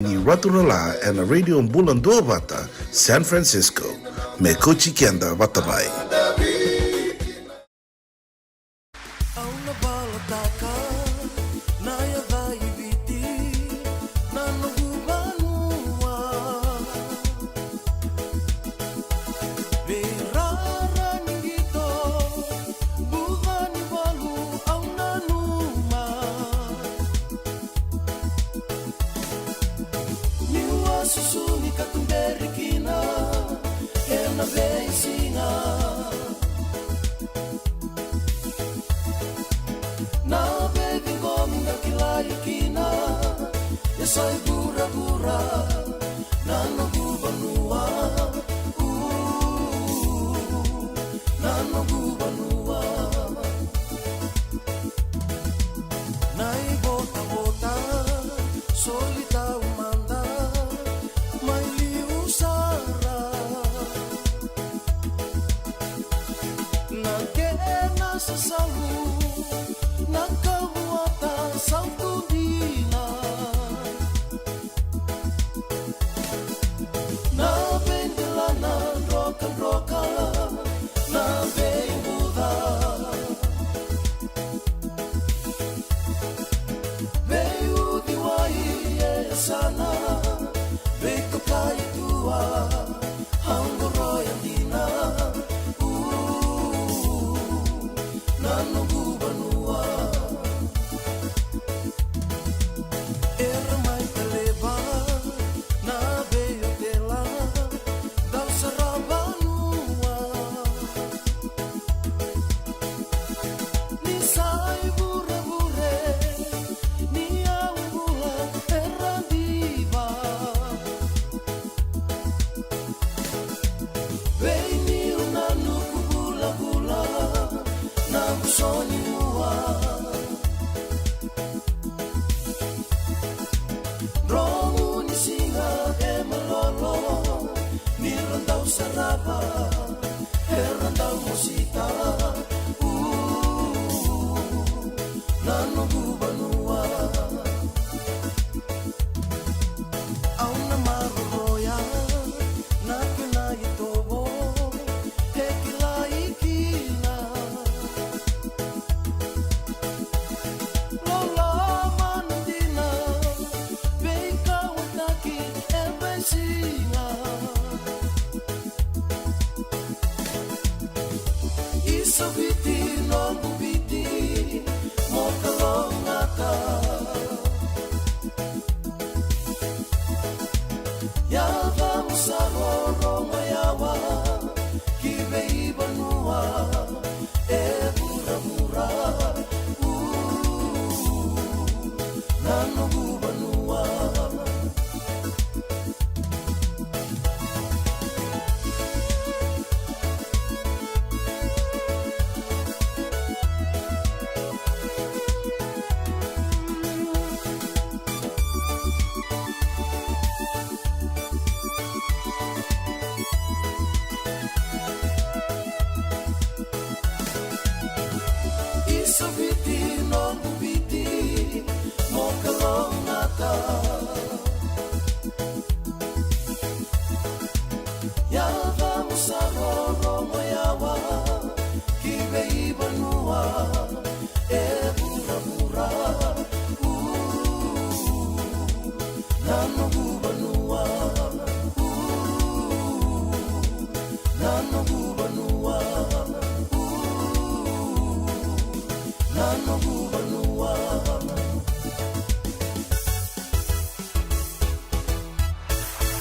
Ni Raturala and a radio Bulan Duavata, San Francisco. Me Kochi Kenda Watamai.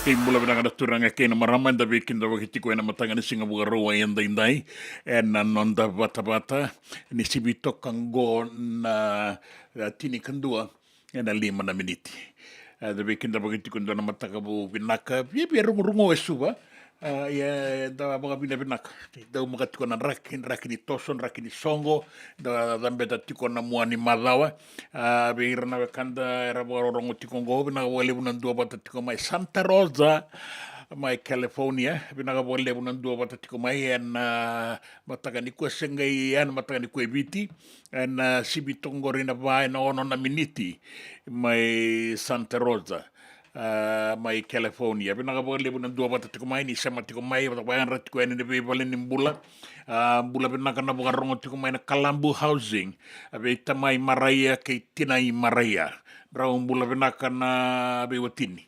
Mulla pinaka turanga kena maramanda vikinda wakiti ko na matanga ni singa bugarowa yanda indai nonda bata ni sibito kango na tini kandua na 5 miniti da vikinda wakiti ko na matanga bu binaka bibi rungo esuba da mga binaka da mga tiko na rakin ni toson rakin ni songo da beta tiko na muani malawa bihira na kanda era rongo tiko ngo na wale bunan dua bata tiko mai Santa Rosa mai California binaga wale bunan dua bata tiko mai mataga ni kue sengai mataga ni kue biti sibitongo rina vai na ono na miniti mai Santa Rosa mai California. Pina ka lebu na dua bata tiko mai ni sama tiko mai bata bayan rat ko ene be balen ni bula. Bula pina ka na buka rongo tiko mai na Kalambu housing. Abe tamai maraya ke tinai maraya. Raung bula pina ka na be watini.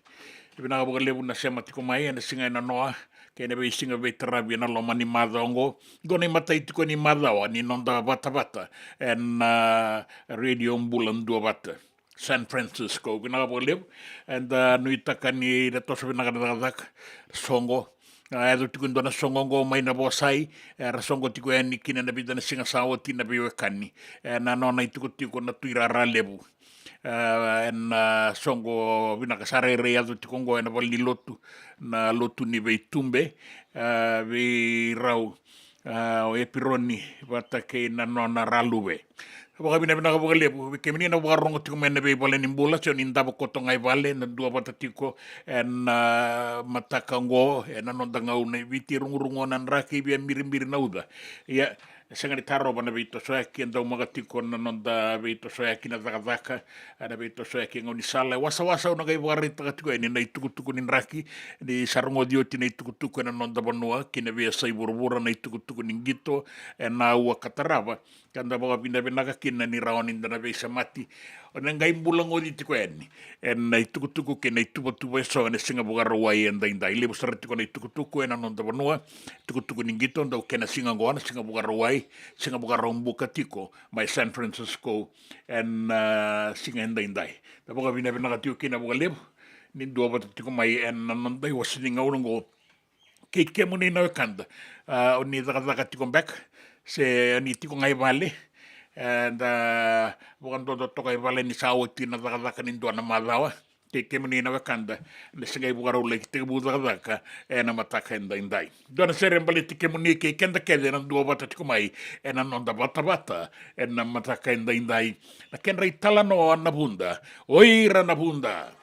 Pina ka buka lebu na sama tiko mai ene singa na noa. Kena be singa be tarabi na loma ni madongo. Gone matai tiko ni madawa ni nonda bata en radio bulan dua bata. San Francisco, kena ka live and nui taka ni na tosa pina ka songo. Edo tiko ndona songo ngo mai na bosai, ra songo tiko ni kina na bida na singa sawa tina biwe kani. Na nona tiko na tuira ra lebu. En songo vina ka sarere ado tiko ngo ena wali lotu na lotu ni vei tumbe vei rau o epironi wata ke na nona raluwe. Baka bina ka baka lebu ke menina baka rongo tiko mena vei vale ni mbula so ni ndaba koto ngai vale na dua wata tiko en mataka ngo en nonda ngau na viti rungu nan raki bia miri na uda ya sanga ni taro bana vito soaki ndau maga tiko na nonda vito soaki na zaka ana vito soaki ngau ni sala wasa una gai wari taka tiko ni na tuku ni raki ni sarungo dioti na tuku na nonda banua kina via sai burbura na tuku ni gito na ua katarava kanda baka bina ka kina ni raoni na vei samati ona ngai bulang odi tiko en na tuku ke na tupu so na singa buga rawai en dai lebu sarati ko na tuku na nonda banua tuku ni gito ndau kena singa ngona singa buga rawai singa buga rombuka tiko mai San Francisco en singa en dai da baka bina ka tiko kina buga lebu ni dua bata tiko mai en nonda wasini ngaurango ke muni na kanda oni daga tiko back se ni tiko ngai vale and bukan do tokai vale ni sawti na daga ni do na malawa ke muni na kanda le singai bugaro le te bu daga na mataka ndai do na sere mbali ke muni ke kenda ke na do bata tiko mai na nonda bata na mataka ndai na kenra itala no na bunda oira na bunda.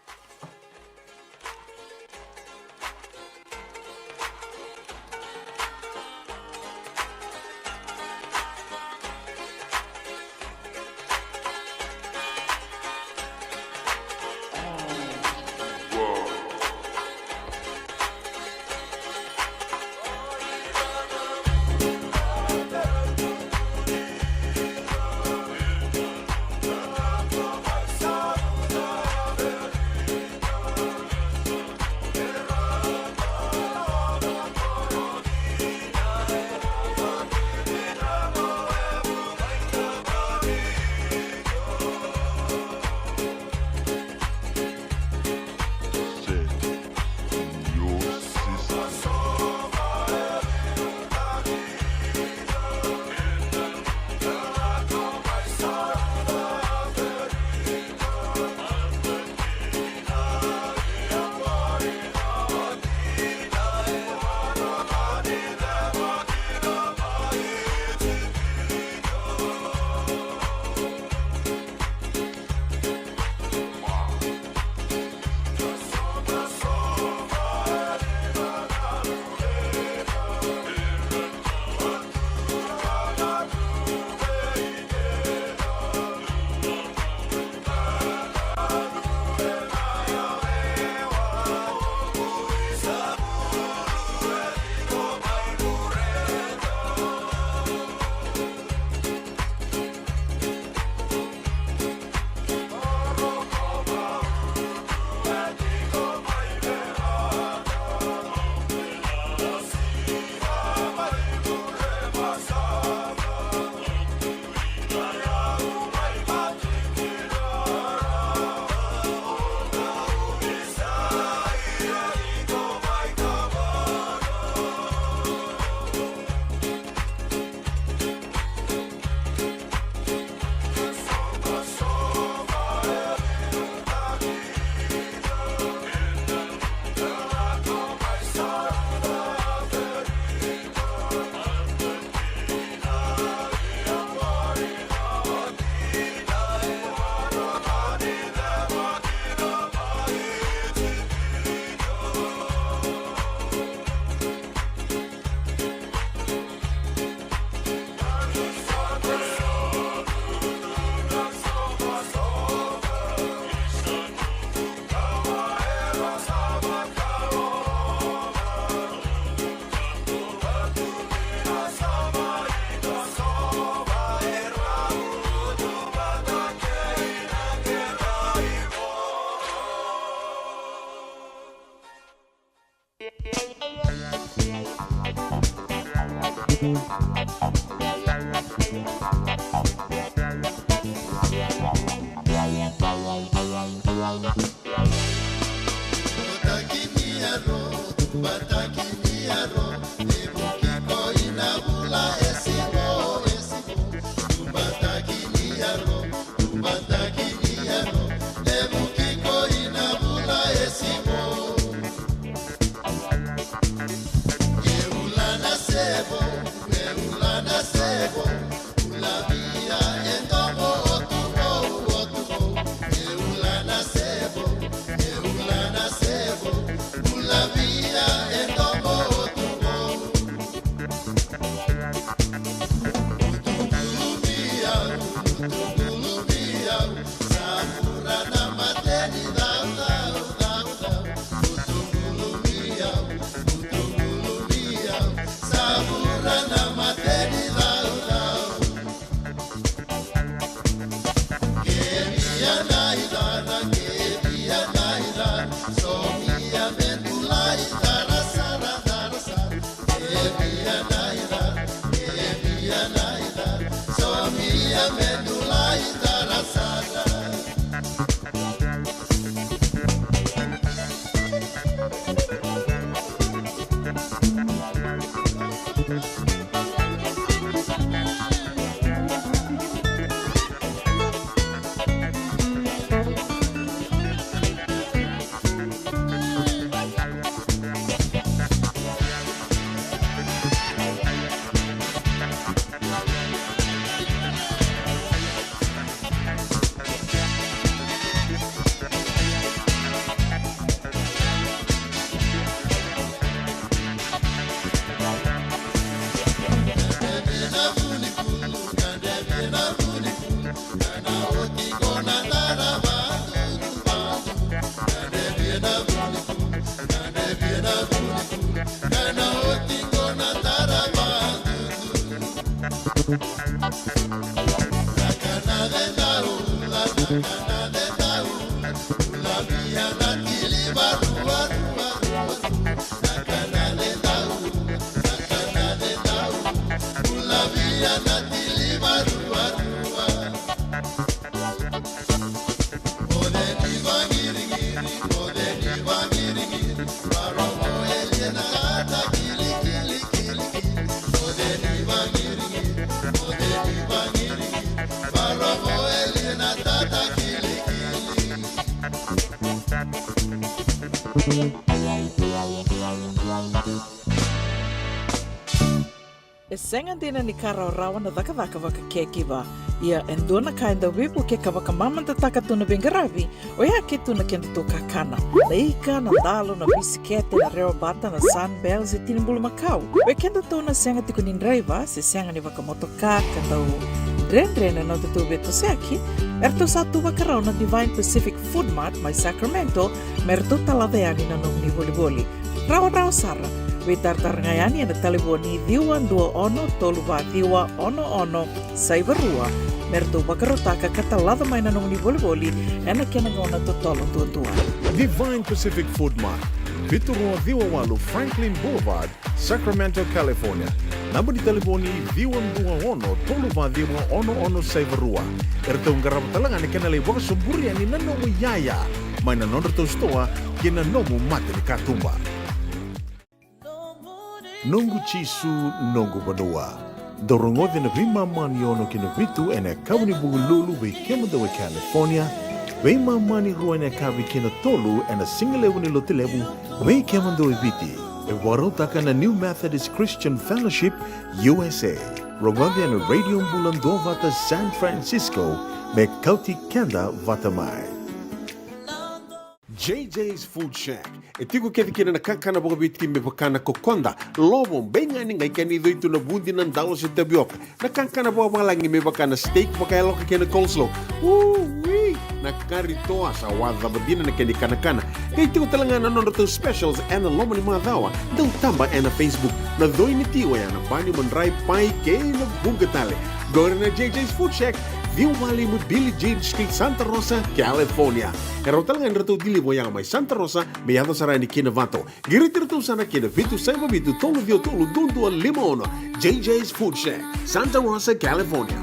E senga dina ni kara rawa na daka waka kekiwa. Ia endona kainda wipu ke kawaka mamanta taka tuna bengaravi o ia ke tuna kenda to kakana. Na ika na dalo na bisikete na reo bata na sunbells e tinimbulu makau. We kenda to na senga tiko ni driver se senga ni waka motoka kandau drendre na te tu beto seki. Erto satu wakarau na Divine Pacific Food Mart mai Sacramento merto talaveani na nong ni boli-boli. Rawa sara. We tartarangayani na taliboni diwa dua ono toluwa diwa ono saibarua merto bakarotaka katalada mai na nong ni boli-boli ena kena ngona totolo tua. Divine Pacific Food Mart, Vitorua Diwawalu Franklin Boulevard, Sacramento, California. Namba di taliboni diwa dua ono toluwa diwa ono saibarua. Erto ngarap talangan ni kena lewa sumburi ani na nomu yaya mai na nonor to stoa kena nomu mate ni katumba. Nungu chisu nungu badua. Dorongote na vima mani ono kina vitu ene kawani bugululu we kema dawe California. We mani rua ene kawi kina tolu ene singalewu ni lotilewu we kema dawe viti. E warotaka na New Methodist Christian Fellowship USA. Rongote ene radio mbulando vata San Francisco me kauti kenda vata mai. JJ's Food Shack. E tiku kethi kina na kakana boka biti me pakana kokonda. Lobo benga ni ngai kani doi tu na bundi nan dalos e tabioka. Na kakana boka malangi me pakana steak baka eloka kena coleslaw. Wee! Na karitoa sa wadha badina na kani kana. Kaya tiku talanga na nono to specials ena loma ni mga dawa. Daw tamba ena Facebook. Na doi ni tiwa ya na bani manray pai kaya na bunga tali. Go na JJ's Food Shack. View Valley mo Billy Jade Street, Santa Rosa, California. Karotal nga nito dili mo yang may Santa Rosa, may ato sarani kinavato. Giritirto sana kinavitu sa mabitu tolo dio tolo dundu al limon. JJ's Food Shack, Santa Rosa, California.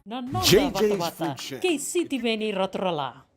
Nononda JJ's bata-bata, Food Shack. kay City Veni Rotorala.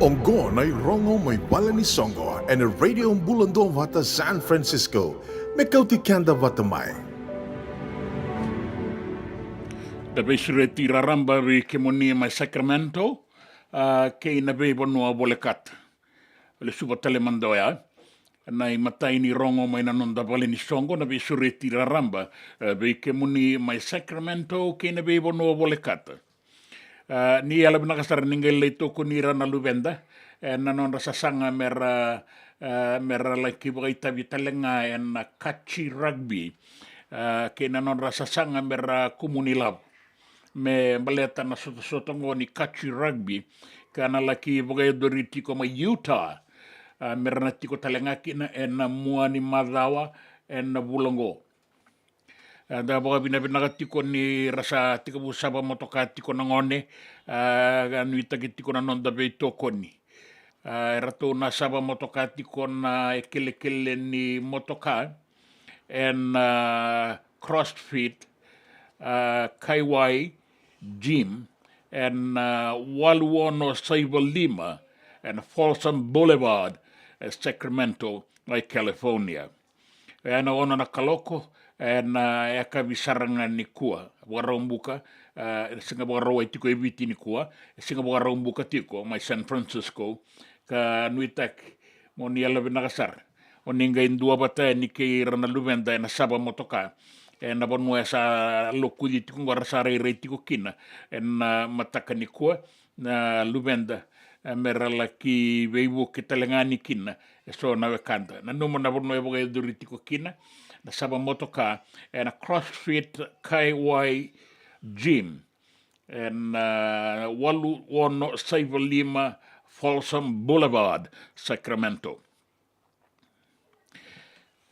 Ongon ay rongo may bala ni Songo and a radio bulando vata San Francisco. Mekauti kanda vatamay. Dabe sureti raramba vi kemoni mai Sacramento, ke ina be bonua bolekat. Le suba tale mandoya. Nai matai ni rongo mai nanonda vale ni Songo na be sureti raramba vi kemoni mai Sacramento ke ina be bonua bolekat. Ni ala binakasar ningal leito ko ni rana luvenda nanon rasasanga mera laki baita vitalenga en kachi rugby ke nanon rasasanga mera komunilab me baleta na sotongo ni kachi rugby kana laki bagai doriti ko ma Utah mera natiko talenga kina en muani madawa en bulongo. Da baga bina tiko ni rasa tika busaba motoka tiko nangone anu itaki tiko na nonda be toko ni rato na saba motoka tiko na ekele ni motoka en CrossFit KY Gym en Waluono Saiba Lima and Folsom Boulevard Sacramento, California. Ana ona na kaloko na eka visaranga ni kua warombuka singa warawa tiko eviti ni kua singa warombuka tiko mai San Francisco ka nuitak moni ala binakasar oninga indua bata ni ke rana luvenda na saba motoka na vanua sa lokudi tiko ngora sa rei tiko kina na mataka ni kua na luvenda merala ki veivu ki talengani kina so na wekanda na numo na vanua evoga eduri tiko kina na saba motoka na CrossFit KY Gym walu ono Saiva Lima Folsom Boulevard, Sacramento.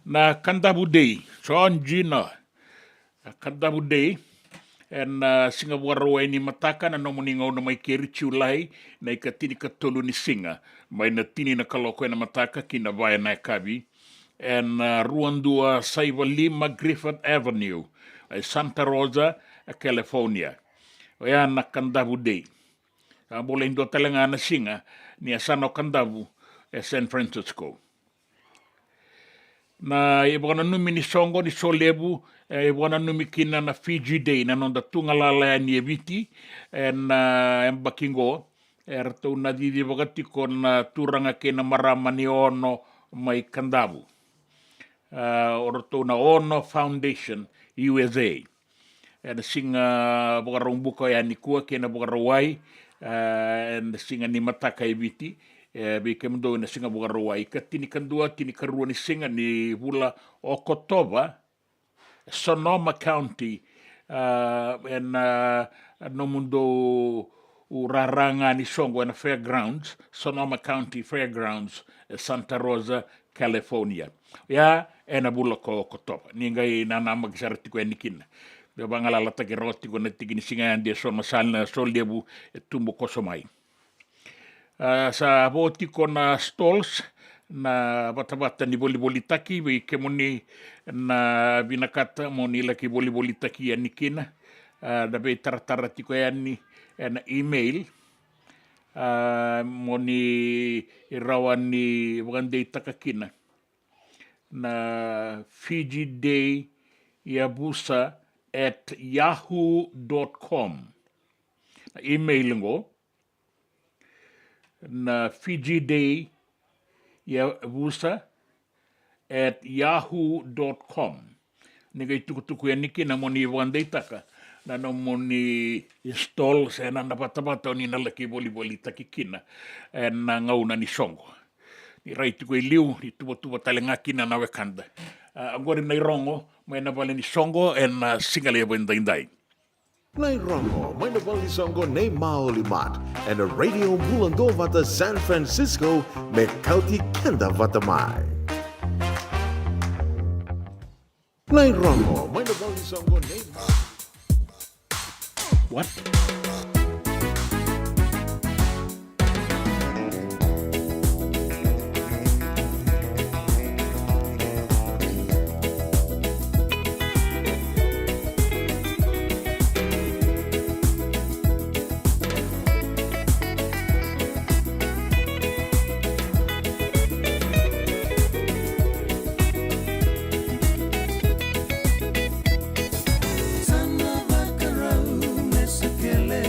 Na Kandabu Day, John Gina, Kandabu Day, singa warawa ni mataka na nomuninga na mai ke richiulai na ikatini katolu ni singa, mai na tini na kaloko na mataka kina vaya na kabi, ruandua Saiva Lima Griffith Avenue, Santa Rosa, California. Oya na Kandabu Day. Boleh indo talangana singa ni asano Kandabu San Francisco. Na ibwana numi ni songo ni solebu ibwana numi kina na Fiji Day na nonda tunga lala ni eviti na embakingo erto na didi bagati kon turanga kena marama ni ono mai Kandabu. Orto na Ono Foundation USA. Singa bukarong buka ya ni kua kena bukarawai singa ni mataka eviti be kemdo na singa bukarawai ka tini kandua tini karua ni singa ni hula Okotoba Sonoma County no mundo uraranga ni songo na Fairgrounds Sonoma County Fairgrounds Santa Rosa California ya ena bula ko Okotoba ningai nana magsarati ko enikin be bangala lata ke roti ko netti ni singa ande so masal sol debu tumbo kosomai sa boti ko na stalls na bata-bata ni boli taki be kemoni na binakata moni la ki boli taki anikina da be tartara tiko yani na email moni rawani wande takakina na Fiji Day Yabusa at yahoo.com. Email ngo na Fiji Day Yabusa at yahoo.com. Nigay tukutuku yan niki na moni wanday taka na no moni install sa na napata-bata ni nalaki boli takikina na ngauna ni songo. Ni raiti ko iliu ni tuba talengaki na nawekanda. Agora na irongo may nabali ni songo singale bendai. Nai Rongo, may nabali songo ne Maulimat, and a radio bulando vata San Francisco, me kauti kenda vatamai. Nai Rongo, may nabali songo ne What? Sana vakarau mesakele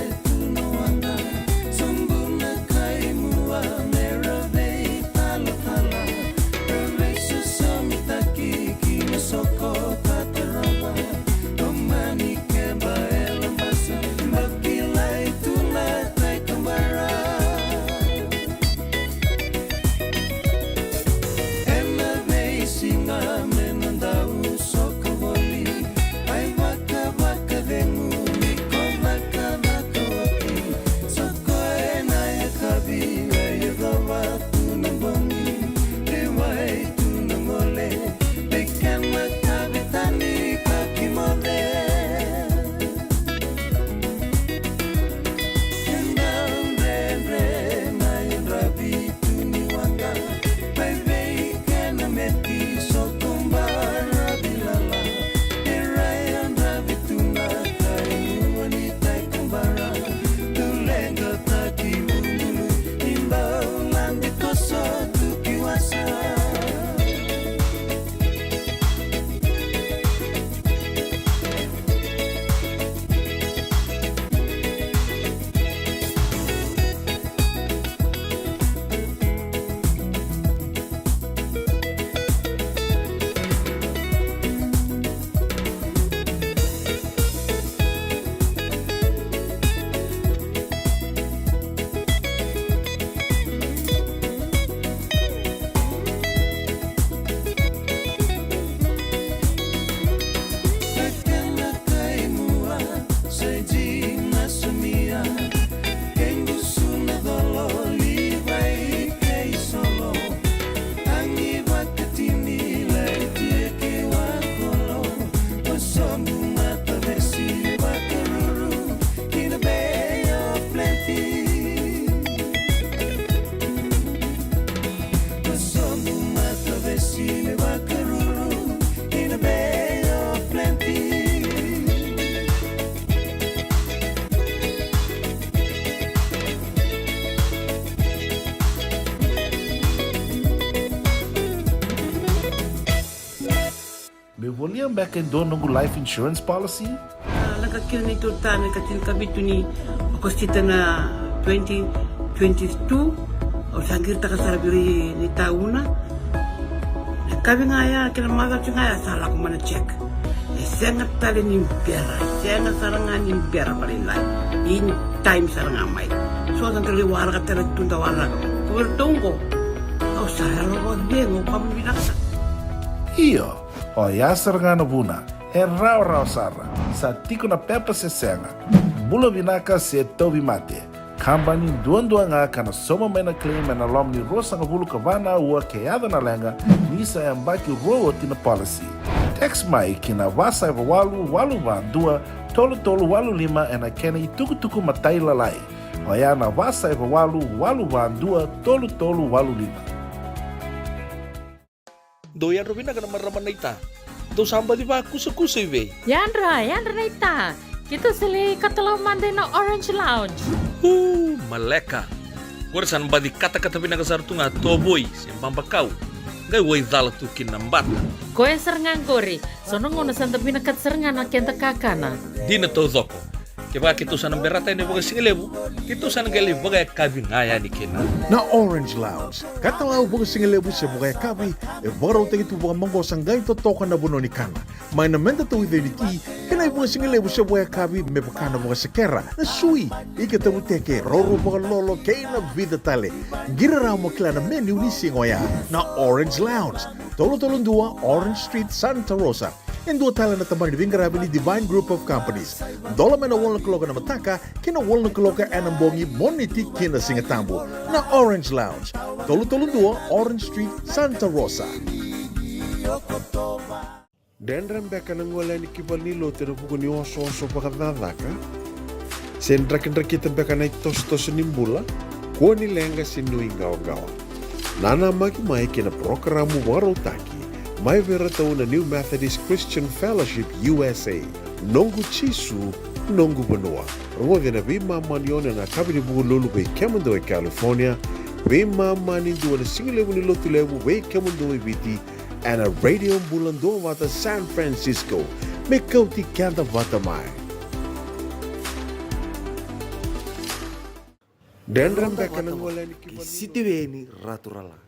Me volia back in do nungu life insurance policy? Nakakil ni tutana katil kabitu ni kostita na 2022 o sangir takasarabiri ni tauna. Kabi ngaya kila maga ngaya salah ko mana check. Sengat tali ni impera, sengat sarangan impera palilai. In time sarang amai. So ang kali warga tala tunda warga. Kubertungko. Au saya lo bengo kamu binasa. Iyo, o yasar nga na buna, he rau sara, sa tiko na pepa se senga, bula binaka se tobi mate, kambani duan nga kana soma mena claim na lom ni rosa nga bulu kavana ua keada na lenga, nisa yambaki roa tina policy. Text mai kina wasa eva walu va dua, tolu walu lima ena kena ituku matai lalai, o ya na wasa eva walu va dua, tolu walu lima. Doyan Robina kana maraman na ita. Do samba di ba kusa iwe. Yandra na ita. Kita sili katalaw mande na Orange Lounge. Maleka. Warasan ba di kata-kata pinakasartunga toboy siyang pambakaw. Ngay way dala tu kinambat. Koe serengan kori. Sono ngono santa pinakat serengan na kenta kakana. Di na to zoko. Kaya kitusan ng berata ni baga singalebu, kitusan ng gali baga kabi ngaya ni kina. Na Orange Lounge, katalaw baga singalebu siya baga kabi, baraw tayo ito baga manggosang gay totokan na buno ni kana. May namenta to ito niti, kanay baga singalebu siya baga kabi, may baka na baga sakera, na sui, ikatabu teke, roro baga lolo, kaya na vida tale. Giraraw mo kila na menu ni singoya, na Orange Lounge, tolo-tolong dua, Orange Street, Santa Rosa. And dua tala na tamang ni Garabi ni Divine Group of Companies. Dola man na wala kaloka na mataka, kina wala kaloka anambongi moniti kina singatambo na Orange Lounge. Tolo-tolong dua, Orange Street, Santa Rosa. Dan rembeka nang wala ni kibal nilo tinabuko ni oso-oso pakadadaka. Sendrak-ndrak kita beka na itos-tos nimbula, kuha nilenga sinuingaw-gawa. Nana magimay kina programo waro taki. May veratao na New Methodist Christian Fellowship USA, Nongu Chisu, Nongu Banua. Rungod na bima manyon na kabini bugululu bay Kemando ay California, bima maninduwa na singilewu ni Lotulewu bay Kemando ay Biti, and a radio bulando wata San Francisco, may kauti kanta wata mai. Dan rembeka nang wala ni kibali. Sitiweni raturala.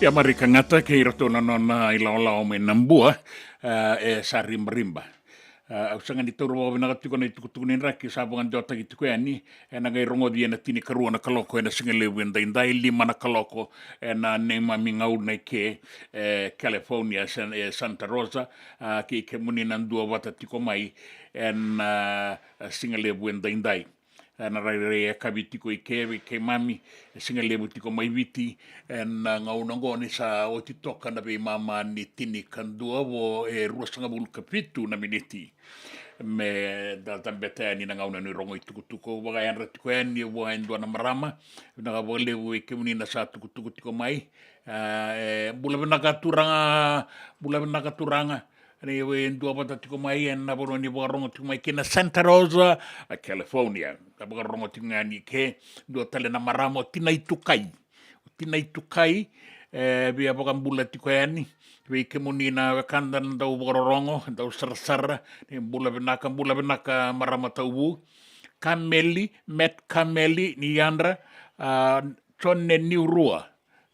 Ia marika ngata ke iratona nona ilaolao me nambua e sa rimba. Ausanga ni tauru wawe nagatiko na itukutuku ni raki sabangan jota ki tuku ani e na ngai rongo di na tini karua na kaloko e na singalewu en daindai lima na kaloko e na nema mingau na ke California e Santa Rosa ki ke muni nandua wata tiko mai e na singalewu en daindai. Na rai e kabiti ko i ke mami e singa lebu tiko mai viti na ngaunango ni sa o ti toka na be mama ni tini kandua wo e ruasanga bulu kapitu na miniti me da tambete ni na ngauna ni rongo i tukutuko waga yanra tiko ni wo endua na marama na ga bole wo ke muni na sa tukutuko tiko mai bula bena turanga ni we ndua bata tiko mai na bono ni borongo tiko mai kina Santa Rosa California ta borongo tiko ngani ke do tale na maramo tina itukai bia bokan bula tiko yani we ke muni na kanda na borongo da sar ni bula benaka marama tau met kameli ni yandra tonne ni rua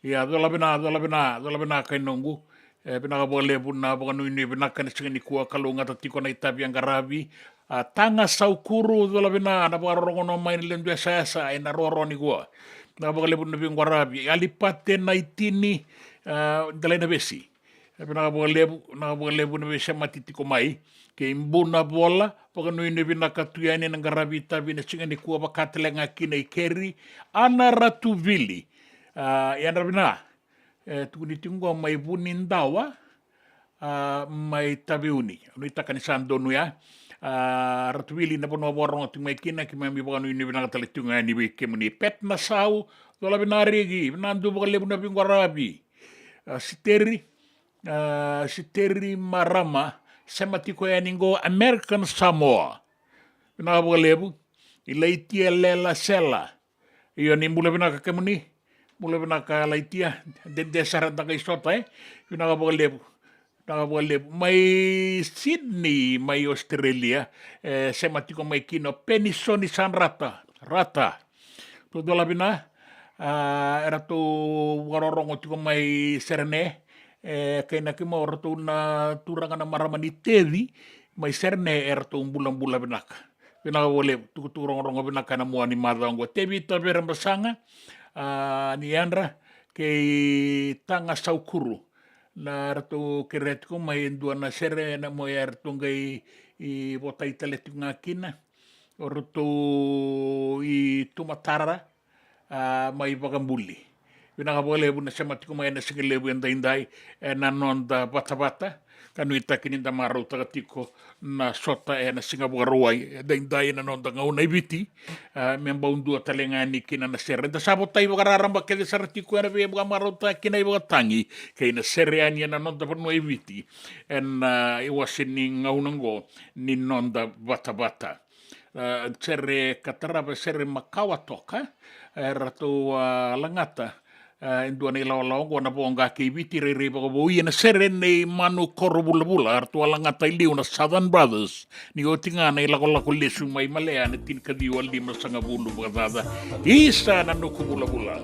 ya dola bena kai nongu pinaka bole puna baka nui pinaka ni singa ni kua kalunga tatiko na itapi ang karabi tanga saukuru dola bina na baka rongo no main lendu esa e na roro ni kua na baka lepu na pinga karabi alipate na itini dalai na besi pinaka baka lepu na besi mati tiko mai ke imbu na bola baka nui pinaka tuyani ng karabi itapi na singa ni kua baka telenga kina ikeri ana ratu vili yan rabina tukunitingo mai bunin dawa mai tabiuni no itaka ni sandonu ya ratwili na pono borong tu mai kina ki mai baka no ni bina tali tunga ni we ke muni pet na sau dola binari gi binandu baka lebu na pingwarabi siteri marama sematiko ya ningo American Samoa bina baka lebu ilaitia lela sela iyo ni mula bina ka muni mula bina ka laitia de sarat na kay sota pinaka lebu may Sydney may Australia sematiko may kino penisoni san rata to dola bina era to warorongo tiko may serene kay nakimo orto na turanga na maramani tevi may serne era to bulan binaka pinaka lebu tukuturong binaka na mua ni madangwa tevi tabera basanga ni andra ke tanga saukuru na rato keretko mai dua na sere na mo yar tungai i botai teletik ngakina orto i tumatara mai bagambuli pinaka bole bu na sematiko mai na singelebu endai na nonda bata kanu ita kini da maro tagatiko na sota na Singapura ruai endai na nonda ngauna ibiti memba undua talengani kina na sere da sabotai bagararamba ke sartiko na be maro ta kina ibatangi ke na sere ani na nonda pano ibiti iwasini ngaunango ni nonda bata sere kataraba sere makawa toka rato langata indua ni lao na bonga ke viti re baka boi na serene manu koro bula artu alanga liu na Southern Brothers ni o tinga na ila kola lesu mai malea na tin kadi wali masanga bulu bada isa na nuku bula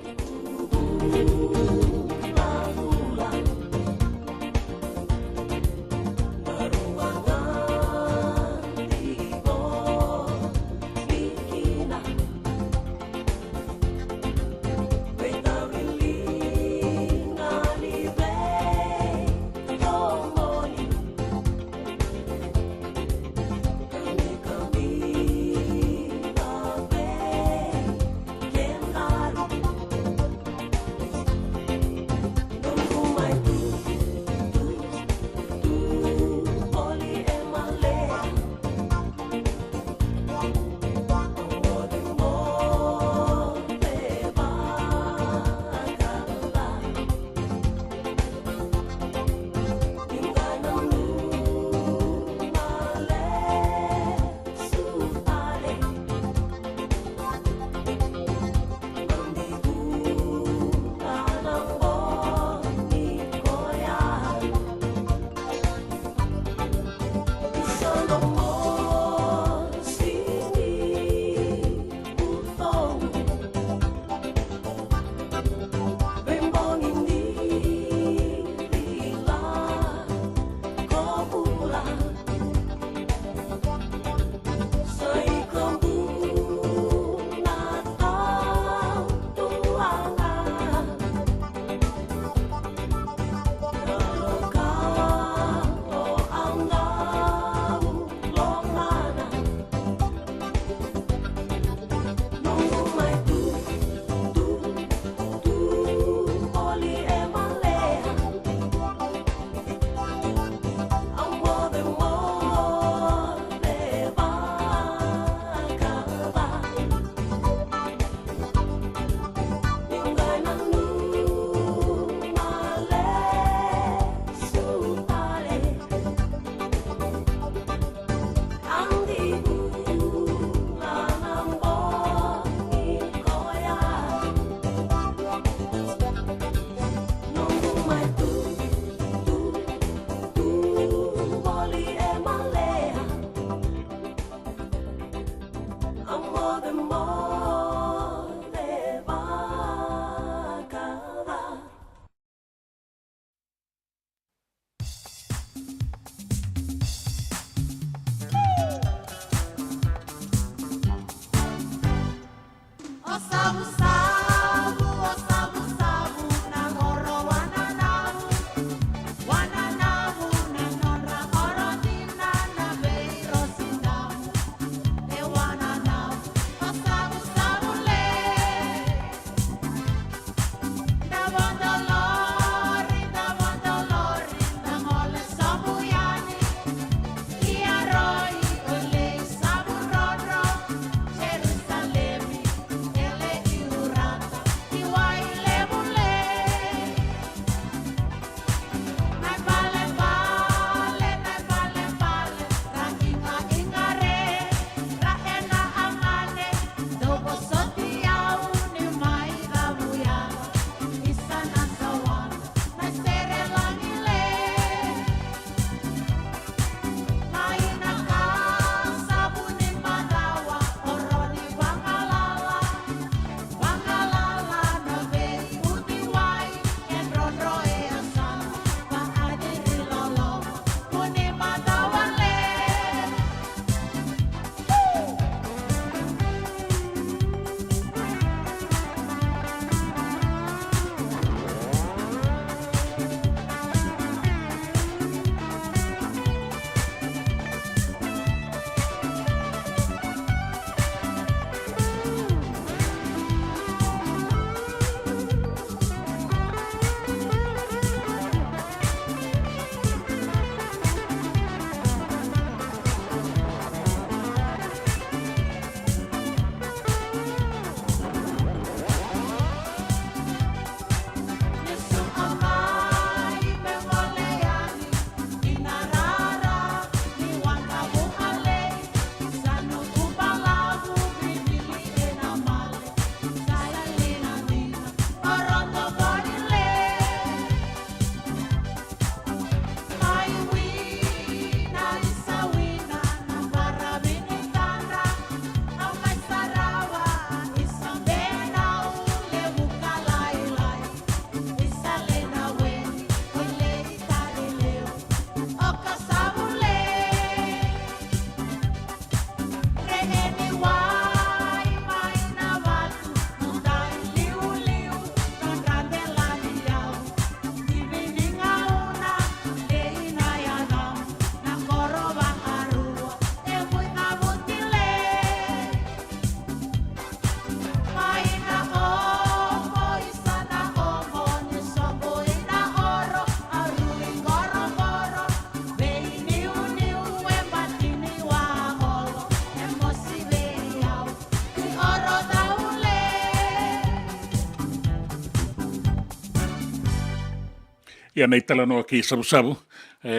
Ia nei tala noa ki sabu-sabu,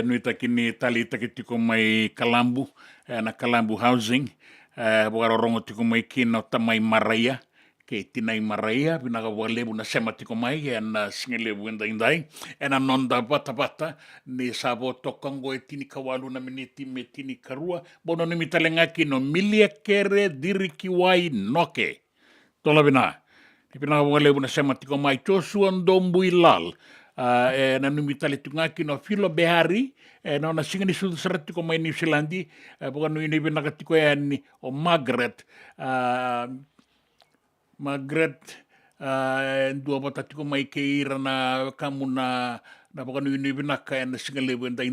nui taki ni tali taki tiko mai Kalambu, na Kalambu Housing, wakarorongo tiko mai kino tamai maraia, ke tinai maraia, pinaka walebu na sema tiko mai, na singelebu indai, na nonda bata ni sabo tokongo e tini kawalu na miniti me tini karua, bono ni mitalenga kino milia kere diriki wai noke. Tola bina, pinaka walebu na sema tiko mai, Joshua Ndombu Ilal, na numitale tungaki no filo behari na ona singa ni sudu sarati ko mai New Zealandi bukan no ini binaka tiko ni o Margaret dua bata tiko mai keira na kamu na bukan no ini binaka na singa lebu indai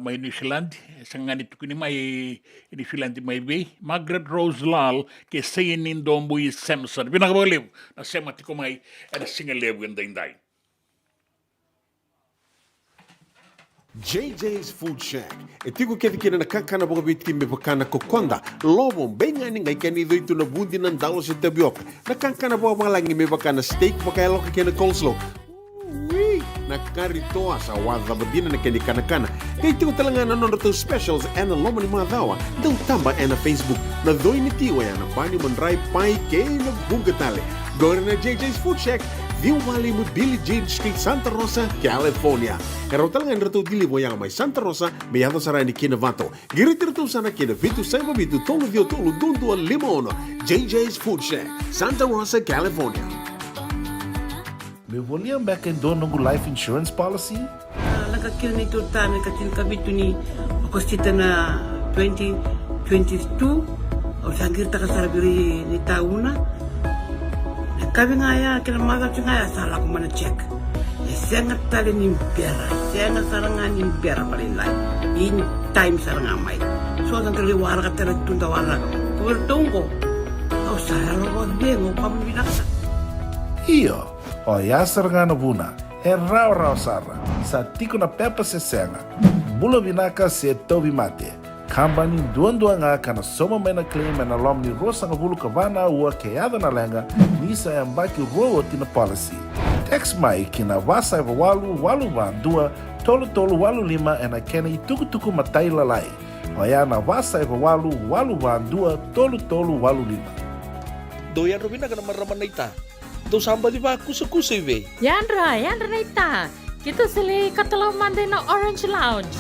mai New Zealand sangani tukuni mai New Zealand mai be Margaret Rose Lal ke seinin dombu i Samson binaka boleh na sema tiko mai na singa lebu indai JJ's Food Shack. E tiku keti kina na kakana boka bitki me pakana kokonda. Lobo benga ni ngai kani doitu na bundi na ndalo se tabioka. Na kakana boka malangi me pakana steak baka eloka kena coleslaw. Na kari toa sa wadha badina na kani kana. Kay tiku talangana non rato specials and lomo ni madawa. Dau tamba na Facebook. Na doi ni tiwa ya na bani mandrai pai kay na bugatale. Gore na JJ's Food Shack. Viu Valley mo Billy Jean Street, Santa Rosa, California. Karo talangan rato dili mo yang may Santa Rosa, may ato sarani kinavato. Giritirto sana kinavitu sa mabitu tolo dio tolo dundu al limono. JJ's Food Shack, Santa Rosa, California. Me voliam back and do nungu life insurance policy? Nakakil ni tutane katil kabitu ni okostita na 2022 O sangir takasarabiri ni tauna. Kami ngaya kila mother ngaya salah kumana check. Sengat tali ni biara, sengat sarangan ni biara paling lain. In time sarangan mai. So dan kali warga tera tunda warga. Kau tunggu. Kau saya lo bengo kamu binasa. Iyo, o yasar ngana buna, rau sara, sa tiko na pepa se senga. Bula binaka se tobi mate. Kambani duan nga kana soma mena claim na lom ni rosa nga bulu kavana ua keada na lenga nisa yang baki roa tina policy. Text mai kina wasa eva walu van dua tolu walu lima ena kena tuku matai lalai. Hoya na wasa eva walu van dua tolu walu lima. Doyan Robina kana maraman na ita. Do samba di ba kusa iwe. Yandra na ita. Kita sili katalaw mande na Orange Lounge.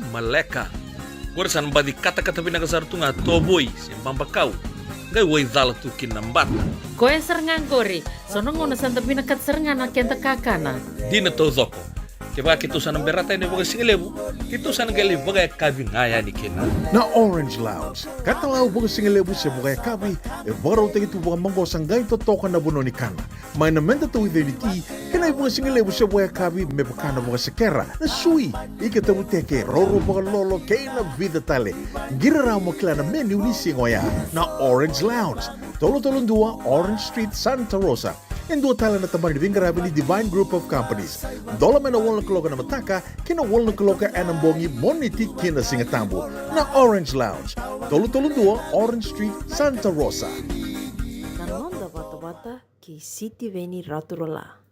Maleka. Warasan ba di kata-kata pinakasartunga toboy siyang pambakaw. Ngay way dala tu kinambat. Koe serangan kori. Sono ngono santa pinakat serangan na kenta kakana. Di na to zoko. Kaya kita sana berata ini bagai singelebu. Kita sana gali bagai kabin ngaya ni kena. Na Orange Lounge, katalaw baga singelebu siya bugay kabi, baraw tayo ito baga manggosang gayon totokan na buno ni kana. May namenda to with ti, kanay baga singelebu siya bugay kabi, may baka na baga sekera, na sui, ikatabu teke, roro baga lolo, kaya na vida tale. Giraraw mo kila na menu ni singoya, na Orange Lounge, tolo-tolong dua, Orange Street, Santa Rosa. En dua tala na taman ni Vingarabi ni Divine Group of Companies. Dola na wala kaloka na mataka, kina wala kaloka anambongi moniti kina singatambo na Orange Lounge. Tolo-tolo dua, Orange Street, Santa Rosa. Nanonda bata-bata ki City Veni Raturola.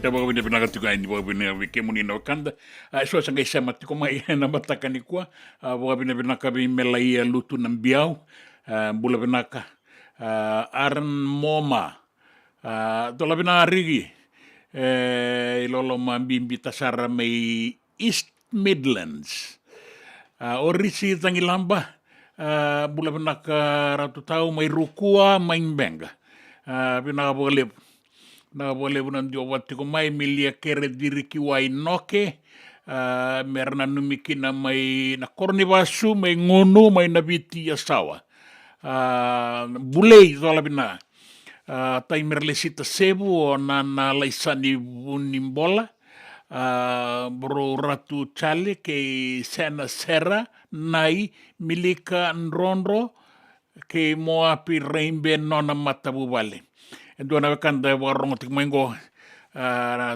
Te waka wina pinaka tuka ni waka wina wike muni na wakanda. So sanga isa matiko mai na mataka ni kua. Waka wina pinaka mela ia lutu na mbiau. Bula pinaka Aran Moma. Tola pina rigi. Ilolo mambimbi tasara mai East Midlands. Orisi tangilamba. Bula pinaka ratu tau mai rukua mainbenga. Pinaka pokalepu. Nakapalepu ng diwati ko may milia kere diriki wai noke. Meron na numiki na may nakornibasu, may ngono, may nabiti asawa. Bulay, ito alapin na. Tay merlesita sebu o nalaisani bunimbola. Bro ratu chale kay sena sera nai milika nronro kay moapi reimbe nona matabubale. Endo na kanda warong tik mengo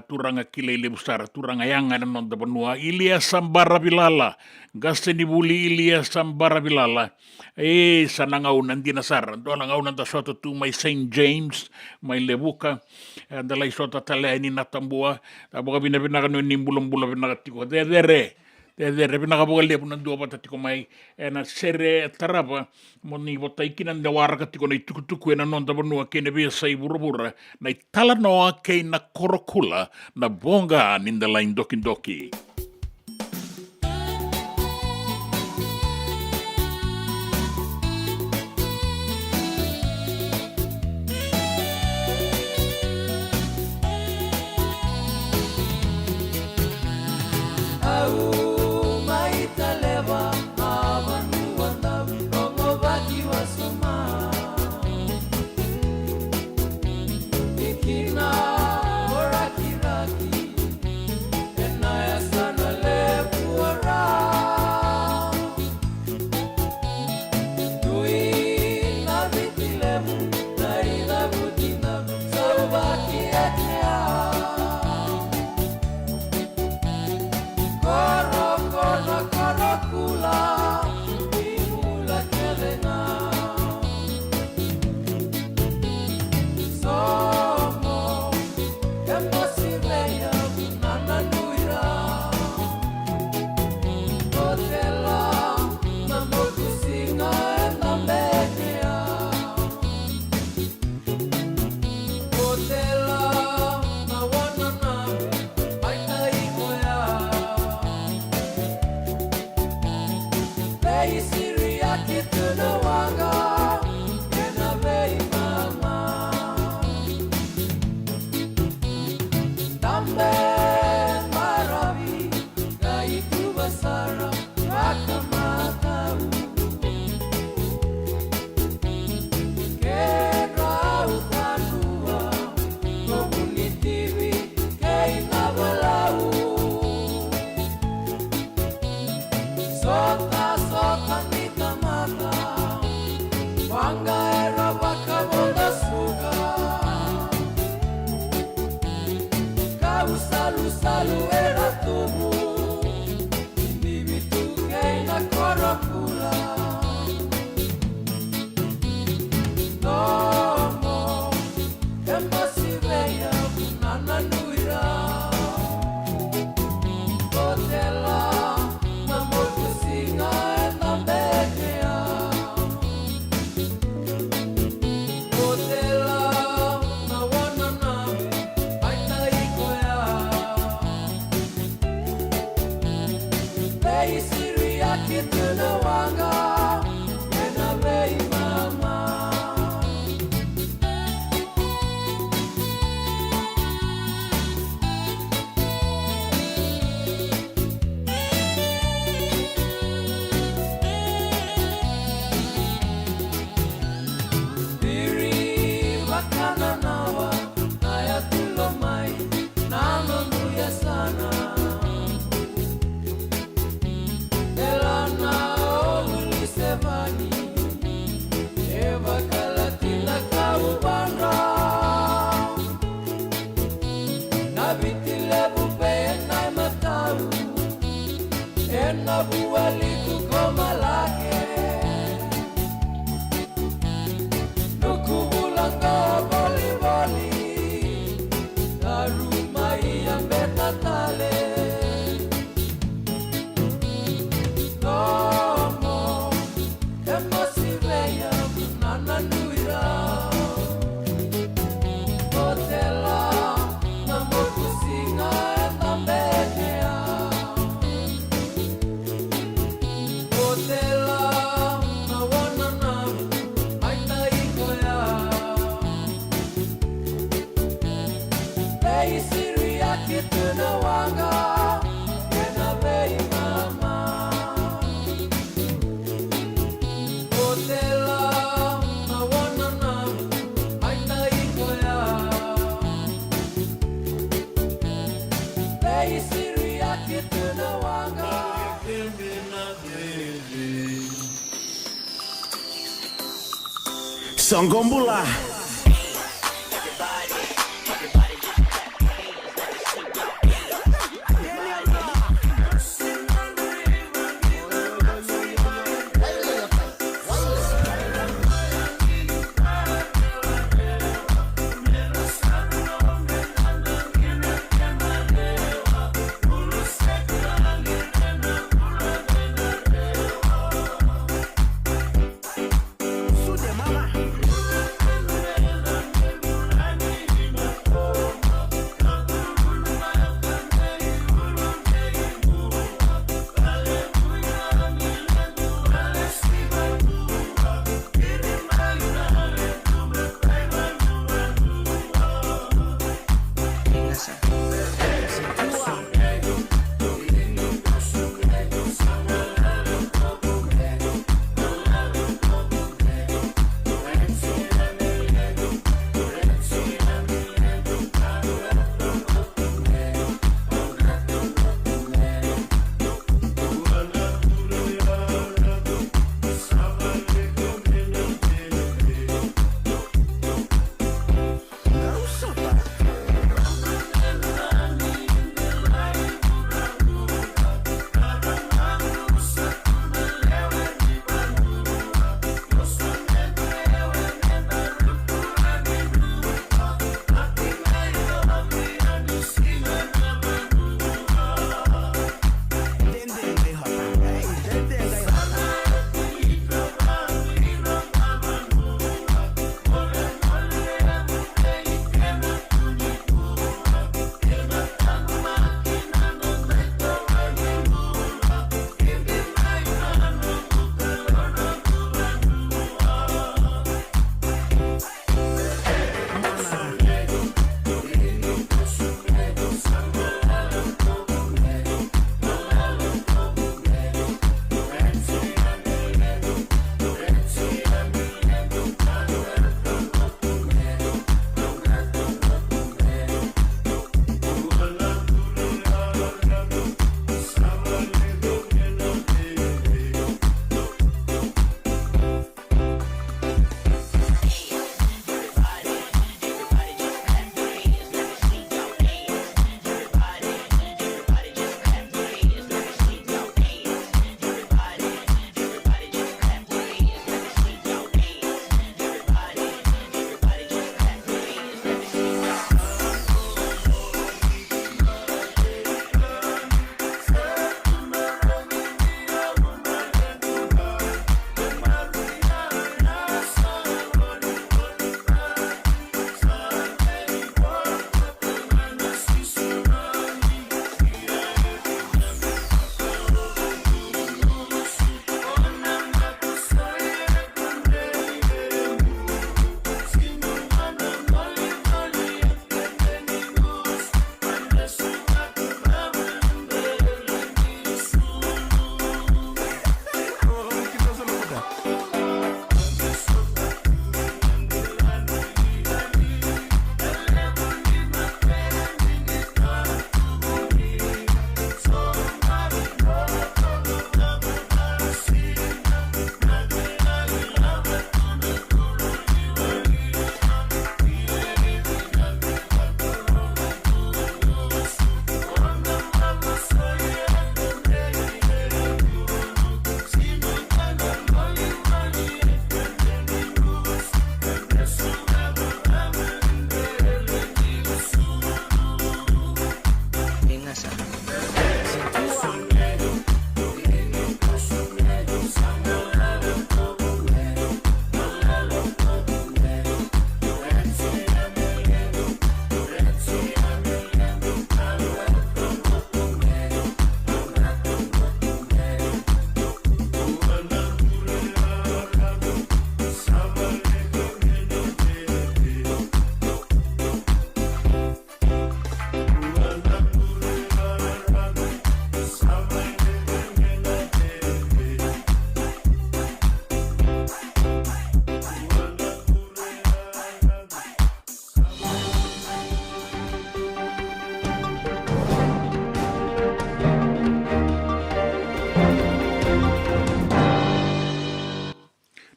turanga kilele busara turanga yanga na nonda banua Ilia Sambara Bilala gaste ni buli Ilia Sambara Bilala sanangau nandi nasara do nangau nanda soto tu mai St James mai lebuka andalai sota tale ni natambua aboga bina bina kanu ni bulum tiko Dere pinaka pokale puna dua patatiko mai na sere tarapa moni botaikina na waraka tiko na tukutuku na nonta banua kene biasa ibura na itala noa kei na korokula na bonga nindala indoki. Sota, sota, mita mata. Songombula.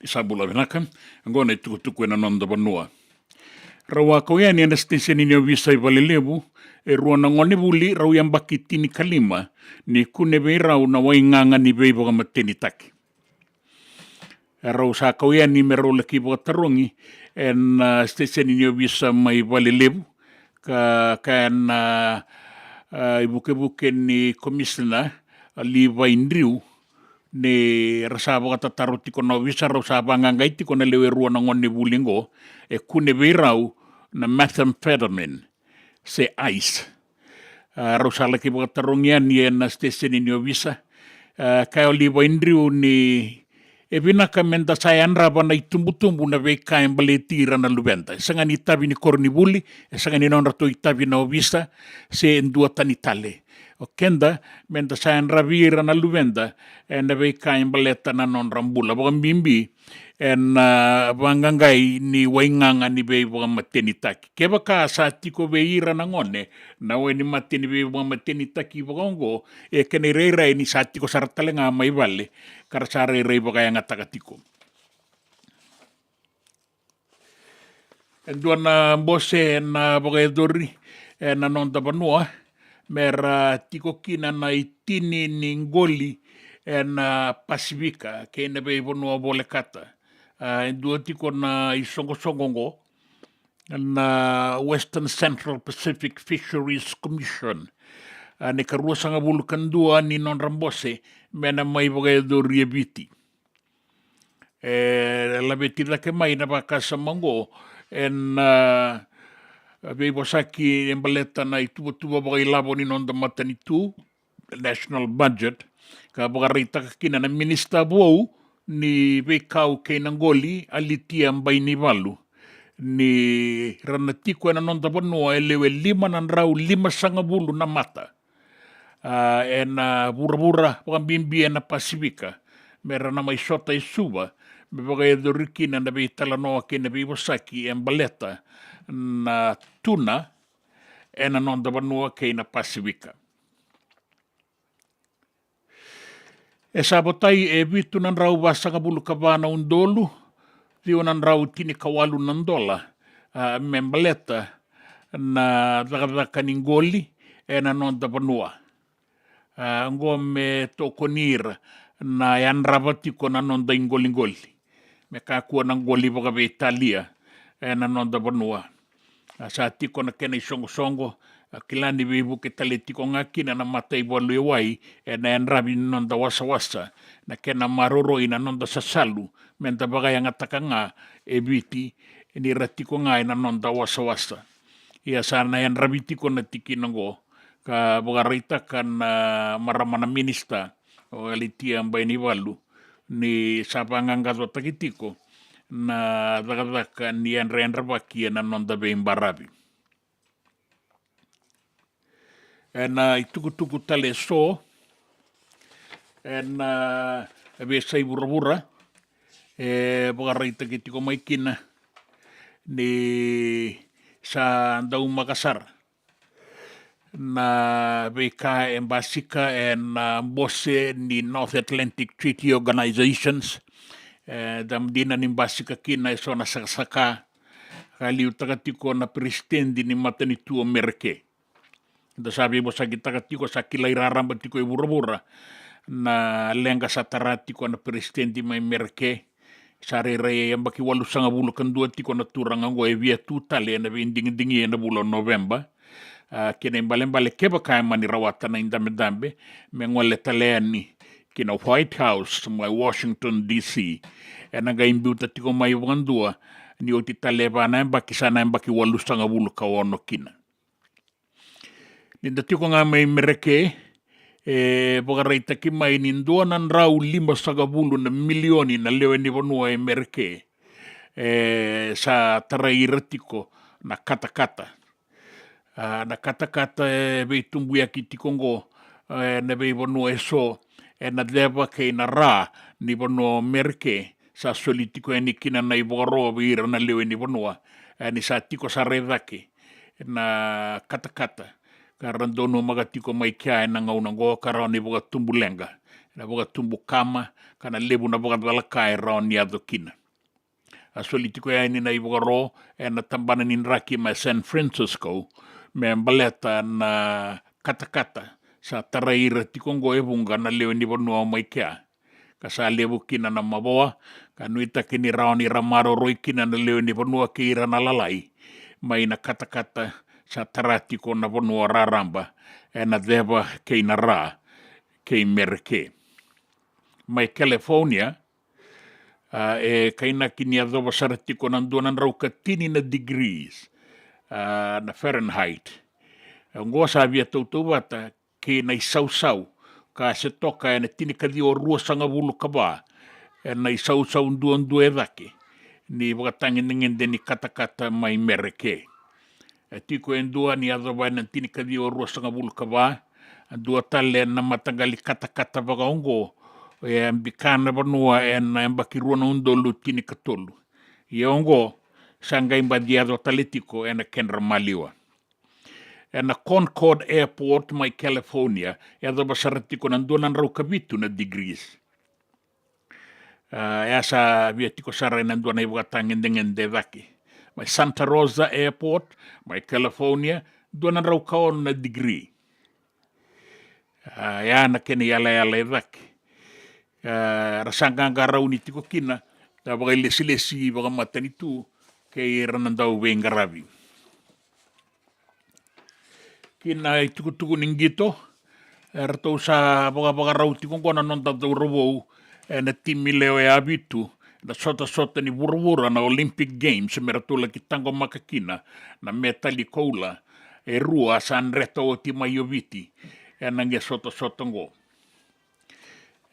Isabula vinaka, ngone tukutuku na nonda banua. Rawa ko yan na station ninyo visa ivalelebu, rua na ngone buli rau yang bakitini kalima, ni kunebe rau na wainganga ni bebo mateni taki. Rau sa ko yan ni mero laki tarongi, en station ninyo visa mai valelebu, kan ibuke-buke ni komisioner, li vaindriu, ne rasaba kata taruh tiko na visa rasaba ngangai tiko na lewe rua na ngone bulingo kune beirau na methamphetamine se ice rasala ki baka tarungian ni na station ni visa kaya liwa indriu ni binaka menta sayan raba na itumbu-tumbu na veka yang baletira na lubenta sangan itabi ni korni buli sangan ni non rato itabi na visa se endua tanitale o kenda menta sayan ravira na luvenda en na veka yang baleta na non rambula baka bimbi en bangangai ni wainganga ni be baka mateni taki keba ka sa tiko veira na ngone na we ni mateni be baka mateni taki baka ngo kene reira ni sa tiko saratalenga mai vale kara sa reira baka yang atakatiko en duana bose na baka edori na non tabanua mera tiko kina na itini ni ngoli na Pasifika kena be bonua bole kata dua tiko na isongo-songongo na Western Central Pacific Fisheries Commission ne karua sanga bulu kandua ni non rambose mena mai bagai do riebiti la betila ke mai na baka samango en Bebosaki embaleta na itu-tuba bagai labo ni non matani tu national budget ka bagarita kina na minista buau ni bekau kay nangoli alitia mbay ni valu ni ranatiko na non tabanua elewe 5 sanga bulu na mata bura-bura pagambimbi na Pasifika mera na may sota isuba bebagay dorikina na betalanoa kina Bebosaki embaleta na tuna na non tabanua kay na Pasifika sabotai bitu nan rau basanga bulu kabana undolu dio nan rau tini kawalu nan dola membaleta na dagadaga ningoli na non tabanua ngome tokonir na yan rabatiko na non da ingoli me kakua nang goli baga be Italia na non tabanua sa tiko na kena songo kilani bibu ke taletiko ngaki na matai bolu wai na enrabi non da wasa na kena maroro ina non da sasalu menta baga yang atakanga ebiti ini ratiko ngai na non da wasa ia sana yang rabitiko na tikinango ka bagarita kan maramana minista o alitia mbai ni walu ni sapanganga do takitiko na dagadaka ni enrabaki na non da be imbarabi ituku tale so be sai bura-bura bagarita kitiko maikina ni sa Daum Makassar na beka embasika bose ni North Atlantic Treaty Organizations dam dina ni basika kina so na saka kali utakatiko na presidente ni matani tu Amerike da sabi mo sa gitakatiko sa kilay raramba tiko ibura-bura na lenga sa taratiko na presidente may Amerike sarere yang baki 8 kan 2 tiko na turang ngo via tutale na binding-dingi na bulan November kina imbale-mbale keba kaya mani rawata na indame-dambe mengwale taleani kina White House may Washington DC naga imbiuta tiko may wangandua ni oti taleba na baki sana baki 8 kawono kina ninda tiko nga may mereke bagareita ki may ninduanan raw 5 na milyoni na lewe ni vanua mereke sa tarairtiko na kata-kata na kata-kata be tumbuya kitikongo na be vanua so na deba kay na ra ni vanua mereke sa solitiko ni kina na iboro bira na lewe ni vanua ni sa tiko sa redake na kata-kata karandono magatiko mai kia na ngaunango karani boga tumbulenga na waka tumbu kama kana lebu na waka dalakai rao ni ado kina. A solitiko ya ni na i waka ro e na tambana ni raki mai San Francisco me baleta na katakata sa taraira tikongo e vunga na leo ni vanua mai kia. Ka sa lebu kina na maboa, ka nuita kini rao ni ramaro roi kina na leo ni vanua ke ira na lalai, mai na katakata sa taratiko na vanua raramba, e na deva kei na ra, kei mereke. Mai California, e kaina kini adova saratiko na duanan rau ka tini na degrees na Fahrenheit. Ngoa sa via tautou wata, ke na isau-sau, ka se toka e na tini ka dio rua sanga vulu ka ba, e na isau-sau nduan due dake, ni wakatangin ngende ni katakata mai mereke. E tiko en dua ni adova na tini ka dio rua sanga vulu ka ba, dua tale na matangali katakata wakaongo, e ambikana vanua e na embaki rua na undolu tini ka tolu. I ongo, sanga imba diado taletiko e na kenra maliwa. E na Concord Airport mai California, e adova saratiko na duanan rau kabitu na degrees. E asa via tiko sarai na duana i wakatangin ngende dake. Mai Santa Rosa Airport, mai California, duanan rau kaon na degree. Ya na kene yala e dake. Rasanganga rau ni tiko kina, ta wakai lesi-lesi wakamatan itu, kei ranandau wengaravi. Kina tuku-tuku ninggito, ratou sa waka rau tiko kona nonta tau rawou, na timi leo e abitu, na sota-sota ni wura-wura na Olympic Games, me ratula ki tango makakina, na metali koula, e rua sa anreta o ti maioviti, e nange sota-sota ngo.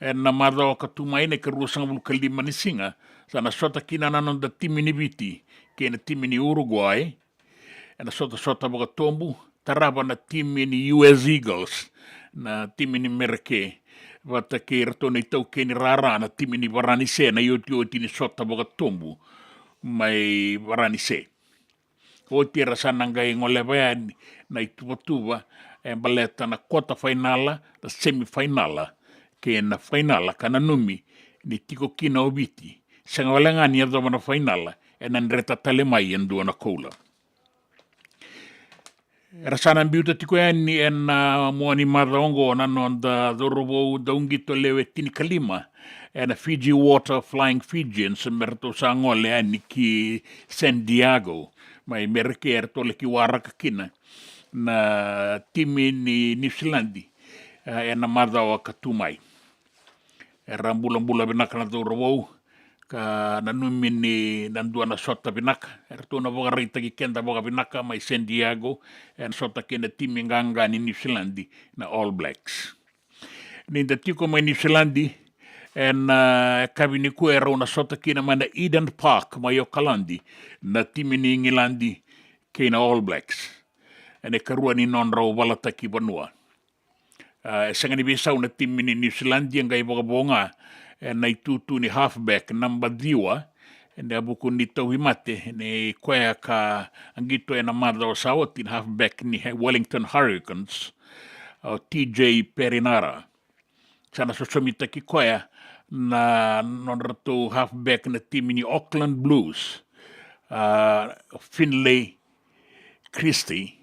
E na madao ka tumaine ka rua sanga bulu kalima ni singa, sa na sota kina nanon da timi ni viti, ke na timi ni Uruguay, e na sota-sota waka tombu, taraba na timi ni US Eagles, na timi ni Mereke, wata ke rato na itau ke ni rara na timi ni Varanise, na ioti ni sota waka tombu, mai Varanise. O tira sananga i ngole vaya na ituva-tuva, e baleta na quarter finala, na semi-finala, ke na finala, kana numi, ni tiko kina o viti, sanga walenga ni adoma na finala, e na nreta tale mai en dua na koula. Rasana biuta tiko ni en moani madaongo na da dorobo da ungito lewe tini kalima, na Fiji Water Flying Fijians, merto sa ngole ani ki San Diego, mai mereke erto le ki waraka kina, na timi ni New Zealandi, na madao katumai. Rambula-bula binaka na dorobo, ka nanumi ni nandua na sota binaka. Erto na wakarita ki kenda waka binaka mai San Diego, en sota kena timi nganga ni New Zealandi na All Blacks. Ninda tiko mai New Zealandi, en kabini kue rau na sota kena mana Eden Park mai Okalandi, na timi ni Ngilandi kena All Blacks. En e karua ni non rau walata ki vanua. Sanga ni besau na timi ni New Zealandi ngai wakabonga, na itutu ni halfback namba diwa, na abuku ni tauhimate, ni kwea ka angito na madao saotin halfback ni Wellington Hurricanes, TJ Perinara. Sana sosomita ki kwea na nonrato halfback na timi ni Auckland Blues, Finlay Christie,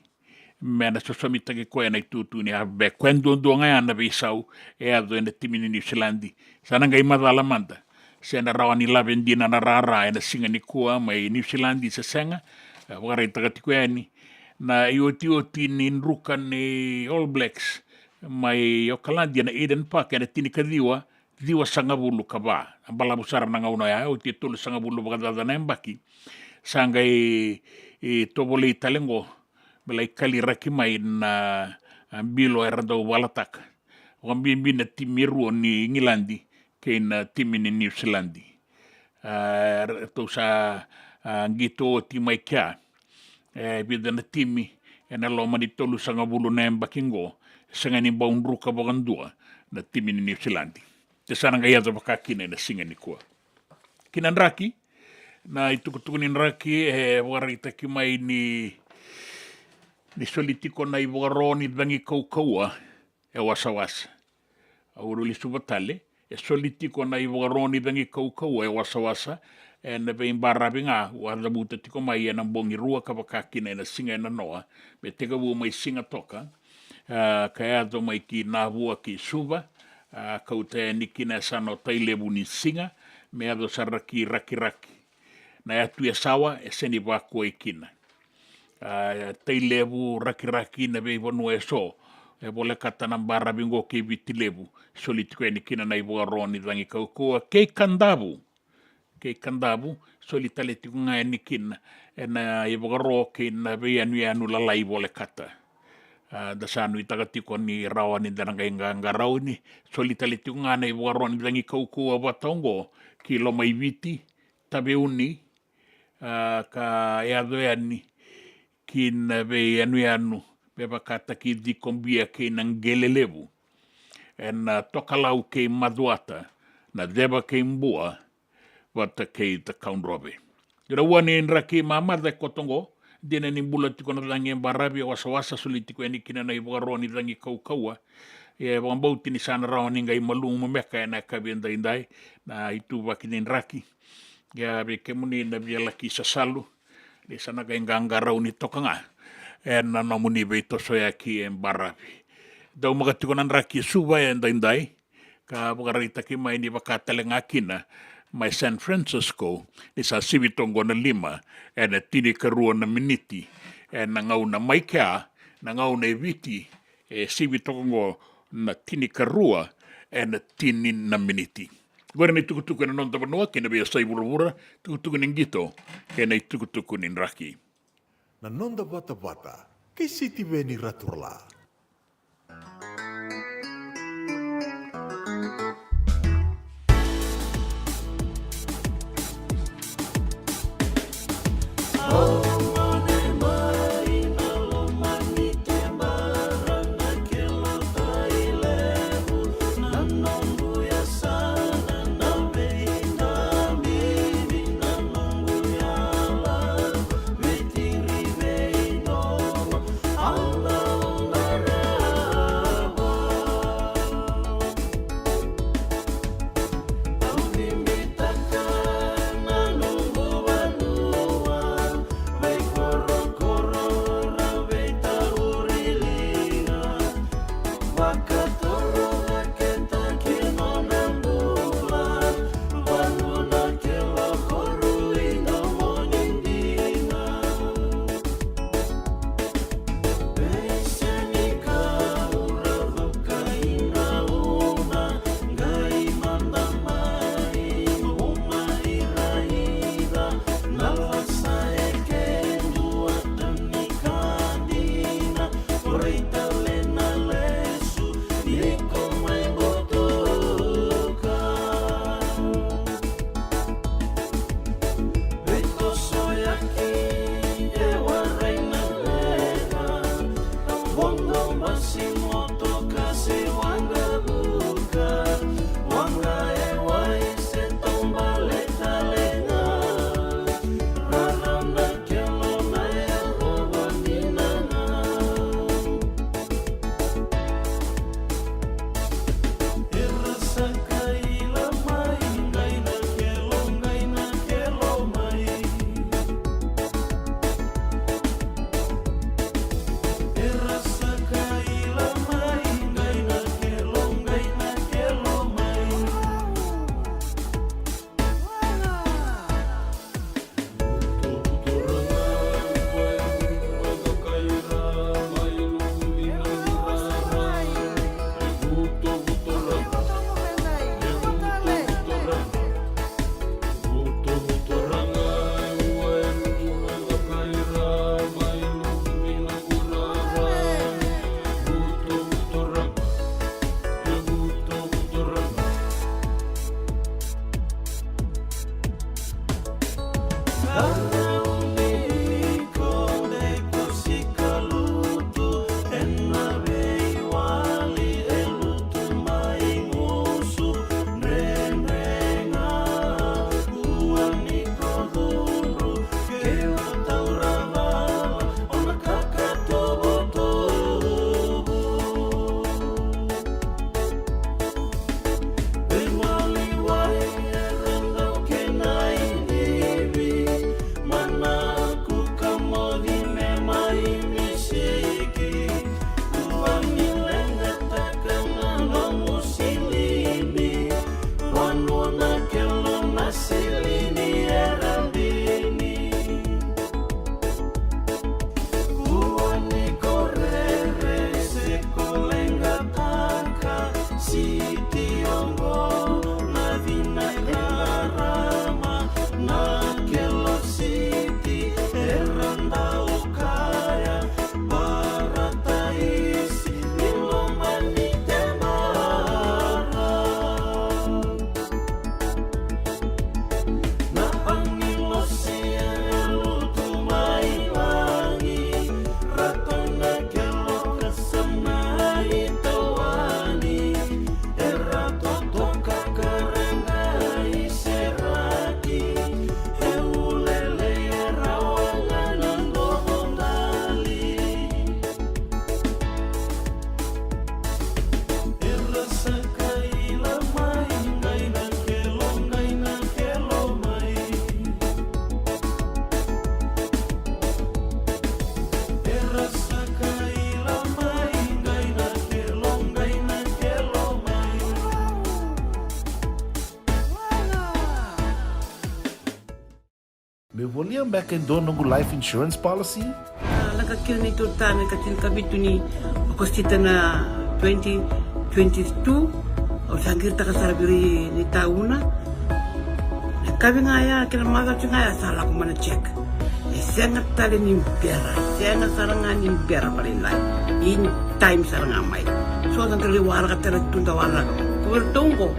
mena sosomita ki kwea na itutu ni halfback. Kwendo ngaya na besau, ado na timi ni New Zealandi. Sana ngai madalamanda. Sena rawani lavendina na rara na singa ni kua mai New Zealandi sa senga. Wakareita katiko yani. Na ioti ni nrukan ni All Blacks mai Okalandi na Eden Park na tinikadiwa, diwa sangabulu ka ba. Ang balabusara na nga una ya, oti tulo sangabulu bakadada na embaki. Sanga tobole italengo, belai kaliraki mai na bilo erado walatak. Wambimbi na timiruo ni Ngilandi, kay na timi ni New Zealandi. Ito sa ngito timay kya, bida na timi, na loma ni tolu sa ngabulo na embakingo, sa nga ni baunru ka bagandua, na timi ni New Zealandi. Tesana nga yato bakakina na singa ni kuwa. Kinanraki, na itukutukunin raki, warita kimay ni solitiko na iwaro ni dangi kaukawa, wasa-wasa. auruli suvatale, solitiko na i wagaroni dangi kaukau e wasa e na vei mbarabi ngā wada muta tiko mai e na bongi rua kawakakina e na singa e na noa, me teka wua mai singa toka, ka eado mai ki nā wua ki suva, kau te niki na sano tailevu ni singa, me ado saraki raki. Na atu e sawa e seni wako e kina. Tailevu raki na vei vanua e so, e vole kata na mbarabi ngo ke vitilevu, solitiko e nikina na i wagaroni dangi kaukua, kei kandavu, solitale tiko ngā e nikina, e na i wagaro ke na vei anu lalai vole kata. Da sanu i tagatiko ni rawa ni danangai ngā rau ni, solitale tiko ngā na i wagaroni dangi kaukua wataongo, ki loma i viti, tabe uni, ka eadoeani, ki na vei anu, beba kata ki di kombia ke nangelelevu. En tokalau ke maduata, na deba ke mbua, wata ke ta kaunrobe. Ira wane en raki mamada kotongo, dina ni mbula tiko na dangi mbarabi wasa suli tiko eni kina na i wagaroni dangi kaukaua, e wambauti ni sana rao ninga i malungu meka e na kabienda indai, na itu wakini raki. Ya be kemuni na biala ki sasalu, ni sana ka inganga rao ni tokanga. E na namuni vei toso ya ki e mbarabi. Dau magatiko nan raki suva e ndai, ka wakarita ki mai ni wakatale ngā kina, mai San Francisco, ni sa sivitongo na 5, e na tini karua na miniti, e na ngau na maikea, na ngau na eviti, e sivitongo na tini karua, e na tini na miniti. Wara ni tukutuku na nonta vanua, kena vea sai vuravura, tukutuku ni ngito, kena i tukutuku ni raki. Na nonda vata, kei siti veni raturla. me voliam back in do nungu life insurance policy? Laka kira ni tutane katil kabitu ni okostita na 2022 o sangir takasarabiri ni tauna. Kabi ngaya kila maga ngaya salah ko mana check. Sengat tali ni impera, sengat sarangan impera palilai. In time sarang amai. So ang kaliwara ka tala tunda wala. Kung tungko,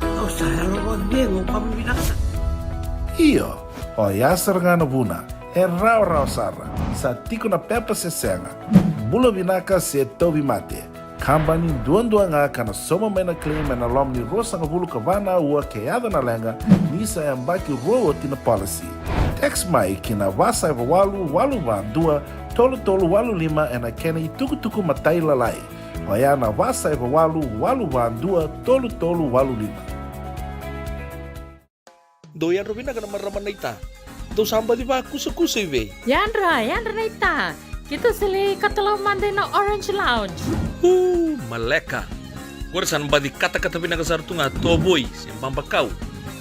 o saya lo bengo kamu binasa. Iyo, o yasar nga na buna, rao sara, sa tiko na pepa sesenga, bulo binaka se tobi mate, kambani duan nga kana soma mena claim na lom ni rosa nga bulu kavana ua keada na lenga, nisa yang baki rowo tina policy. Text mai kina wasa eva walu dua, tolu walu lima ena kena tuku matai lalai. Hoya na wasa eva walu dua, tolu walu lima. Doyan Robina kana maraman na ita. Do samba di ba kusa iwe. Yandra na ita. Kita sili katalaw Monday na Orange Lounge. Maleka. Gorsan ba di kata-kata pinakasartunga toboy, simpang bakau.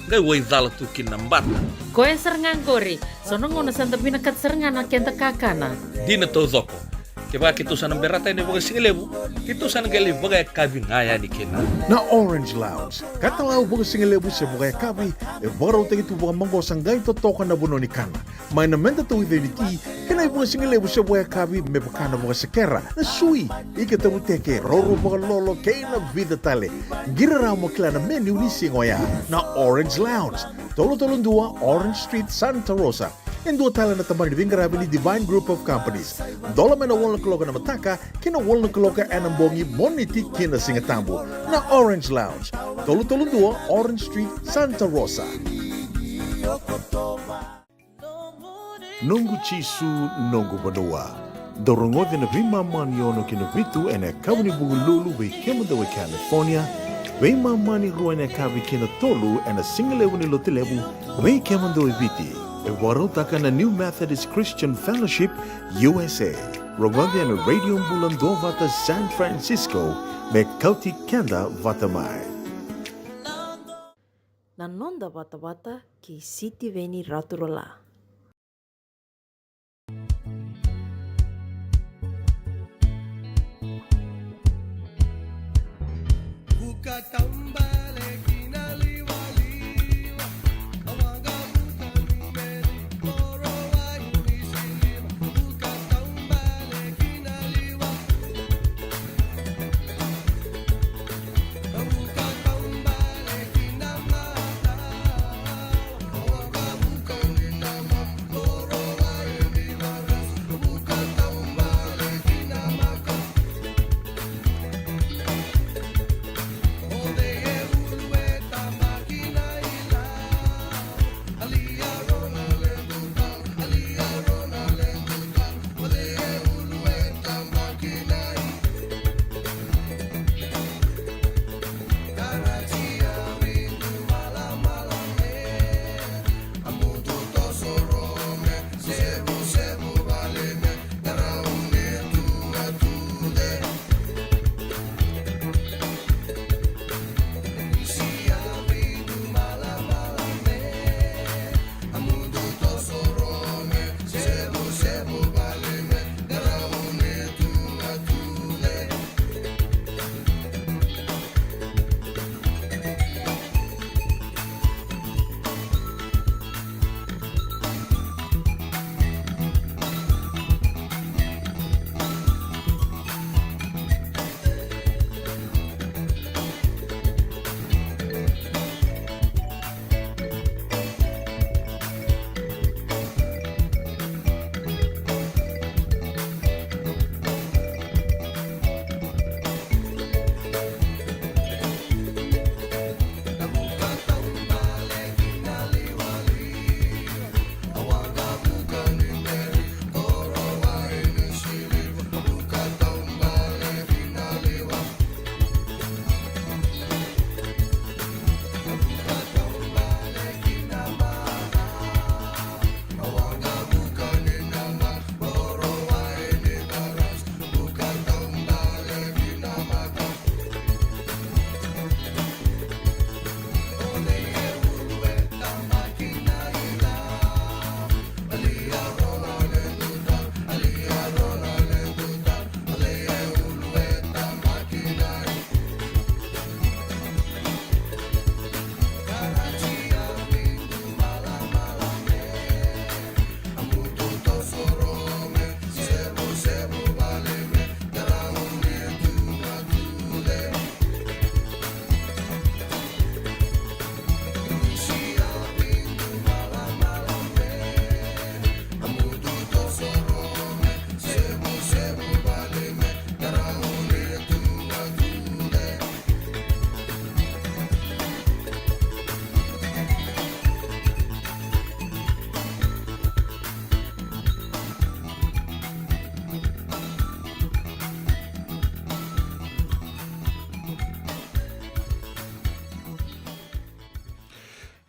Gay way dala tu kinambat. Koe serengan kori. Sono ngono santa pinakat serengan na kenta kakana. Di na to zoko. Kaya kita sana berata ini bagai singlebu. Kita sana gali bagai kabi ngaya ni kena. Na Orange Lounge, katalaw baga singalebu siya baga kabi, baraw tayo ito baga manggosang gay totokan na buno ni kana. May namenta to ito niti, kanay baga singalebu siya baga kabi, may baka na baga sakera, na sui, ikatabu teke, roro baga lolo, kay na vida tale. Giraraw mo kila na menu ni singoya, na Orange Lounge, tolo-tolong dua, Orange Street, Santa Rosa. Yung dua tala na tamang ni Grabe ni Divine Group of Companies. Dola may na wala kaloka na mataka, kina wala kaloka anambongi moniti kina singatambo na Orange Lounge. Tolo-tolong dua, Orange Street, Santa Rosa. Nungu chisu nungu banua. Dorongode na vima maniono kina vitu ene kabuni bugululu we kemada we California. We mamani ruane kabi kina tolu ene singalewu ni lotilewu we kemando we viti. Ewarotaka na New Methodist Christian Fellowship, USA. Rogode na Radio Bulando Vata San Francisco, me Kauti Kenda Vatamai. Nanonda bata-bata ki City Veni Raturola.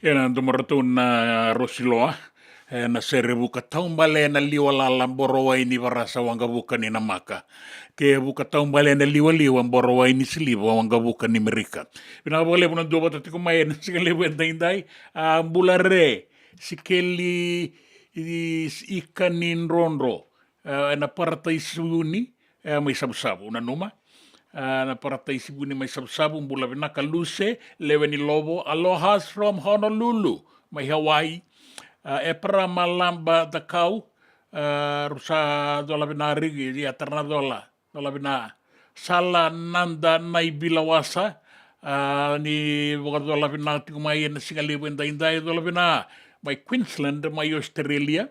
Ena dumaratu na Rosiloa, na serebuka taumbale na liwala borowa ini varasa wanga buka ni namaka. Ke buka taumbale na liwa borowa ini siliwa wanga buka ni merika. Pina boleh puna dua bata tiku mai na sikali buendai bulare sikeli ikanin ronro na parata isuni mai sabu-sabu na numa. Na parata isibuni mai sabu-sabu mbula vinaka luse leweni lobo alohas from Honolulu mai Hawaii e para malamba da kau rusa dola vina rigi dia terna dola vina sala nanda nai bilawasa ni boga dola vina tiku mai na singali wenda indai dola vina mai Queensland mai Australia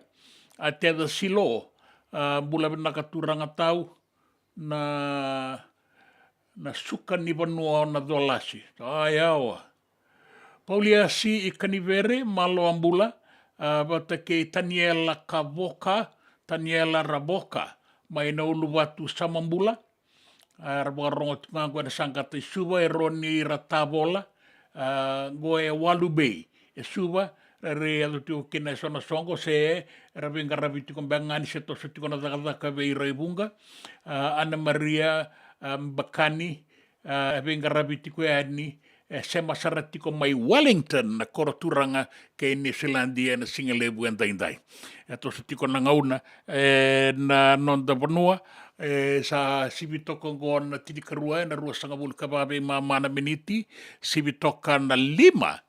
te da silo bula vina katuranga tau na suka ni vanua na dolasi. Ai awa. Paulia si I kanivere malo ambula bata ke Taniela Kavoka, Taniela Raboka, mai na ulu watu samambula. Raborongo tunga na sangata I suba e roni ratavola, goe walubei e suba re adu tu kina sona songo se ravinga raviti kombangani se to suti kona daka ve raibunga Ana Maria Bakani venga rabiti ko ani se masarati ko mai Wellington na koroturanga ke New Zealandia na singalebu endai to suti ko ngauna na nonda bonua sa sibitoko gon na tidikarua na rua sanga bul kababe mana miniti sibitoka na 5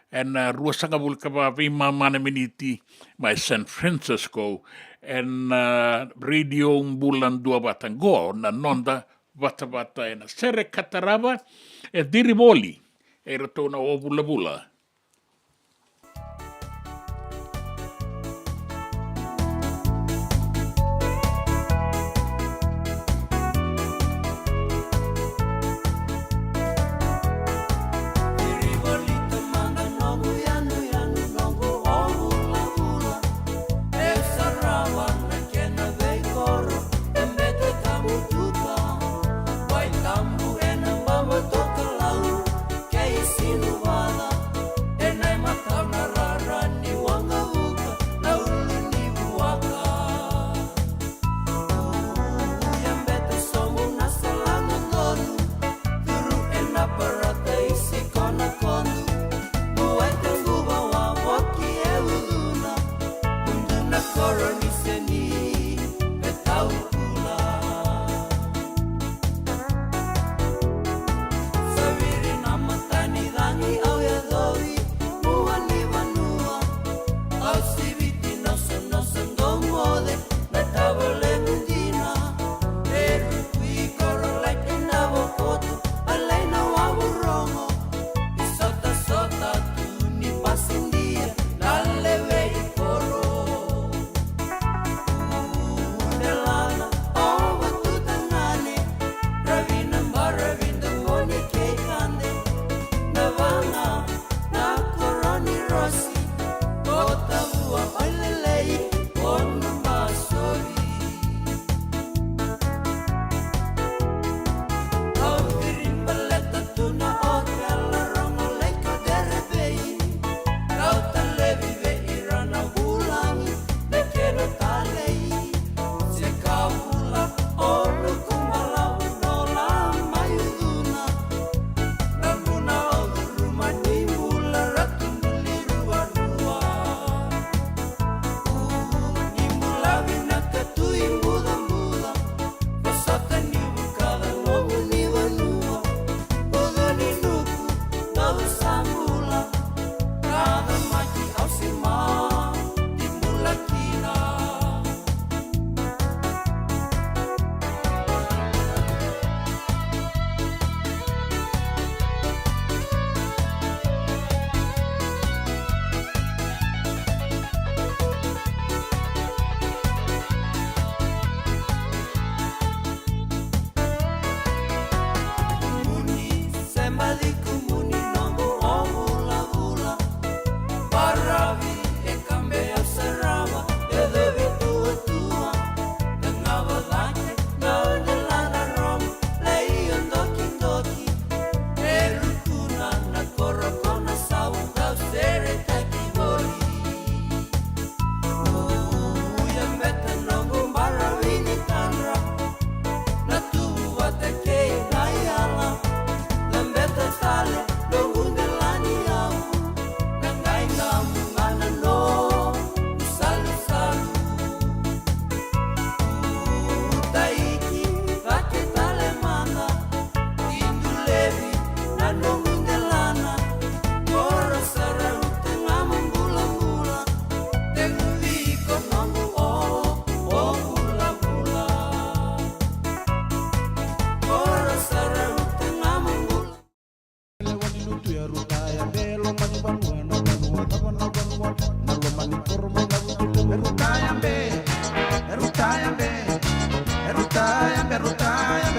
en rua sanga bul kababe mana miniti mai San Francisco en radio bulan 2 batango na nonda bata e na sere katarava e diriboli e ratona o bula.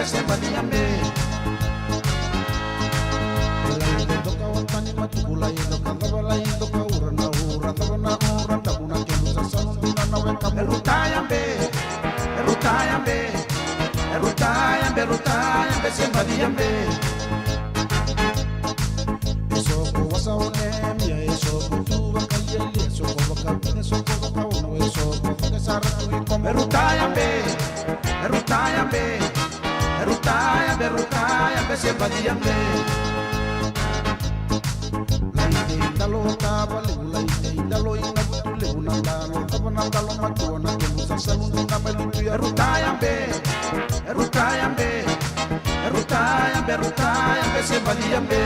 sema diambe Ela toka watani matukula indo kadabala indo kaura na ura tabana ura tabuna kemusa salundina na weka Erutayambe Erutayambe sema diambe Esoko wasa onemia esoko tuwa kayeli esoko wakabine esoko wakauna esoko wakasara tuwi kome Erutayambe sema diambe Laite indalo taba laite indalo ina butule unandalo taba nandalo matuana kemusa salundina melutu ya Erutayambe sema diambe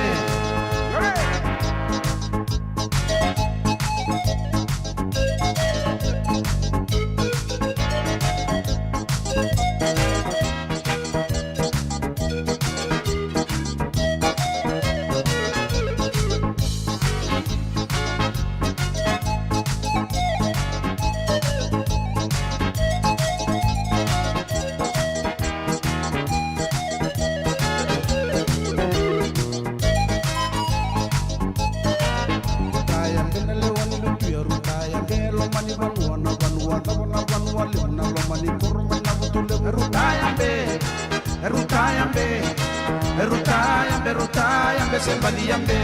Erutayambe sema diambe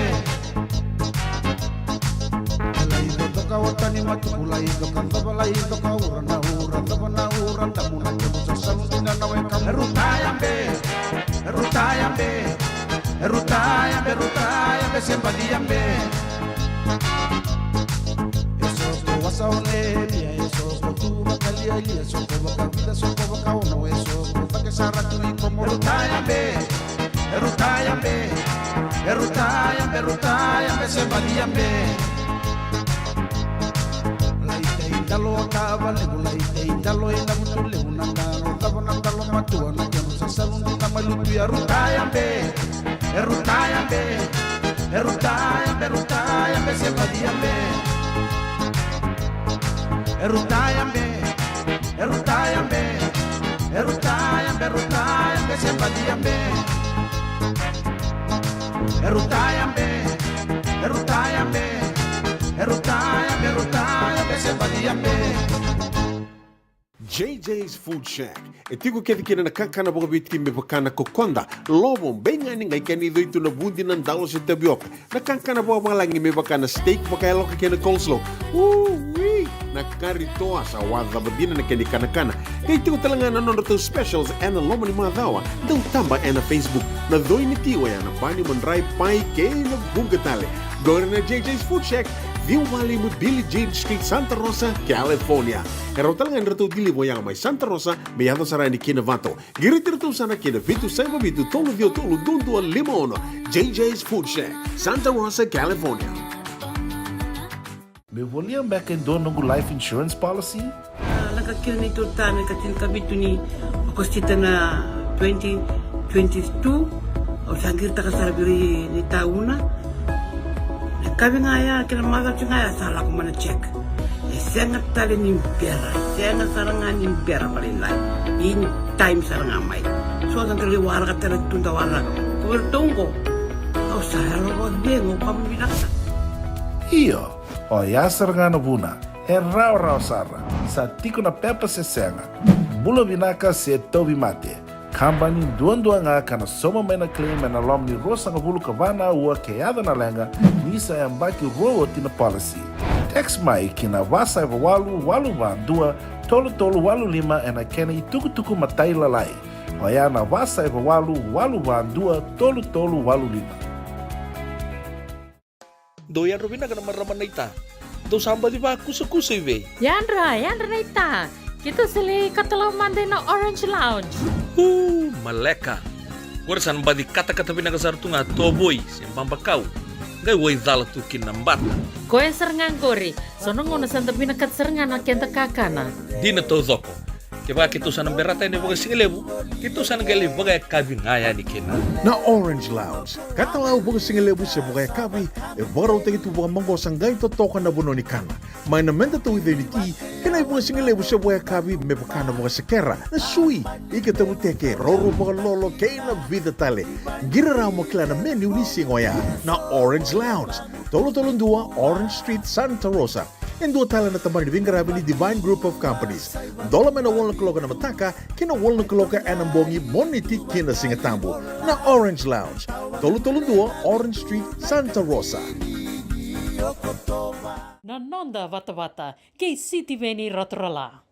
Ela indo toka watani matukula indo kadabala indo kaura na ura tabana ura tabuna kemusa salundina na weka Erutayambe sema diambe Esoko wasa olemia esoko tuwa kaliali esoko wakabida esoko wakauna esoko wakasara tuwi komo Erutayambe sema diambe Laite indalo taba legu laite indalo ina butule unandalo taba nandalo matuana kemusa salundina malutu ya Erutayambe sema diambe Erutayambe sema diambe Erutayambe sema diambe JJ's Food Shack. E tigo ke dikina na kankana boga bitki me bakana kokonda. Lobo benga ni ngai kani doito na bundi na ndalo se tabioka. Na kankana boga malangi me bakana steak baka elo ke na coleslaw. Wee! Na karitoa sa wadha badina na kani kana. Kay tigo talanga na nono specials and lomo ni madawa. Dau tamba na Facebook. Na doi ni tiwa ya na bani mandrai pai ke na bungatale. Gore na JJ's Food Shack. Viu Valley mo Billy Jean Street, Santa Rosa, California. Karo talagang rato dili mo yang may Santa Rosa, may ato sarani kinavato. Giritirto sana kinavitu sa mabitu tolo dio tolo dundo limono. JJ's Food Shack, Santa Rosa, California. Me voliam back in doon ng life insurance policy? Nakakil na ito tayo, katil kami ito ni Akostita na 2022. O sagir ta kasarabiri ni tauna. Kami ngaya kila mada ngaya salah ko mana check. Sengat tali ni pera, sengat sarangan ni pera palilai. In time sarangan mai. So ang kali warga tala tunda warga. Ko tunggo. O sahalo ko dengo pambinaksa. Iyo, o yasar nga na buna, raw sara, sa tiko na pepa sesenga, bulo binaka se tobi mate, kambani duan nga kana soma may na claim na lom ni rosa nga bulu kabana ua kayada na lenga, nisa yang baki rowo tina policy. Text mai kina wasa walu ba dua, tolu walu lima ena kena ituku matai lalai. Hoya na wasa walu ba dua, tolu walu lima. Doyan Robina ka naman raman na ita. Do samba di ba kusa-kusa iwe? Yandra na ita. Kita sili katalaw mande na Orange Lounge. Maleka. Warasan ba di kata-kata pinagasarto nga toboy, simpang bakaw. Ngay way dala tu kinambata. Koe serengan kori, sono ngono santa pinakat serengan na kenta kakana. Di na to zoko. Kaya kita sana berata ni baga singalebu, kita sana gali baga kabi ngaya ni kina. Na Orange Lounge, katalaw baga singalebu siya baga kabi, e baro te itu baga manggo sanggay to toka na buno ni kana. Mai na menda tau i veniti, kena i bunga singa lebu sa waya kawi me pakana bunga sekera. Na sui, ika tamu teke, roro bunga lolo, keina vida tale. Gira rao mo kila na meni unisi ngoya. Na Orange Lounge, tolo dua, Orange Street, Santa Rosa. En dua tala na tambari vingarabi ni Divine Group of Companies. Dola mena wala kaloka na mataka, kina wala kaloka anambongi moniti kina singatambo. Na Orange Lounge, tolo dua, Orange Street, Santa Rosa. Na nonda vata kei siti veni rotorala.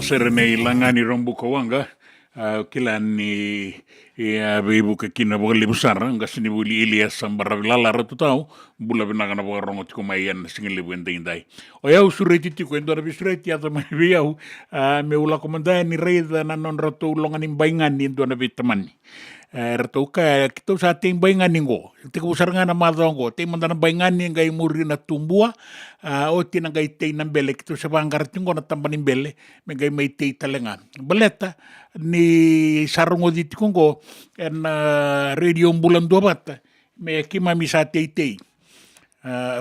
Sere nei langani rombu kawanga kila ni ibu ke kina bogli busara ngasini buli Elias sambara lala ratu tau bula binaga na boga rongo tiko mayan singili wende indai o yau sureti tiko endo na bisureti ata mai yau me ula komanda ni reida na non ratu longan imbaingan ni endo na bitamani ratu ka kita sa ting baingan ningo tiko busara nga na madongo te mandana baingan ni ngai muri na tumbua o tina ngai te nambele kita sa banggar tingo na tambanin bele me ngai mai te talenga baleta ni sarungo di tikongo en radio bulan dua bata me kima misa te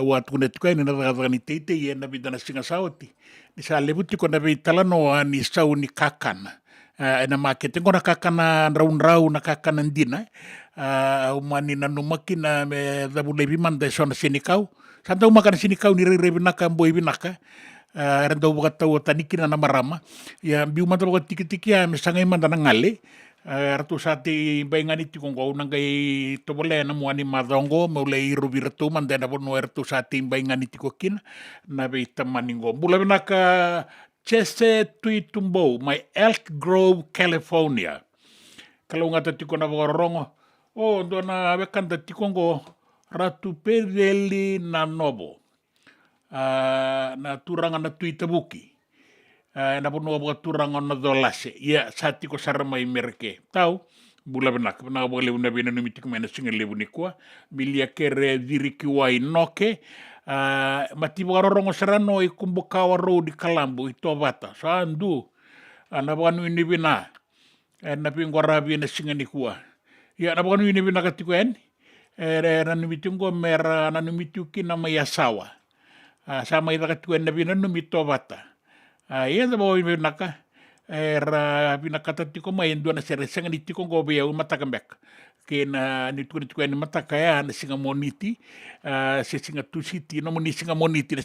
wat kunet ko ni na ni te en na bidana singa sauti ni sa lebuti ko na bitalano ni sau ni kakana na market ko na kakana raun na kakana ndina umani na numaki na me dabule bimanda sona sinikau santa umakan sinikau ni rebinaka mboi binaka rendo buka tau tanikina na marama ya biu mata buka tiki-tiki ya misangai manda na ngale Ratu sati baingani ti kongo unang kay tobole na mo ani madongo mo le irubirtu mandena bono ratu sati baingani ti kokin na be tamaningo. Bula binaka Chese Tui Tumbo, my Elk Grove, California. Kalau ngata tiko na rongo, do na wekanda tikongo ratu pedeli na nobo. Na turanga na tui tabuki. Na puno apa turanga na dolase. Ya, sati ko sarama merke. Tau, bula benak. Benak boleh una bina numiti kumena singa lebu ni kuah. Bilia kere diriki wai noke. Mati rongo serano i kumbukawa ro di Kalambu ito bata. So andu. Na banu ini bina. Na pingwara bina singa ni kuah. Ya, na banu ini bina katikuan. Na numiti ngo mera na numiti ukina mayasawa. Sama ita katikuan na bina numito bata. Ia da bawa binaka binaka tiko mai ndo na sere senga ni tiko go be mataka mek kena ni tu ni mataka ya na singa moniti se singa tu city no moni singa moniti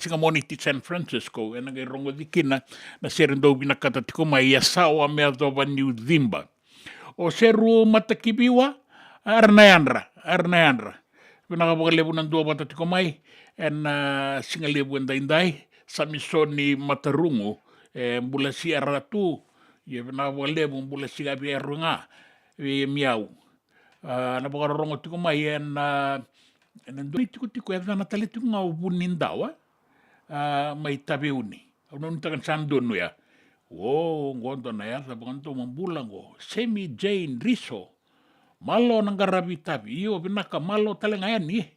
San Francisco ena ga rongo dikina na sere ndo binaka tiko mai ya sawa me do ba New Zimba o seru matakibiwa arnaandra binaka ba lebu nan do ba tiko mai en singa lebu ndai samisoni matarungu mbula si aratu ye na wale mbula si gabi arunga miau na bogoro rongo tiko mai en ndo tiko na tale tiko ngau bunindawa mai tabeuni ono ntakan sandonu ya ngondo na ya sabanto mbula ngo Semi Jane Riso malo nangarabi tabi iyo binaka malo tale ngayani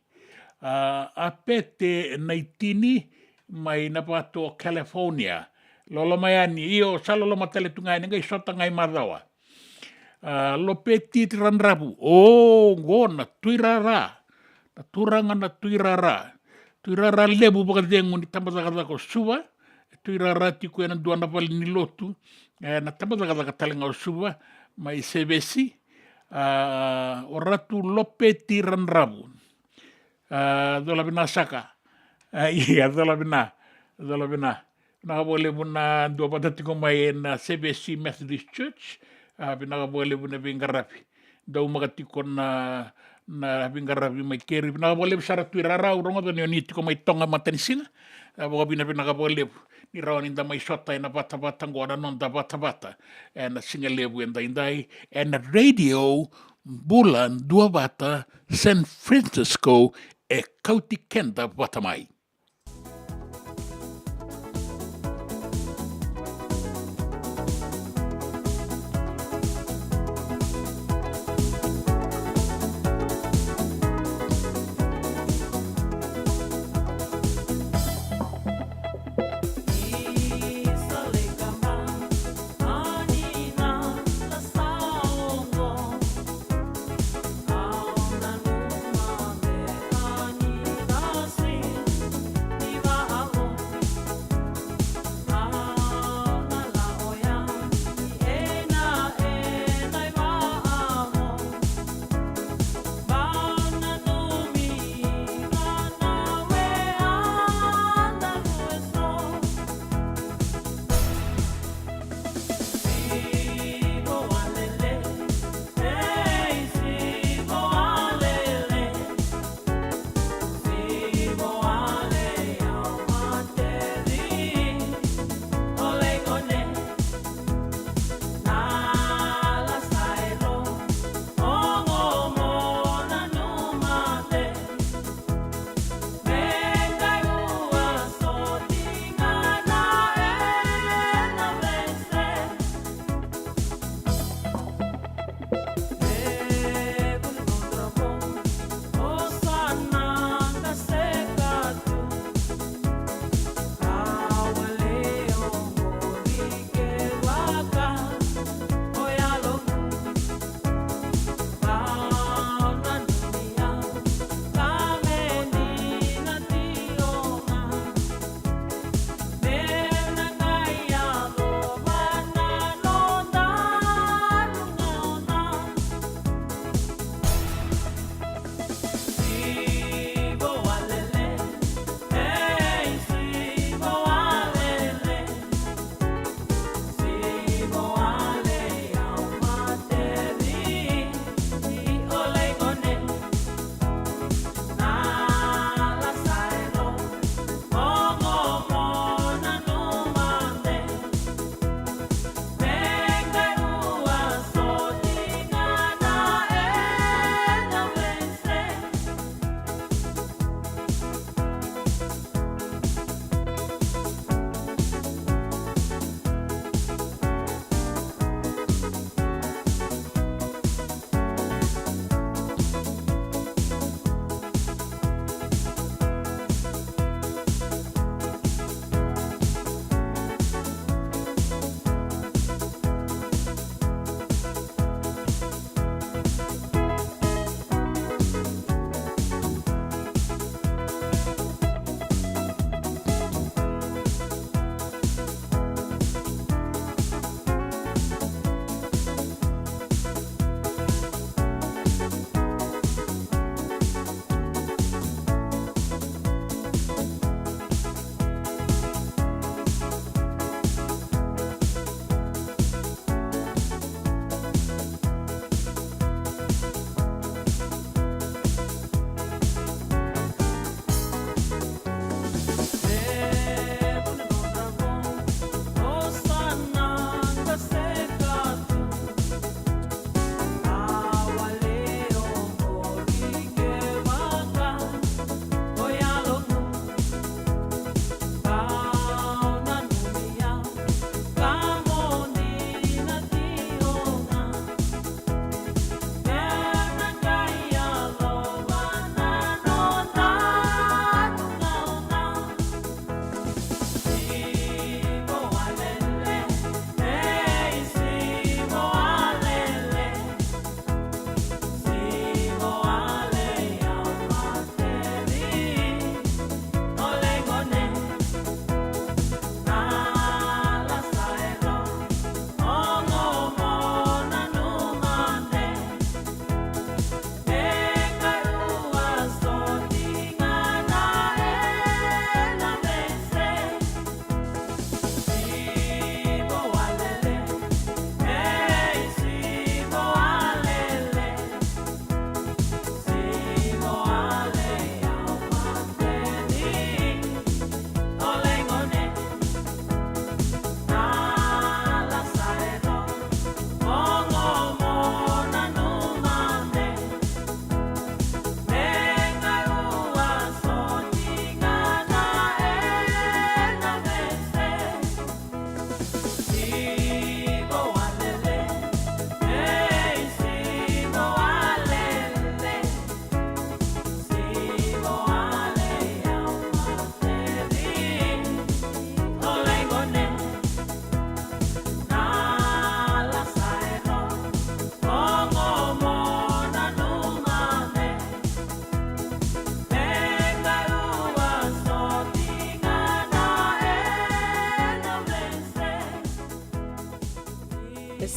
apete naitini mai na pato California lolo mayani iyo salolo matale tungai ngai sota ngai madawa lo petit ranrabu ngona tuirara na turanga na tuirara lebu bagadengu ni tambata ko suba tuirara ti ko na duana pal ni lotu na tambata ka talenga suba mai sebesi oratu lo petit ranrabu dola binasaka iya dola bina na boleh buna dua patati ko mai na CBC Methodist Church bina boleh buna bingarapi dau magati ko na bingarapi mai keri bina boleh sara tuirara urongo to ni ko mai tonga matensinga abo bina boleh ni rawani da mai sota na bata ngora non da bata na singa lebu indai and radio bulan dua bata San Francisco kauti kenda bata mai.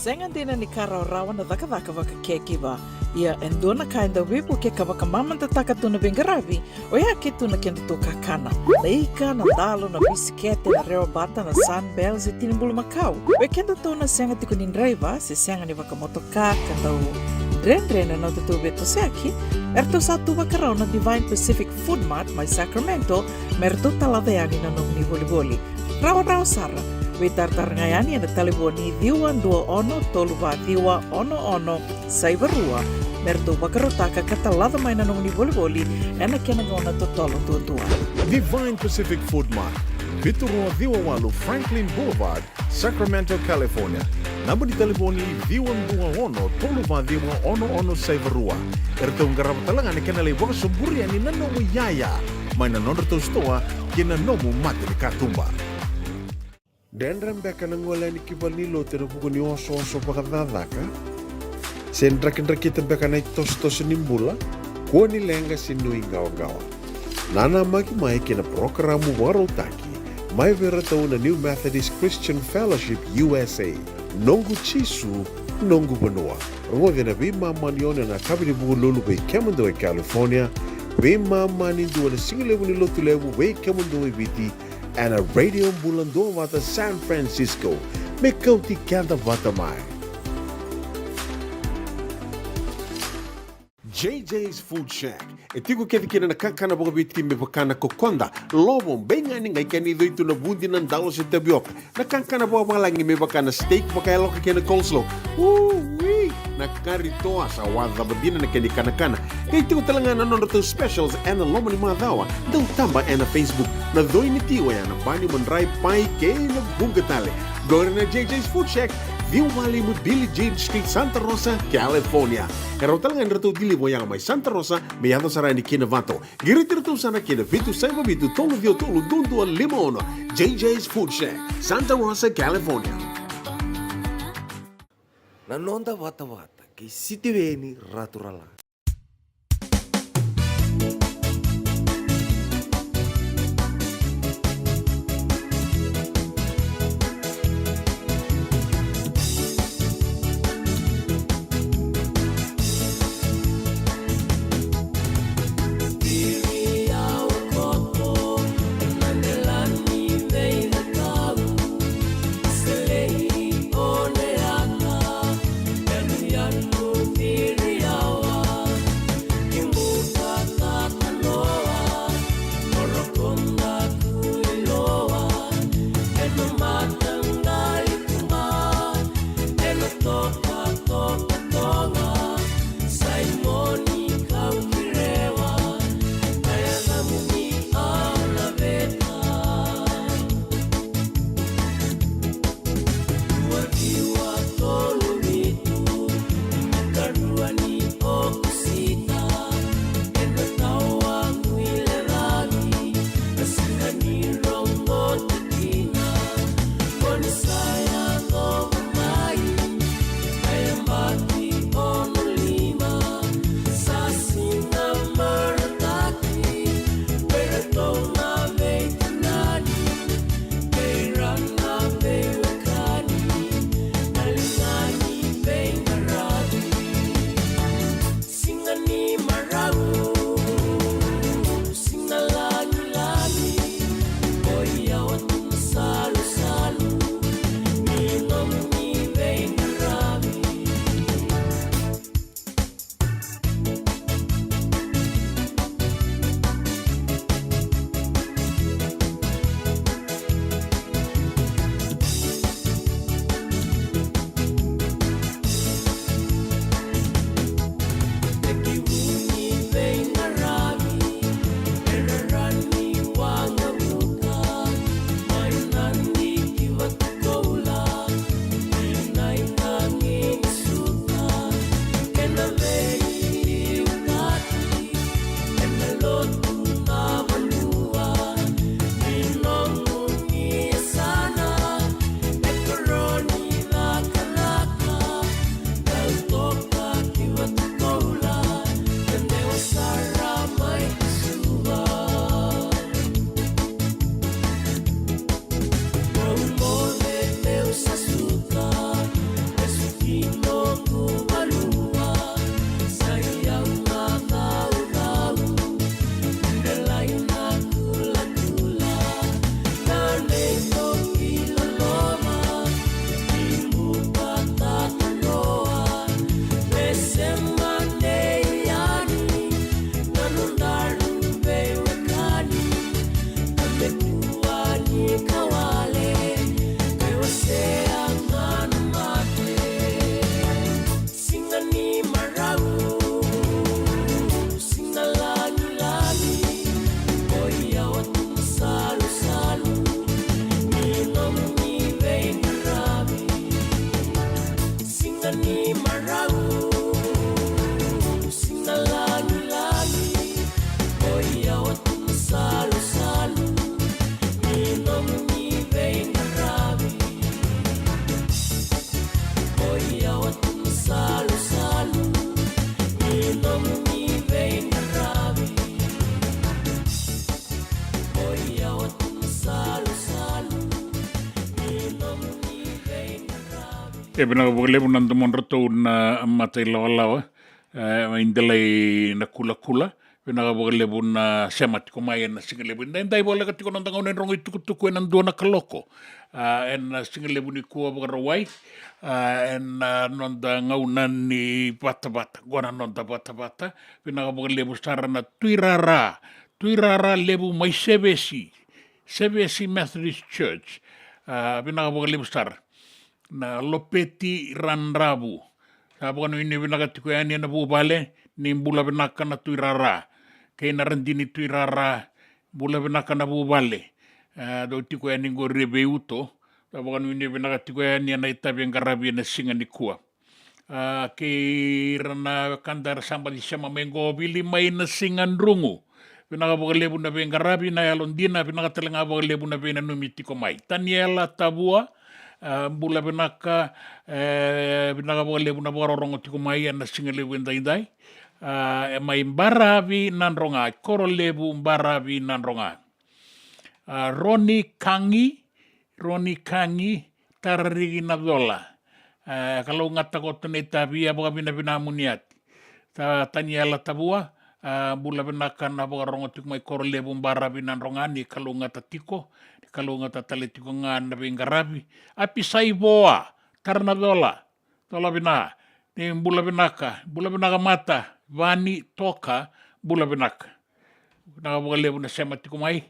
Senga dina ni kara rawa na daka kekiva. Ia endona kainda wipu ke kawaka mamanta taka tuna bengaravi o ia ke tuna kenda to kakana. Leika na dalo na bisikete na reo bata na sunbells e tinimbulu makau. We kenda tona senga tikunin driver se senga ni waka motoka kandau dren na tutu beto seki. Erto satu wakarau na Divine Pacific Food Mart mai Sacramento merto taladayani na nung ni boli-boli. Rawa sara. We tartar ngayani na taliboni diwa dua ono toluwa diwa ono saivarua merto bakarotaka katalada mai na nung ni boli-boli ena kena gona totolo tua. Divine Pacific Food Mart, Biturua Diwawalu Franklin Boulevard, Sacramento, California. Namba di telefoni ono toluwa diwa ono saivarua. Erto ngarap talanga ni kena lewa suburi ani nanomu yaya. Mai na nondo stoa kena nomu mati ni katumba. Dendram beka nangola ni kibal ni lo tero buku ni oso pakadadaka. Sendra kita beka na tos nimbula. Ko ni lenga sinu ingaw-gawa. Nana magi mai kina programo warotaki. Mai vera tau na New Methodist Christian Fellowship USA. Nongu chisu, nongu banua. Rongo na bima maniona na kabini buku lulu bei Kemando California. Bima mani dua na singilewu ni lotu lewu bei Kemando biti. And a radio bulando wata San Francisco. Me kauti kanda wata mai. JJ's Food Shack. E tiku kena na kakana boka bitki me pakana kokonda. Lobong benga ni ngai kani doitu na bundi nan dalo si tapioca. Na kakana boka malangi me pakana steak pakai loka kena coleslaw. Wee! Na karitoa sa wada badina na kani kana. Kay tiku talanga na nono specials and the lomo ni madawa. Dau tamba and Facebook. Na doi ni tiwa ya na bani mandrai pai kay na bugatale. Gora na JJ's Food Shack. Viu Valley mo Billie Jean Street, Santa Rosa, California. Pero talagang rito dili mo yang may Santa Rosa, may ato sa rani kinavato. Girit-rito sana kinavitu sa mabitu tolo vio tolo dundu al limono. JJ's Food Shack, Santa Rosa, California. Nanonda wata-wata kay sitiweni raturala. Yawa Pinakabukalebo nandomon rato na matay lawa-lawa, indalay na kula-kula, pinakabukalebo na semat kumayan na singalebo. Hindi wala ka tiko nang tangaw na rong itukutukuin ng doon na kaloko. En singalebo ni kuwa bakaraway, en nonda ngaunan ni bata-bata, gwana nonda bata-bata, pinakabukalebo sara na tuirara lebu may Sevesi Methodist Church, pinakabukalebo sara. Na lopeti ranrabu. Sabi ko ini binakatiko yan na bubale, ni bula binaka na tuirara. Kaya narandini tuirara, bula binaka na bubale. Do tiko yan ngo rebeuto. Sabi ko ini binakatiko yan na itabi ang karabi na singa ni kuwa. Kaya rana kandar samba di siya mamengo bili may na singan rungu. Pinakabagalebu na bing karabi na yalondina, pinakatalang abagalebu na bing nanumiti ko may. Tanyela tabua, bula binaka binakabukalebo na bakarorong tiko may na singalebu inday may barabi nanronga korolebu barabi nanronga Roni Kangi tararigi na dola kalau ngata ko tunita biya baka binamuniat tanyala tabua bula binaka na bakarorong tiko may korolebu barabi nanronga ni kalau ngata tiko kalau ngata taletiko nga na bingarabi api saiboa karna dola bina ni bula binaka mata vani toka bula binaka bukalebo na sema tiko mai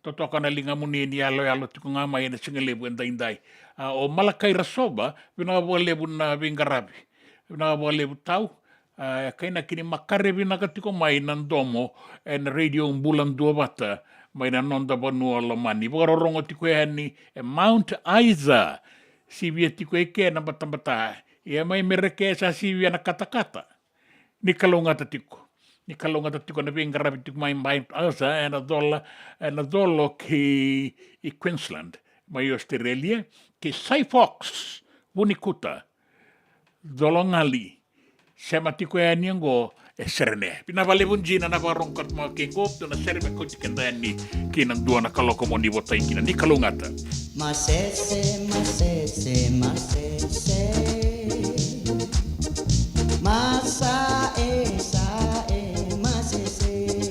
totoka na linga muni ni yalo tiko nga mai na singalebu indai o malakai rasoba bukalebo na bingarabi bukalebo tau kaya na kini makare binaka tiko mai nan domo en radio bulan dua bata may nanonda banua lomani. Bukarorong tiko ni Mount Isa. Sibia tiko eke na batambata. Ia may mereke sa sibia na kata-kata. Ni kalungata tiko na bingarabi tiko may Mount Isa na dolo ki Queensland. May Australia ki Saifox bunikuta. Dolongali. Sema tiko ni ngo serene. Pinabalibun jina na barongkat mga kingop to na serme ko tikanda ni kinang dua na kaloko mo ni botay kina ni kalungata. Masese Masae masese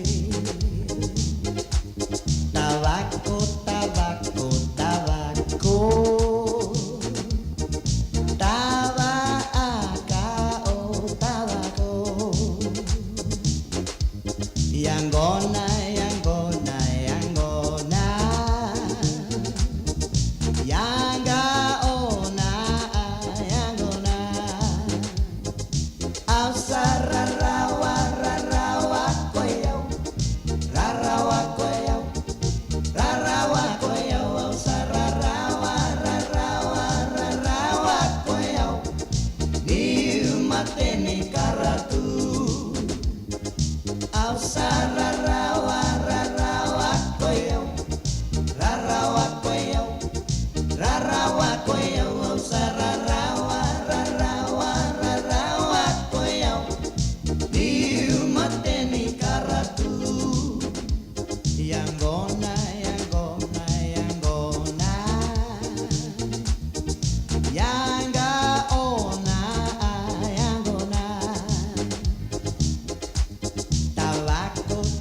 Tabako Yangona Tabaco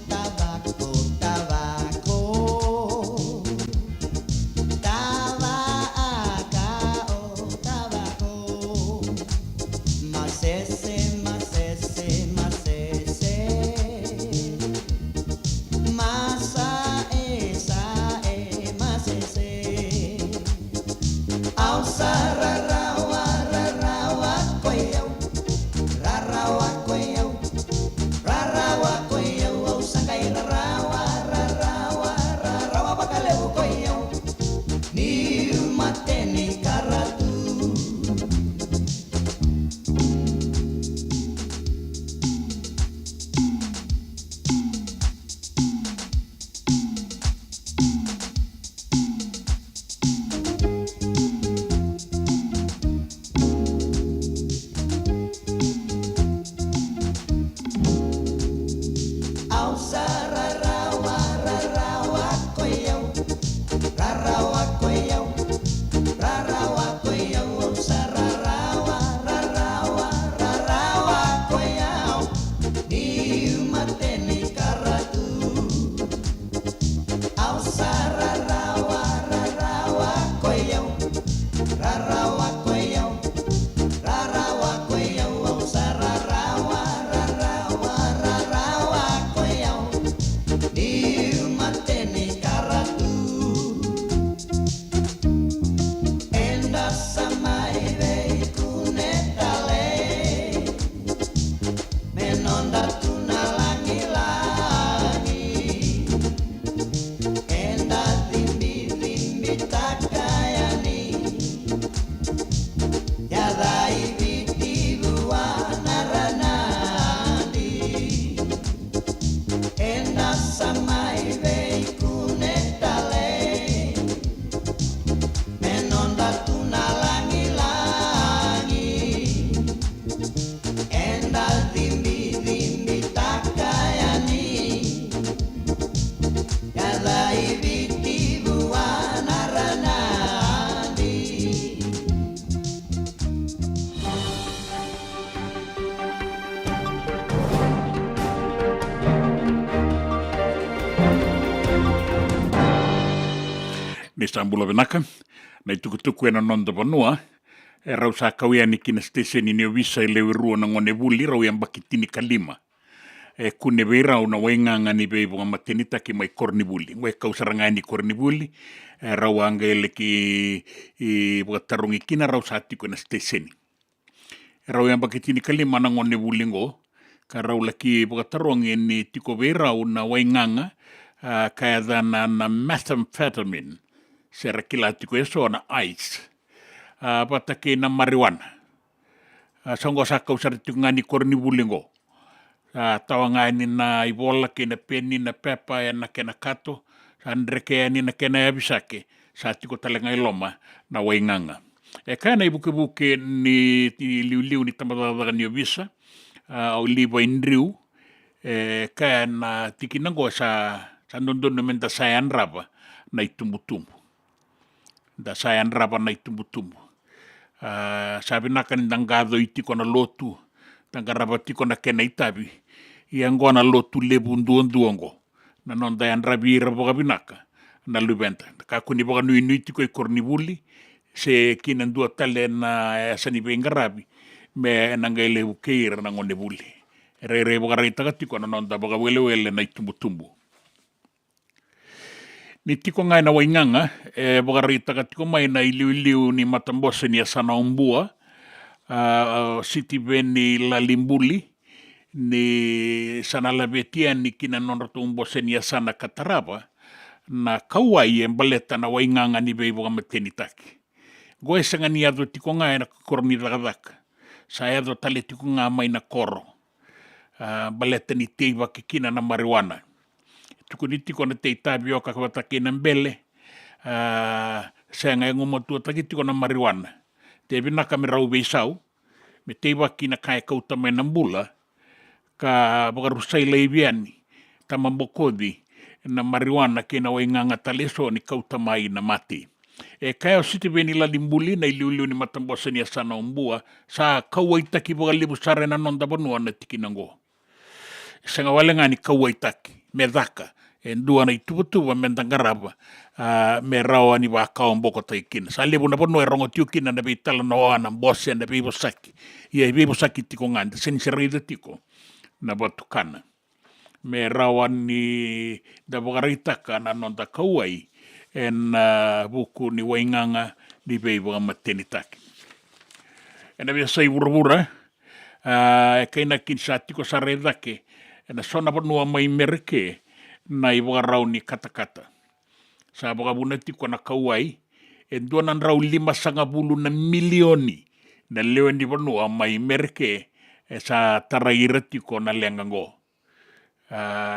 Sambula Vinaka, na tukutuku na nonda vanua, rau sa kawia ni kina station ni visa ile rua na ngone vuli rau yang bakitini kalima. Kune beirau na wainganga ni bei bunga matenita ki mai korni vuli. Ngwe kausaranga ni korni vuli, rau anga ele ki bukatarungi kina rau sa tiku na station. Rau yang bakitini kalima na ngone vuli ngo, ka rau laki bukatarungi ni tiko beirau na wainganga, kaya dana na methamphetamine. Sera kila tiko eso na ice. Patake na marijuana. Songo saka usara tiko ngani korni bulingo. Tawa ngani na ibola kena peni na pepa ya na kena kato. Andreke ni na kena yabisake. Sa tiko talenga iloma na wainganga. Kaya na ibuke ni liu ni tamadadaga ni obisa. Au liba indriu. Kaya na tiki nango sa nondono menta sayan raba na itumbu-tumbu. Da sayan raba na itumbu-tumbu. Sabi na kanindang gado iti ko na lotu. Tangaraba ti ko na kena itabi. Iango na lotu lebunduan-duango. Na nonda yan rabi rabo kabinaka. Na lubenta. Kakuni baka nui ti ko ikornibuli. Se kinandua tale na sanibenga rabi. Me nangaile ukeira na ngone buli. Re baka reita katiko na nonda baka wele na itumbu-tumbu. Ni tiko ngai na wainganga, baka rita ka tiko mai na iliu ni matambose ni asana umbua, City Beni la limbuli, ni sana labetia ni kina nonrato umbose ni asana kataraba, na kawai baleta na wainganga ni bei baka matenitaki. Goe sanga ni ado tiko ngai na korni rakadaka, sa ado tale tiko ngai mai na koro, baleta ni teiva kikina na marijuana. Tukuniti ko na te itabi o kakawatake ng bele, saya ngay ngumotua takiti ko na marijuana. Te bina kami rau beisau, me te waki na kaya kautamay ng bula, ka bagarusay laibiani, tamambokodi, na marijuana kina wainganga taleso ni kautamay na mati. Kaya City Beni la limbuli na iliuliu ni matambosa niya sana umbua, sa kawaitaki bagalibusare na nonda banua na tikinango. Sa nga wala nga ni kawaitaki, medaka, dua na itubutuba mendangaraba me rawa ni wakao mboko taikin sa lebu na pono rongo tiukin na bitala no ana bosse na bibo saki ia bibo saki tiko nganda senserida tiko na batukana me rawa ni da bogarita kana nonda kawai en buku ni wainganga di bibo matenitaki ena biasa ibura kaina kin sa tiko saredake ena sona pono mai merke na iwaga rau ni kata-kata. Sa baga bunati ko na kawai, doon rau 5 na milioni na lewen di banua may merke sa tarairati ko na lengango.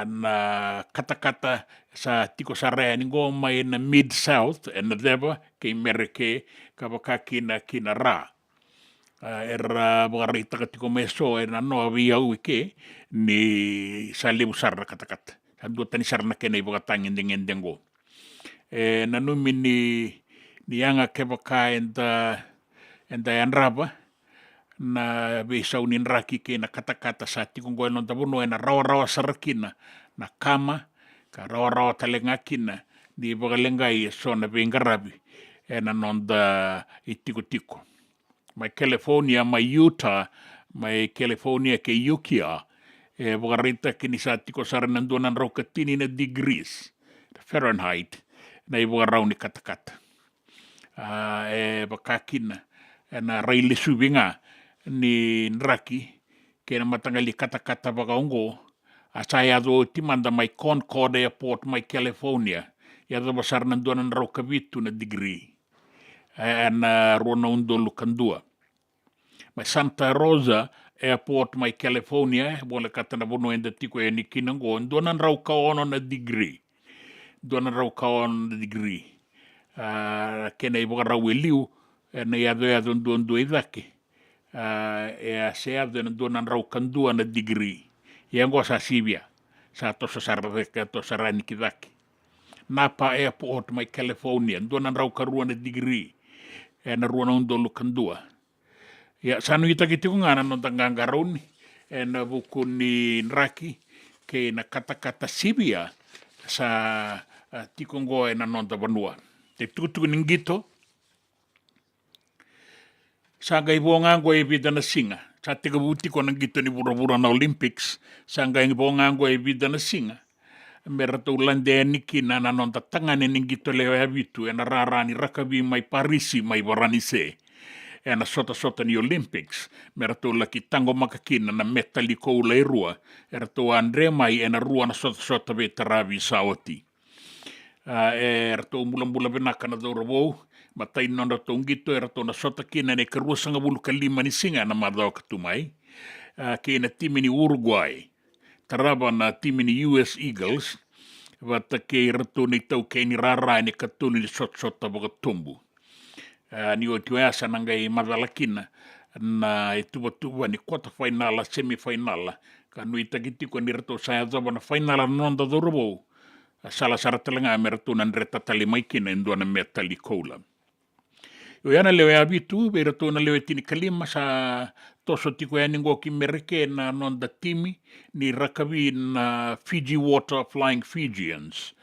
Na kata-kata sa tiko sa reaningo may na mid-south na deba kay merke kabaka kina ra. Era baga rita katiko meso na no abiyaw ike ni sa libusar na kata-kata. Dua tani sarna kena ibu katangin dengan dengo. Nanumi ni anga kebaka enda yan raba na bisa unin raki ke na kata-kata sati kung goy non tabuno na rawa-rawa sarakina na kama ka rawa-rawa talengakina di bagalengai so na bengarabi na nonda itiko-tiko. May California, may Utah, may California ke Yukia. Bagarita kini sa tiko sa nanduan raw katini na degrees Fahrenheit na ibaga raw ni kata-kata. Bakakin na raili subinga ni nraki kaya na matangali kata-kata bagaungo asaya do timanda may Concord Airport may California yado basar nanduan raw kabitu na degree na rona undo lukandua may Santa Rosa Airport may California, boleh kata na bono enda tiko ya nikinango, doon raw kaono na degree. Doon raw kaono na degree. Kena ibo raw eliu, na yado doon idake. Saya doon raw kandua na degree. Yang go sa Sibia, sa to sa sarreka to sa ranikidake. Napa Airport may California, doon raw karuan na degree. Na ruan undo lukandua. Ya sanu ita kiti ko nga nanon tanggangaron na buku ni nraki kay na kata-kata Sibia sa tikong goe na nonta banua. Te tukutuku ni ngito. Sanga i bongango e vida na singa. Sa te kabuti ko ng ngito ni bura-bura na Olympics. Sanga i bongango e vida na singa. Mera tau lande niki na nanonta tangane ni ngito leo e habitu. E na rarani rakabi mai Parisi mai warani se. E na sota ni Olympics. Mera tau laki tango makakina na metali koula e rua. E rato Andre mai e na rua na sota be tarabi saoti. E rato mula benaka na daura wou. Matai nona tau ngito e rato na sota kina ne karua sanga bulu kalima ni singa na madao katumai. Kina timi ni Uruguay. Taraba na timi ni US Eagles. Wata ke rato ni tau ke ni rara ni katuni ni sota baka tumbu. Ni o tiwasa nangai madalakina na tuba ni quarter finala semifinala kanu itakitiko ni rato saya zaba na finala nonda dorobo sala saratelanga meratu nan reta tali maikina indua na metali koula yo yana lewe abitu be rato na lewe tini kalima sa toso tiko yani ngoki mereke na nonda timi ni rakabi na Fiji Water Flying Fijians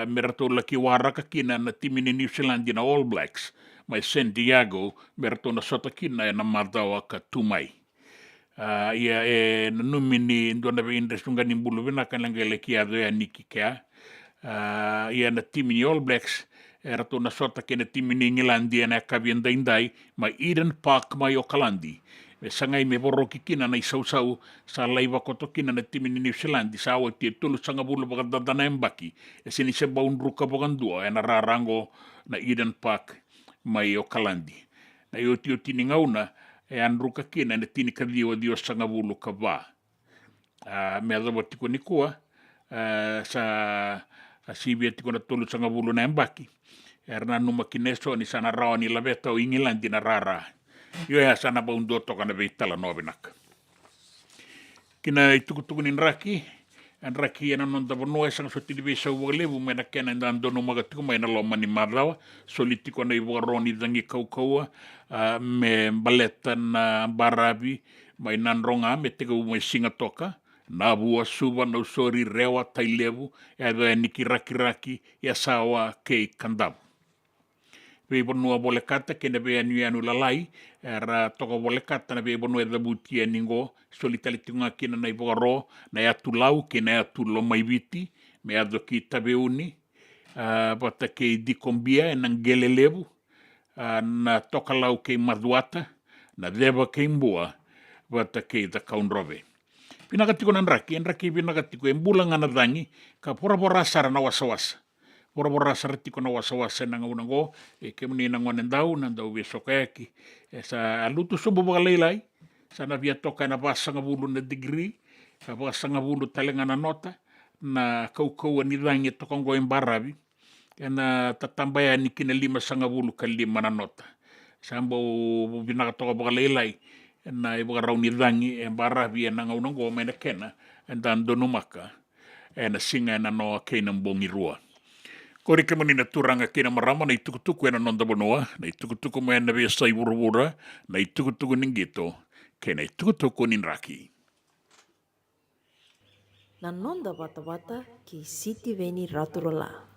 merato laki waraka kina na timi ni New Zealand na All Blacks mai San Diego, merato na sota kina e na madawa ka tumai. Ia e na numini ndona be indres tungani bulu vina kanangele ki ado ya niki kea. Ia na timi ni All Blacks, e rato na sota ke na timi ni Ngilandi na kavienda indai, mai Eden Park mai Okalandi. Me sangai me boroki kina na isau-sau sa laiva koto kina na timi ni New Zealand, sa awa tia tulu sanga bulu baka dadana embaki. E sini se baunruka bakandua, e na rarango na Eden Park mai Okalandi. Na yo tini ngauna e anruka kina na tini kadiwa dio sanga bulu ka ba. Me adawa tiko ni kua sa sibia tiko na tolu sanga bulu na embaki. Erna numa kineso ni sana rawa ni laveta o Ingilandi na rara. Yo ya sana baundo toka na veitala novenak. Kina itukutuku ni nraki. Anraki ena non dava noa sanga so tili vesa uwalevu mena kena nda andono magatiku maina loma ni madawa solitiko na iwaroni dangi kaukaua me baleta na barabi mai nanronga me tega umai singa toka na bua suva na usori rewa tailevu e niki raki ya sawa kei kandavu. Vei bonua bole kata kena vea anu lalai era toka bole kata na vei bonua dabutia ningo solitali tinga kina na ivogaro na atu lau kena atu lo maiviti me ado ki tabeuni bata kei dikombia e nangele levu na toka lau kei maduata na deva kei mbua bata kei da kaunrove. Pinakatiko na nraki pinakatiko e mbula ngana dangi ka pora sara na wasawasa. Bora saratiko na wasa na ngaunango e kemuni na ngonendau na ndau vesokaki e sa alutu subo bagalai sa na via toka na basanga bulu na degree ka basanga bulu talenga na nota na kau ni dangi toka ngo embarabi na tatambaya ni kina 5 sanga bulu ka 5 na nota sambo binaka toka bagalai na ibagarau ni dangi embarabi na ngaunango mena kena dan donumaka e na singa na no kena mbongi rua. Kori ke mani na turanga kena marama na itukutuku e na nonda bonoa, na itukutuku mo na vesa i wura, na itukutuku ningito, ke na itukutuku ninraki. Na nonda wata ki siti veni raturala.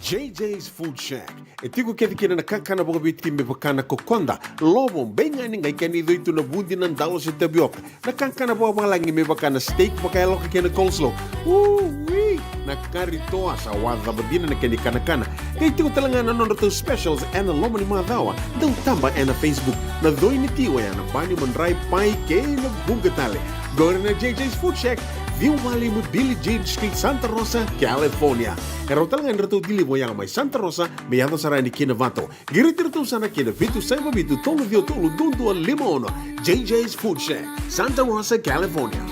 JJ's Food Shack. E tiku kete kina na kakana boka biti me pakana kokonda. Lobo benga ni ngai kani doitu na bundi na ndalo se tapioca. Na kakana boka malangi me pakana steak pakaya loka kena coleslaw. Wee! Na kari toa sa wadha badina na kani kana. Kaya tiku talangana nono to specials and lomo ni madawa. Dau tamba na Facebook. Na doi ni tiwa ya na bani mandrai pai kaya na bungatale. Gore na JJ's Food Shack. Viu Valley mo Billie Jean Street, Santa Rosa, California. Era talaga nito dili mo yang may Santa Rosa, may yato sarani kinavato. Giritirto sana kinavitu sa mabitu tolo vio tolo dundu al limono. JJ's Food Shack, Santa Rosa, California.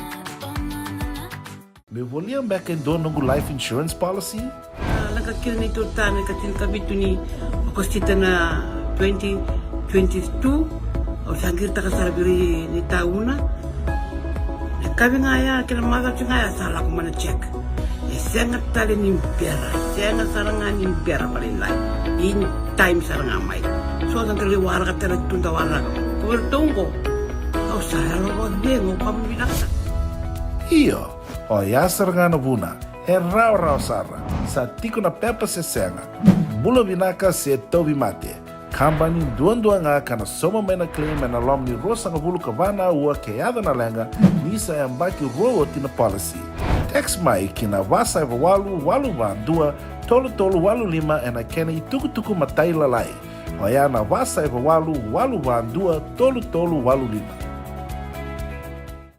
Me voliam back in doon ng life insurance policy? Nakakil nito tani katil kabitu ni akostita na 2022 o sangir takasarabiri ni tauna. Kami ngaya kila mada ngaya salah ko mana check. Sengat tali ni biara, sengat sarangan ni biara paling lain. In time sarangan mai. So dan kali warga tera tunda warga. Ko tunggu. Kau saya lo bengo kamu binasa. Iyo, o ya sargana buna, e rau sara, sa tiko na pepa se senga. Bula binaka se tobi mate. Kambani duan nga kana soma mena claim na lom ni rosa nga bulu kabana ua keada na lenga nisa yang baki rowo tina policy. Text mai kina wasa eva walu van dua tolu walu lima ena kena tuku matai lalai. Hoya na wasa eva walu van dua tolu walu lima.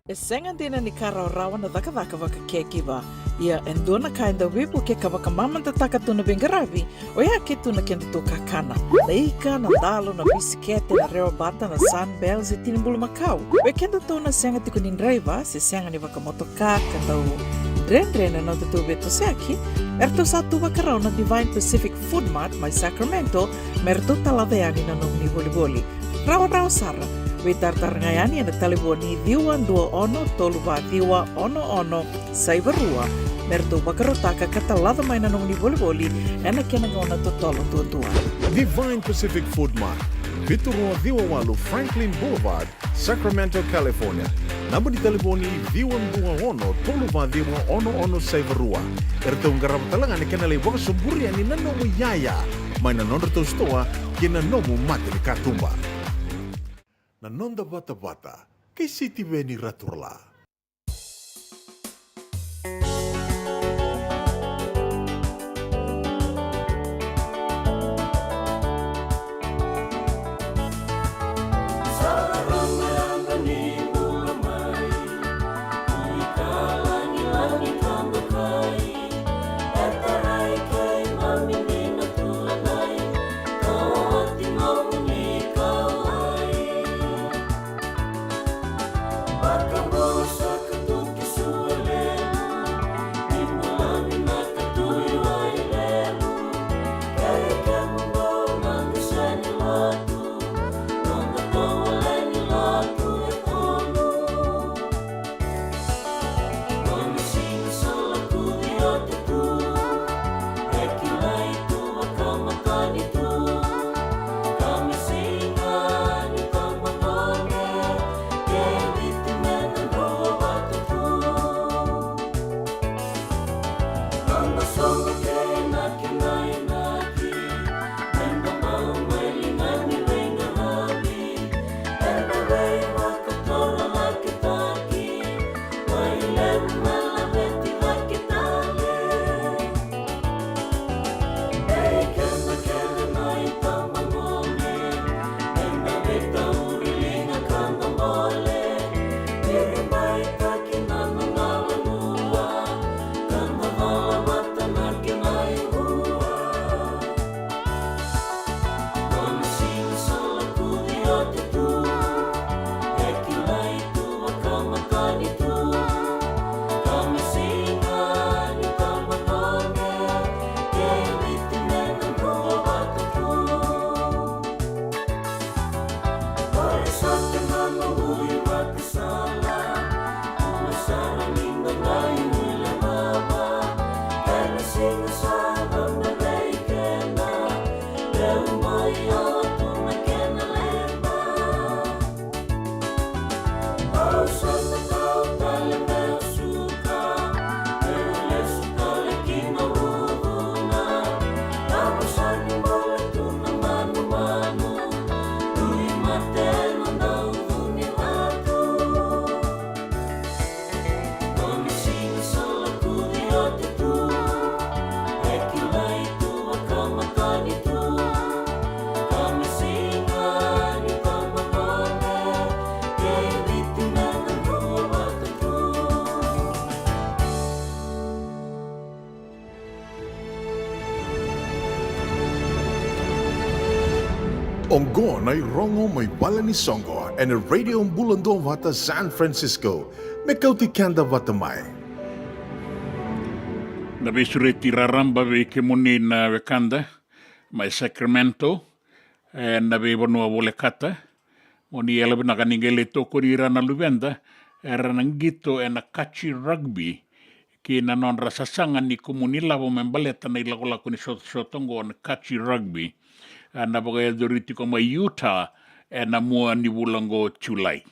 E senga dina ni kara rawa na daka waka keki ba. Ia endona kainda wipu ke kawaka mamanta taka tuna bengaravi o ia ke tuna kenda to kakana. Leika na dalo na bisikete na reo bata na sunbells e tinimbulu makau. We kenda to na senga tiko nindraiva se senga ni waka motoka katau dren na to beto seki. Erto satu wakarau na Divine Pacific Food Mart mai Sacramento merto talaveani na nung ni boli. Rawa sara. We tartarngayani na taliboni diwan dua ono toluva diwa ono saivarua merto bakarotaka katalada mai na nung ni boli ena kena ngona to tolo tua. Divine Pacific Food Mart, Viturua Diwawalu Franklin Boulevard, Sacramento, California. Namba di taliboni diwan dua ono toluva diwa ono saivarua. Erto ngarap talangan ni kena lebo suburi ani nanomu yaya. Mai na nondo to stoa kena nomu mate ni katumba. Na nonda bata-bata, kay City Veni Raturla. Bakamos Ongon ay rongo may bala ni Songo and a radio ang bulando wata San Francisco. Mekauti kanda watamay. Nabisure tiraramba ve kemuni na Wakanda, mai Sacramento, nabe bonua volekata, moni elabe nakaningele toko rira na luvenda, era nangito e na kachi rugby, ki na non rasasanga ni komuni lavo membaleta na ilako ni sotongo na kachi rugby, na bagay doriti ko mai Utah, na mua ni bulango Julai.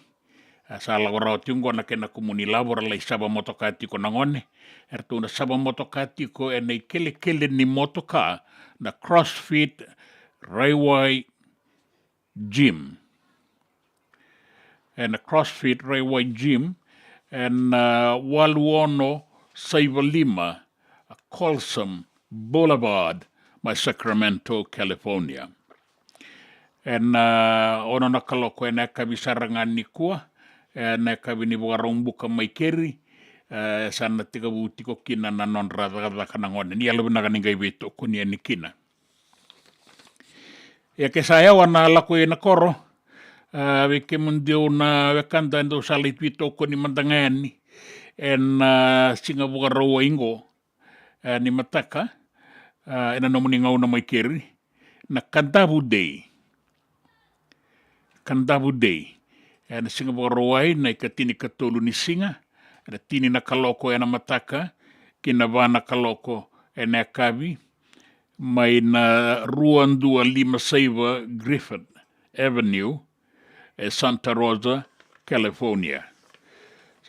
Sa lagora tiungo na kena komuni lavo rala isaba motokati ko nangone, ertu na saba motokati ko na kele ni motoka na CrossFit Railway Gym. And a CrossFit Railway Gym and Waluono Saivalima, Colson Boulevard, my Sacramento, California. And ono nakaloko e nekabi sarangan ni kua, nekabi ni warong buka mai keri, sana tiga buti ko kina na non rada kanangone. Ni alabi nakaningai beto ko ni kina. Ya ke saya wana lako e nakoro, weke mundio na Wakanda ndo salit wito ko ni mandangani, en singa buka rawa ingo, ni mataka, ena nomuni ngau na mai keri, na Kandavu Day. Kandavu Day. Na singa buka rawai na ikatini katolu ni singa, na tini na kaloko ena mataka, kinavana kaloko ena kavi, mai na Ruan 257 Griffith Avenue, Santa Rosa, California.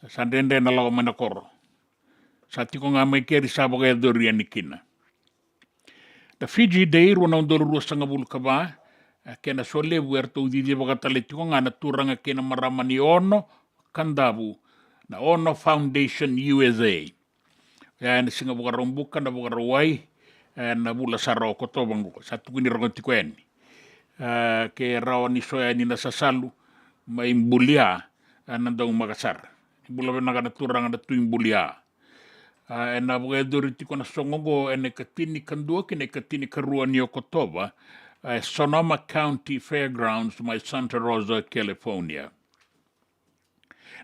Sa dende na lau manakoro. Sa tiko nga mai keri sabo kaya dorian ni kina. The Fiji Day, ruan ang dolo ruas nga bulkaba, kena sole buerto udidi bakatali tiko nga naturanga kena marama ni Ono Kandavu, na Ono Foundation USA. Kaya na singa bukarumbuka na bukarawai, na bula saro ko to bango sa tukuni rongo tikweni ke raw ni soya ni nasasalu may imbulia nandang makasar bula na naturang na tuing bulia na buga doriti ko na songogo katini kandua kine katini karua ni Okotoba Sonoma County Fairgrounds my Santa Rosa, California.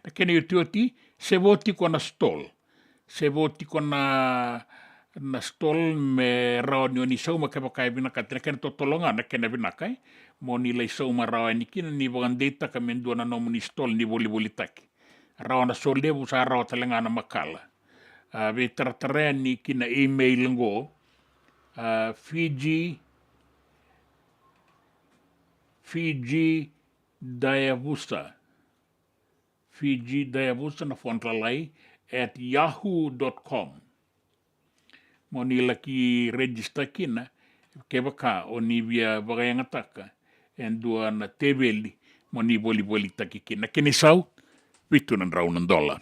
Na kene yutuoti sevoti ko na stall sevoti ko na stol me rawa ni sau makapakai binaka kena totolonga na kena binakai mo nilai sau ma rawa ni kina ni bagandeta ka mendua na nomu ni stol ni boli taki rawa na soldebu sa rawa talenga na makala ve taratarea ni kina email ngo Fiji Dayavusa na fontlalai at yahoo.com. Mo nila ki register kina kebaka o ni via bagayang ataka en dua na tebeli mo ni boli taki kina kinisau vitu ng raw ng $.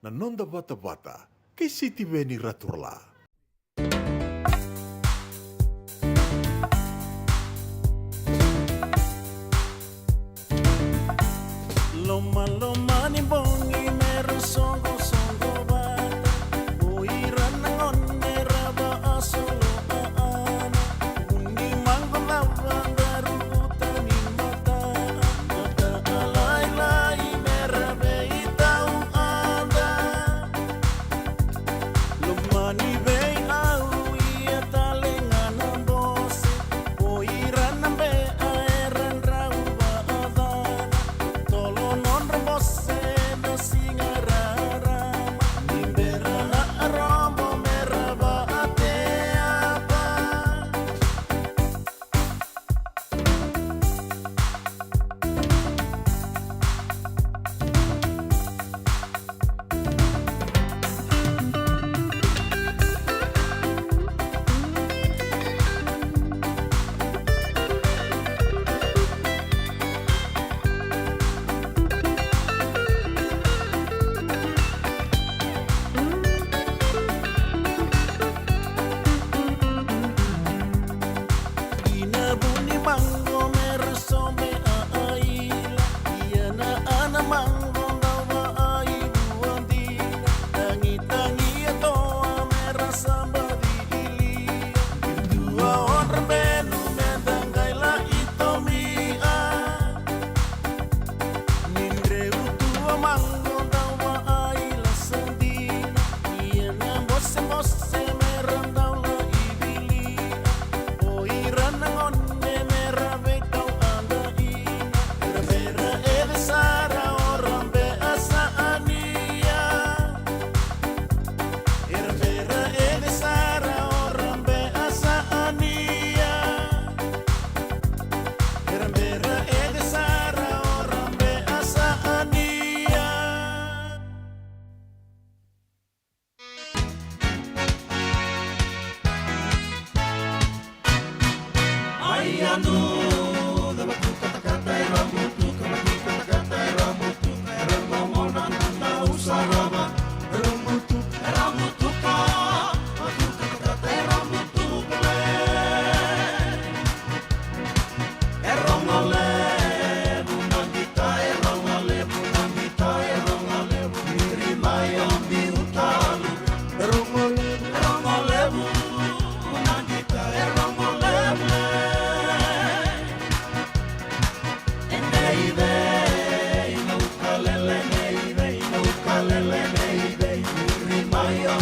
Nanonda bata-bata kay City Veni Raturla. Loma ni bongi meron songo bata buiran ng onera ba asolo aana undi mango lava daruta ni mata alay mera beitau anda loma ni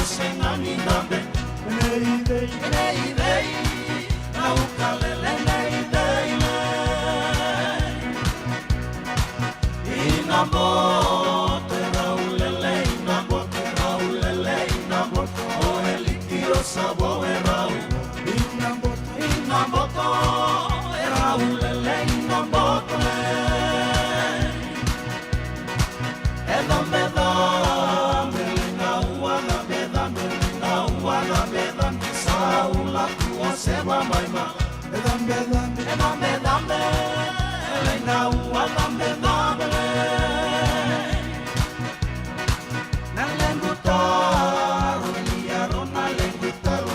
sengani nambe nei dei na ukalele nei dei ina bote raulele ina bote o elitio sabo erau ina bote raulele ina bote Seba maima, edambe, elena uadambe, nalengutaru, nalengutaru,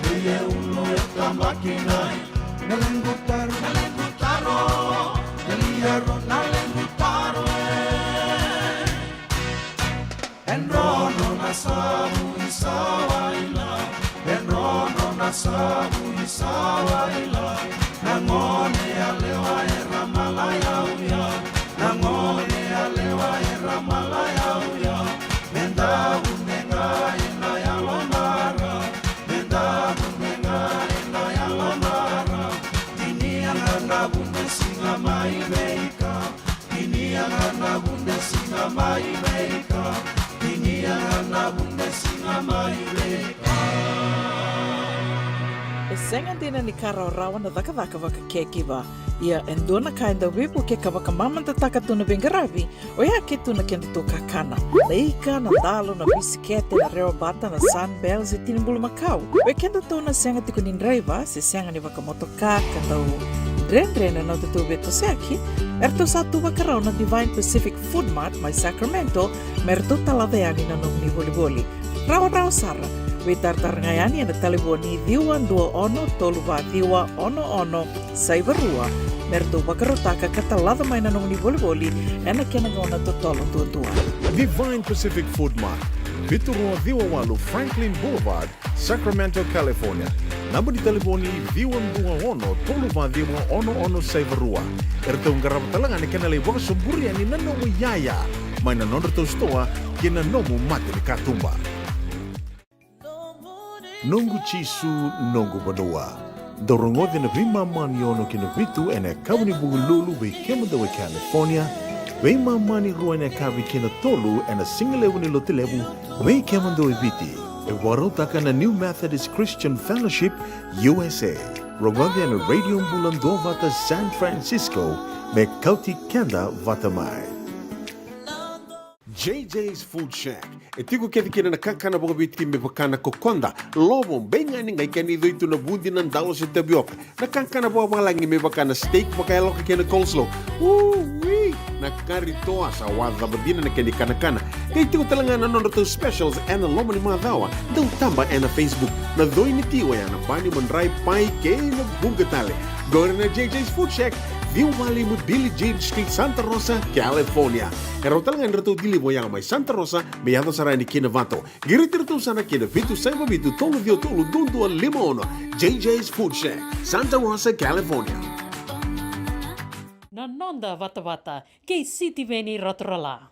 liye ulo etamakina, nalengutaru, nalengutaru, enrono nasabu isawaila. Enrono nasabu isawaila nangone alewa era malaya uya nangone alewa era malaya uya menda bunenga ina ya lonara menda bunenga ina ya lonara dini angana bunde singa mai meika dini angana bunde singa mai meika dini angana bunde singa mai meika. E senga dina ni kara rawa na dhaka waka kekiwa. Ia endona kainda wipu ke kawaka mamanta taka tuna bengaravi o ia ke tuna kenda tō kakana. Leika na dalo na bisikete na reo bata na sunbells e tinimbulu makau. O kenda tō na senga tiku ni nreiva se senga ni waka motoka kandau Drena no te tō beto seaki. Erto sa tu wakarau na Divine Pacific Food Mart mai Sacramento merto talaveani na nung ni voli. Rawa sara. We tartarangayani na taliboni diwa 21 saivarua merto wakarotaka katalada mai na nung ni voli ena kenagona totolo tuatua. Divine Pacific Food Mart, Viturua Viwawalu Franklin Boulevard, Sacramento, California. Namba di taliboni Viwan21 saivarua. Erto ngarapatalangan ikanale wakasuburi ani nanomu yaya. Mai na nonderto stoa kina nomu mate ni katumba. Nungu chisu nungu banua. Dorongo de na vima maniono kina vitu ene kawni bugululu be kemudawe California. Wei mamani rua ene kawi kina tolu ene singalewu ni lotilewu wei kemudawe viti. E warotaka na New Methodist Christian Fellowship USA. Rongode ene radio mbulando vata San Francisco me kauti kenda vatamai. JJ's Food Shack. E tiku kena na kakana boka bitki me pakana kokonda. Lobo benga ni ngai kani doitu na bundi nan dalo se tapioca. Na kakana boka malangi me pakana steak pakaya loka kena coleslaw. Wee! Na karitoa sa wadha badina na kani kana. Kay tiku talanga na nono specials and lomo ni madawa. Dau tamba na Facebook. Na doi ni tiwa ya na bani mandrai pai ke na bungatale. Gore na JJ's Food Shack. Viu Valley mo Billie Jean Street, Santa Rosa, California. Karo talangan rito dilibo yang may Santa Rosa, may yato sarani kinavato. Giritirito sana kinavitu sa ibabitu tolo dio tolo dundu al limono. JJ's Food Shack, Santa Rosa, California. Nanonda vata kei siti veni rotorala.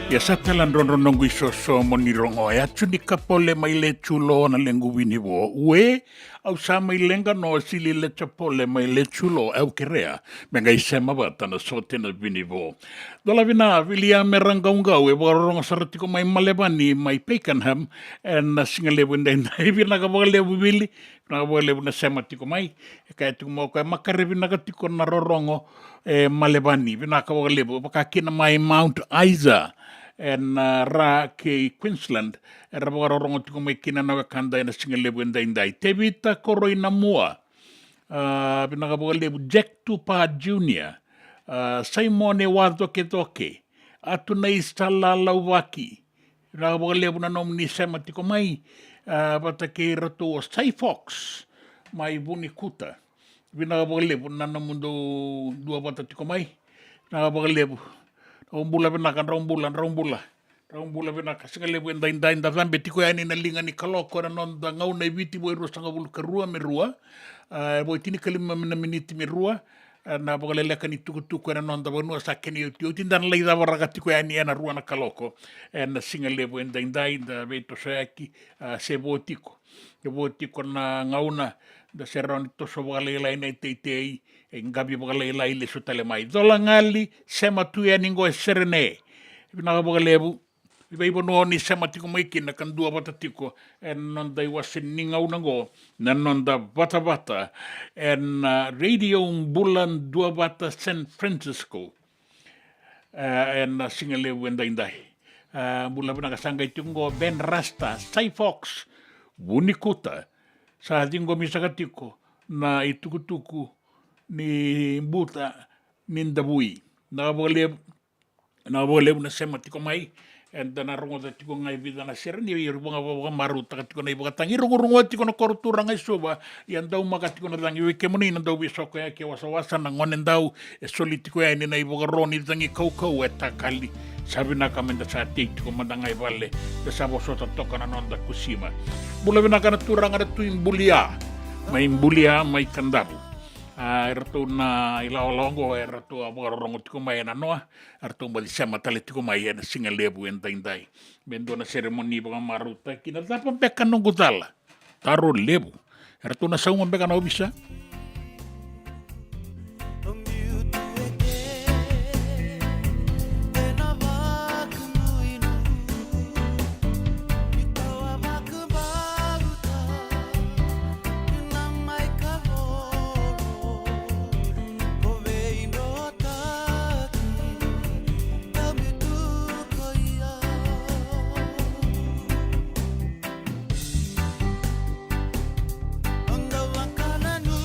Ia sa talan ronronongu iso so monirongo e atu ni kapole mai le chulo na lengu wini wo. Ue, au sa mai lenga no sili le chapole mai le chulo au kerea. Menga i sema wata na sote na wini wo. Dola vina, vilia me rangaungau e waronga saratiko mai malebani mai Pakenham en na singalewu ndai vina ka walewu wili. Vina ka walewu na sema tiko mai. E kai tiko mo kai makare vina ka tiko na rorongo e malebani. Vina ka walewu wakakina mai Mount Isa. En ra ke Queensland e rabarongo tiko mai kina na wakanda na singalewu ndai te vita koroi na mua binakabogalebu Jack Tupa Jr. Simone Wadoke Doke atu na istala lauwaki binakabogalebu na nomni sema tiko mai bata ke rato o Sai Fox mai Buni Kuta binakabogalebu na nomundo dua bata tiko mai binakabogalebu Raumbula binakan raumbula binaka singalebu ndai ndambe tiko yani na linga ni kaloko na nonda ngau na viti boy rosanga bulu karua merua boy tini kalima na miniti merua na bogalele kan tuku na nonda bonu sa keni yo tindan leida baraga tiko yani na rua na kaloko na singalebu ndai da veto saiki se botiko na ngauna da serron to so bogalele na tetei ngabi bogalele ile sutale mai dola ngali sema tu yani ngo serene binakabogalebu Iba no ni sema tiko mai kina kan dua bata tiko en nonda i wasin ningau nango na nonda bata en radio bulan dua bata San Francisco en singalewu ndai bulan bina kasanga itungo Ben Rasta Sai Fox Bunikuta sa dingo misaka tiko na itukutuku ni buta nindabui na bolebu na sema tiko mai en dana rongo da tiko ngai vida na sera ni i runga maru ta tiko nei boga tangi rungo tiko na kortura ngai soba i andau maka tiko na tangi ke moni na dau biso ko ya ke wasa na ngone ndau e soli tiko ya ni nei boga roni tangi kau e takali sabina kamenda sa tiko mandangai vale de sabo sota toka na nonda kusima bula bina kana turanga da tuin bulia mai kandabu erto na ilaolongo erto aborongo tiko mai na noa erto bali sama tale tiko mai na singalebu ndai bendo na seremoni ba maruta kina tapa beka no gudala taro lebu erto na sauma beka no bisa Anda wakana nu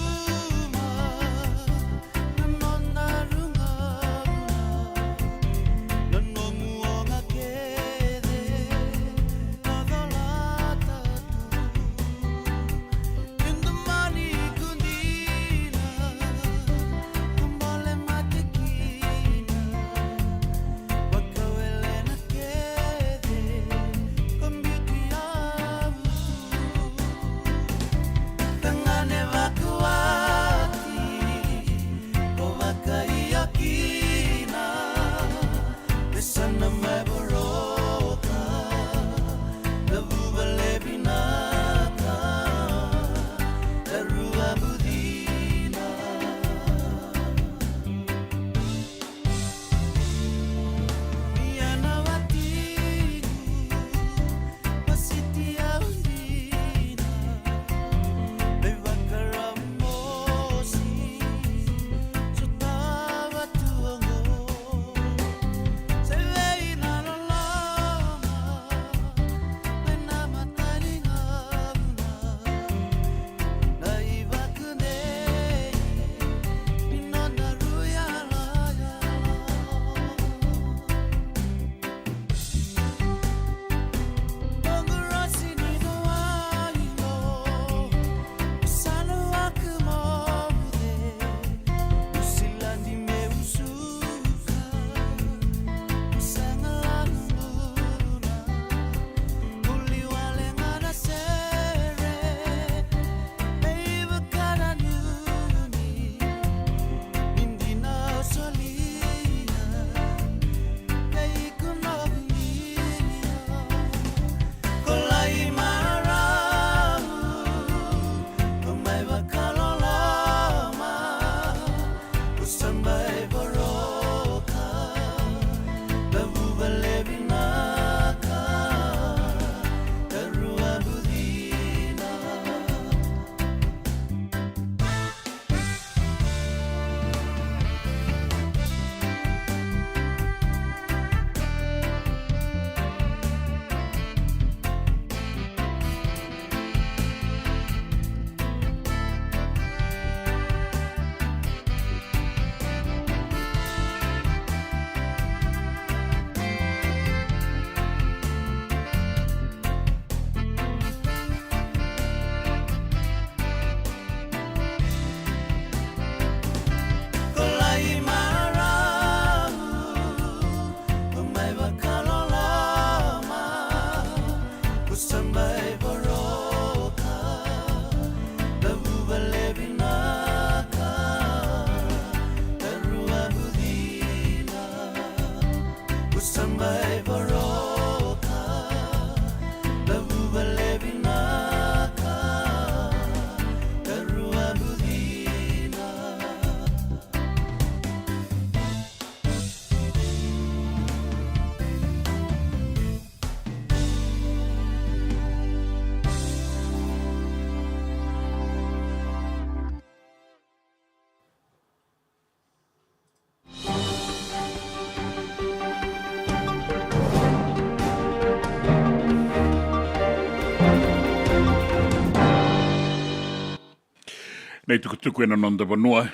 Nei tukutuku na non da vanua.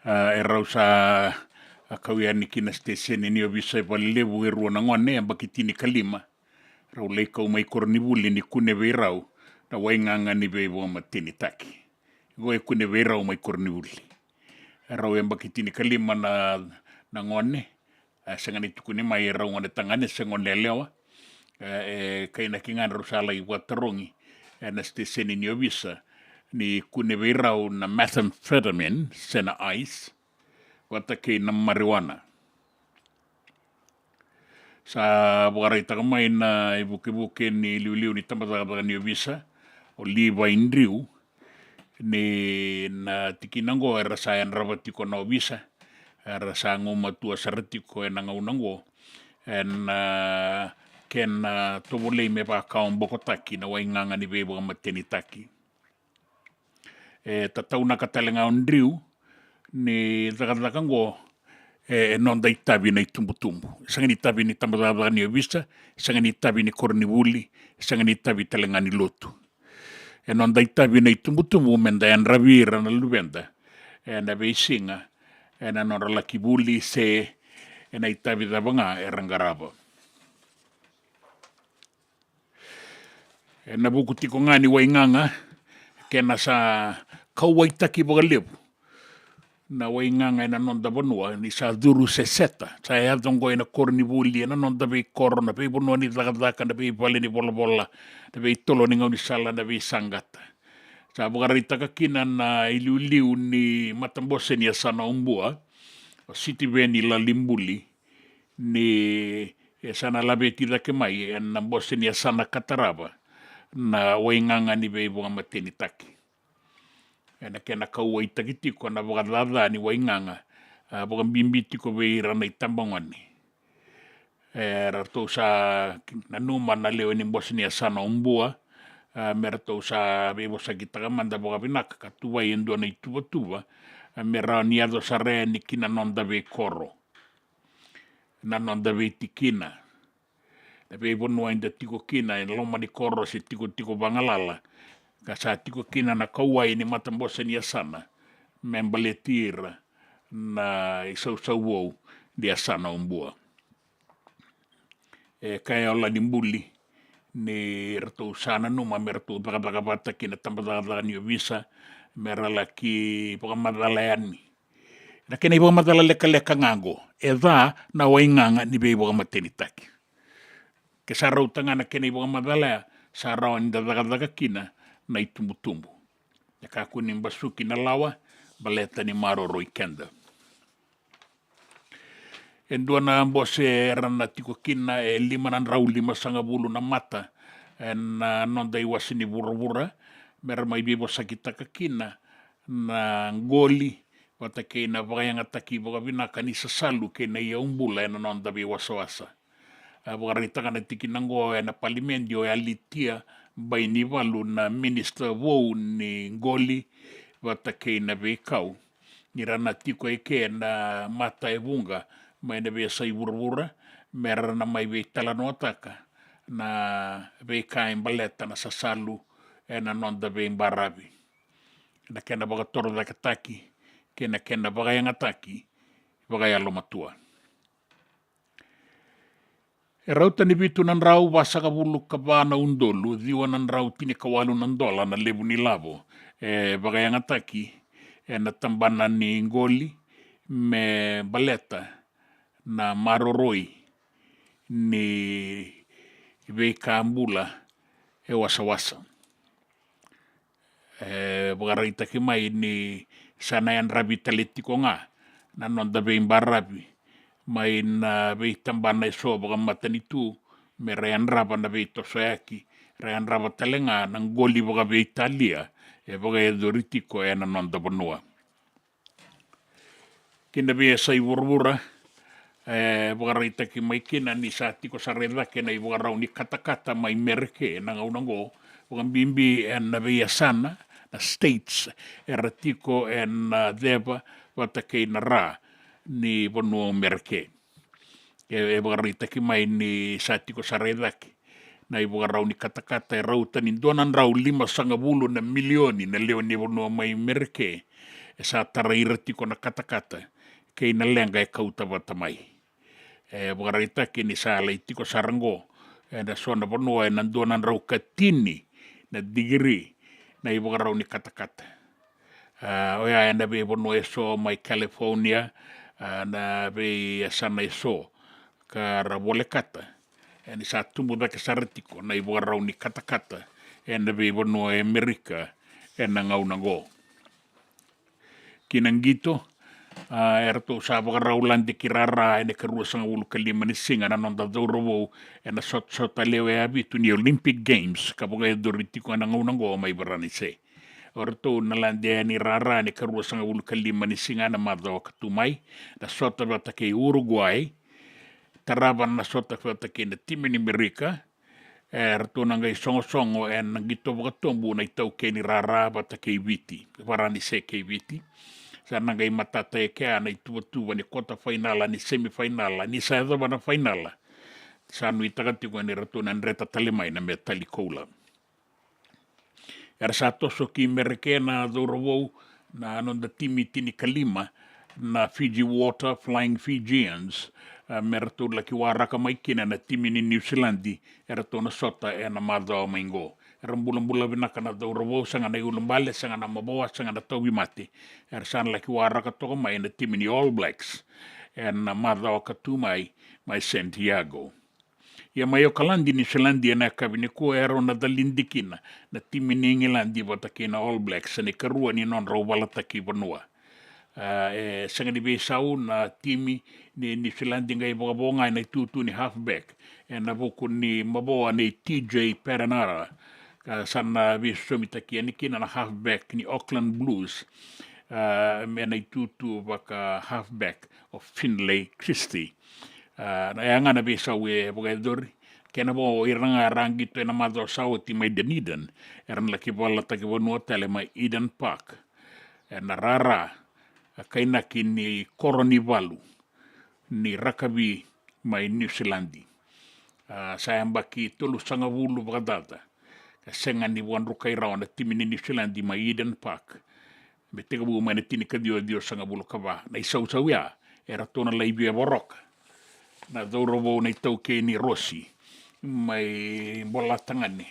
E rau sa kauia ni kina station ni obisa e palilevu e rua na ngone a bakitini kalima. Rau leikau mai kornivuli ni kune veirau na wainganga ni veivo matini taki. Goe kune veirau mai kornivuli. Rau e bakitini kalima na ngone. Sangani tukune mai e rau ngane tangane se ngone lewa. Kaina kingana rusala i watarongi. Na station ni obisa. Ni kune veirau na methamphetamine, sena ice, wata kei na marijuana. Sa wakarai takamai na ibuke ni liu ni tamataka ni obisa, o liwa indriu, ni na tikinango e rasa e nravatiko na obisa, e rasa ngomatua saratiko e nangaunango, e na ken tovolei me pa kaon bokotaki na wainganga ni veiwa mateni taki. Tatau na katalenga ondriu ni takatango non dai tabi na itumbutumbu. Sanga ni tabi ni tamatata ni obisa, sanga ni tabi ni kornivuli, sanga ni tabi talenga ni lotu. Non dai tabi na itumbutumbu menda en ravira na luvenda, na beisinga, na non rakibuli se na itabi tabanga rangaraba. Na buku tiko ngani wainganga, kena sa kauwaitaki wakalevu. Na wainganga ina non da vanua, ni sa duru se seta. Sa e adongo ina kornivuli, ina non da vei koro, na vei vanua ni takataka, na vei vale ni bola, na vei tolo ni ngau ni sala, na vei sangata. Sa wakaritaka kina na iliuliu ni matambose ni asana umbua, o siti veni la limbuli, ni sana labeti dake mai, na mbose ni asana katarava, na wainganga ni vei vonga mateni taki. Na kena kaua itakitiko na wakadada ni wainganga, wakambimbitiko vei rana itambangwani. Rato sa nanuma na leo ni mbose ni asana umbua, merato sa vei vosa kitakamanda wakavinaka katuwa yendua na ituva, mera ni ado sa rea ni kina nonda vei koro. Na nonda vei tikina. Na vei vonua inda tiko kina, en loma ni koro si tiko bangalala. Kasa tiko kina na kauai ni matambose ni asana, membaletira na isau wou di asana umbua. Kaya ola ni mbuli, ni rato sana numa, me rato takapata kina tamataka ni obisa, me ralaki pakamadalayan ni. Na kena ipamadala leka ngango, dha na wainganga ni vei wakamateni taki. Kesa rautanga na kena ipamadala, sa rawan da takataka kina, na itumbutumbu. Ya kakuni mbasuki na lawa, baleta ni maroro ikenda. Endua na mbose rana tiko kina 5 sangabulu na mata, na nonda iwasi ni vura-vura, mera mai bibo sakitaka kina, na ngoli, wata kei na wakayanga taki wakavinaka ni sasalu kei na ia umbula na nonda bi wasa-wasa. Wakaritaka na tikinango na palimendio ya litia, bai ni walu na minister wou ni ngoli wata kei na veikau. Ni rana tiko eke na mata e vunga mai na vesa i vura-vura, mera na mai vei talanoataka na veika baleta na sasalu na nonda vei mbaravi. Na kena wakatoro dakataki, kena wakayangataki, wakayalo matua. E rauta ni vitu nan rau wasaka vulu kabana undolu, diwa nan rau tini kawalu nan dola na levu ni lavo. Wakayangataki, na tambana ni ngoli, me baleta, na maroroi, ni veika ambula, wasa-wasa. Wakaritaki mai ni sanayan rabi talitiko nga, na nonda vei mbaravi. Mai na vei tambana iso wakamatani tu, me rean raba na vei tosoyaki, rean raba talenga na ngoli waka vei talia, wakaedoritiko na nonda vanua. Kina vei sa i vura-vura, wakaritaki mai kina ni sa tiko sa redake na i wakarau ni katakata mai merke na ngaunango, wakambimbi na vei asana, na states, ratiko na deva, watakei na ra, ni vanua merke. Wakaritaki mai ni sa tiko sa redake, na i rau ni katakata e rau tani donan rau 5 na milioni na leo ni wanua mai merke e sa tara irati ko na katakata kei na lenga e kauta wata mai. E waraita ke ni sa lai tiko sarango e na sona wanua e na donan rau katini na digiri na i rau ni katakata. Oia e na be wanua e so mai California na be sana e so ka rawole kata. E ni sa tumu da ke saratiko na i rau ni katakata e na be wanua e Amerika e na ngau na go. Kinangito, erto sa raulan de kirara e ne karua sanga ulu kalima ni singa na nonda daurawo e na sot leo e abitu ni Olympic Games ka poka e doritiko na ngau na go mai barani se. Orto na lande ni rara ne karua sanga ulu kalima ni singa na madao katumai na sota vata ke Uruguay taraban na sota vata ke na time ni Amerika erto na ngai songo e na gito wakatombu na itau ke ni rara vata ke viti barani se ke viti sana ngai matata e kea na ituatua ni kota finala ni semifinala ni sa edha wana finala sanu itakati ko ni rato na nreta talemai na me tali koula. Era sa toso ki mereke na dhourawou na anonda timi tini kalima na Fiji Water Flying Fijians merato laki waraka maikina na timi ni New Zealandi era tona sota e na madao maingo. Rambula vinaka na dhourawou sanga na iulumbale sanga na maboa sanga na tauwi mate era sana laki waraka toka mai na timi ni All Blacks e na madao katumai mai Santiago. Ia mai o kalandi ni Zealandi na kavine ko era na dalindikina na timi ni Engilandi vata kina All Blacks ne karua ni non rawalata ki vanua. Sanga ni besau na timi ni New Zealandi ngai bonga na tutu ni halfback e na voku ni maboa ni TJ Perenara sana visomita ki ni kina na halfback ni Auckland Blues me na tutu vaka halfback of Finlay Christie. Na yanga na besau e bogadori kena bo iranga rangi to na madro sao ti mai Dunedin eran laki bola ta ke bonua tele mai Eden Park na rara kaina kini koroni valu ni rakabi mai New Zealandi sayamba ki tolu sanga vulu bradata ka senga ni wanru kai rawana timi ni New Zealandi mai Eden Park me tega bu mai tini kadio sanga vulu kava na isau ya era tona laibi e boroka na dhourawou na itau ke ni Rossi mai bola tangani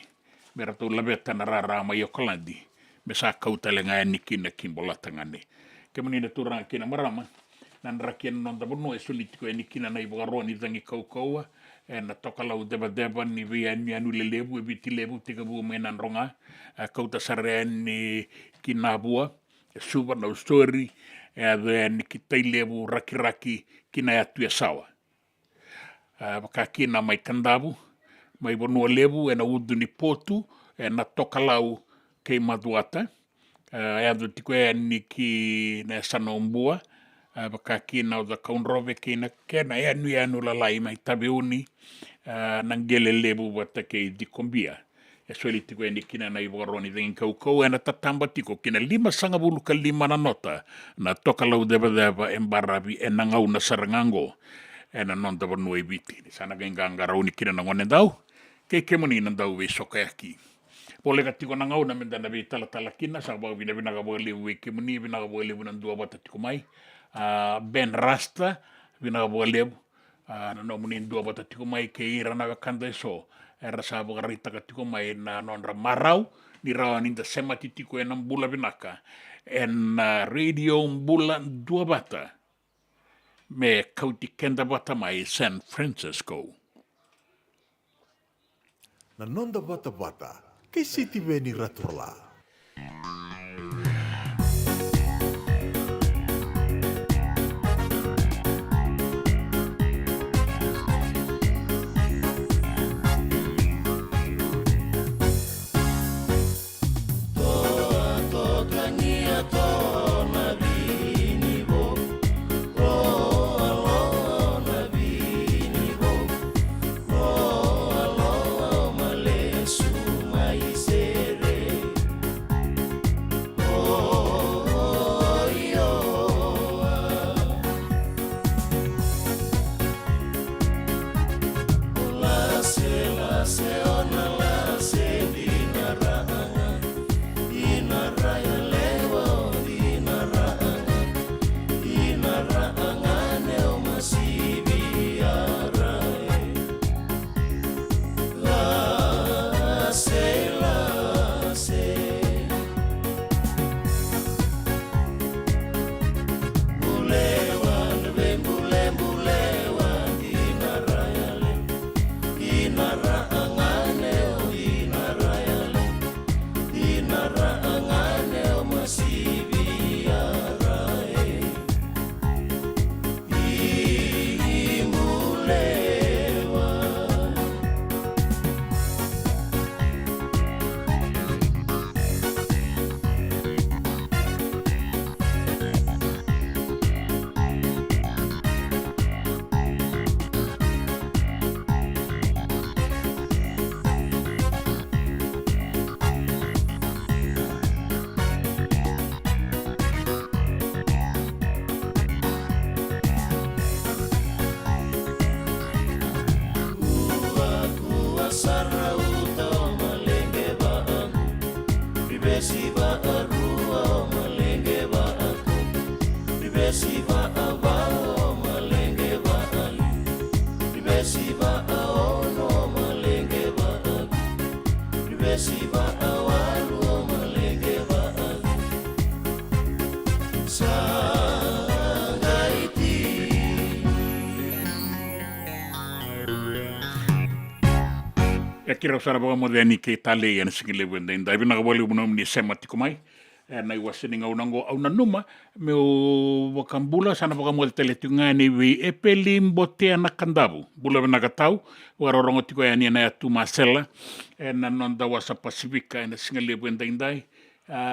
mera tau labeta na rara mai Okalandi me sa kautalenga ni kina kin bola tangani ke mani na turanga kina marama nan rakian non da bono e solitiko e ni kina na ibogaroni dangi kaukaua e na toka lau deba ni via ni anu lelebu e biti lebu tika bua mai nan ronga kauta sare ni kina bua e suba na ustori e ade ni kitai lebu raki kina ya tuya sawa baka kina mai kandabu mai bonua lebu e na udu ni potu e na toka lau kei maduata e adu tiko e ni ki na sana umbua baka kina o da kaunrove kina kena e anu lalai mai tabeuni nangele lebu wata kei dikombia e sueli tiko e ni kina na iwaroni dengin kaukau e na tatamba tiko kina 5 ka 5 na nota na toka lau deba embarabi e na ngau na sarangango e na non tava nuai biti. Sana genga rauni kina na ngone dau, ke moni na dau we soka aki. Pole ka tiko na ngau na menda na vi tala kina, sa bau vina ka bole we ke moni vina ka bole vina dua bata tiko mai. Ben Rasta vina ka bole na no moni dua bata tiko mai ke ira na kanda so. Era sa bau rita ka tiko mai na non ra marau ni rawa ninda sema titiko e na mbula vinaka. En radio mbula dua bata. Me kauti kenda bata mai San Francisco. Na nonda bata, kei siti veni raturla. Kira usara baga modeni ke tale ya singile wende inda ibina ga bole buno ni sema tikumai na iwa sininga unango au nanuma me o wakambula sana baga mo tele tungani we epelim bote na kandabu bula bina gatau warorongo tiko ya ni na tu masela na nonda wasa pasifika na singile wende indai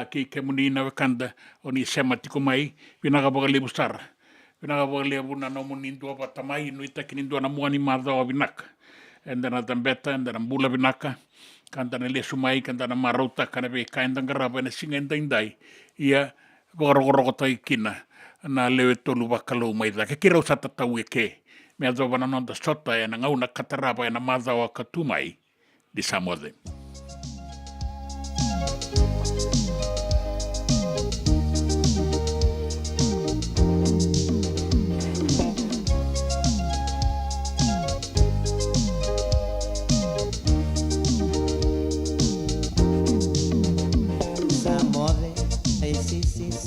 ke kemuni na wakanda oni sema tikumai bina ga baga lebusara bina ga baga lebuna no munindu abatamai no itakinindu na muani madha binaka endana tambeta endana bula binaka kantana le sumai kantana marauta kana be kainda garaba na singa indai ia gorogorotai kina na lewe tolu bakalo mai da ke kira usata tau ke me azo bana nonda sota ya na ngauna kataraba ya na madha wa katumai di Samode.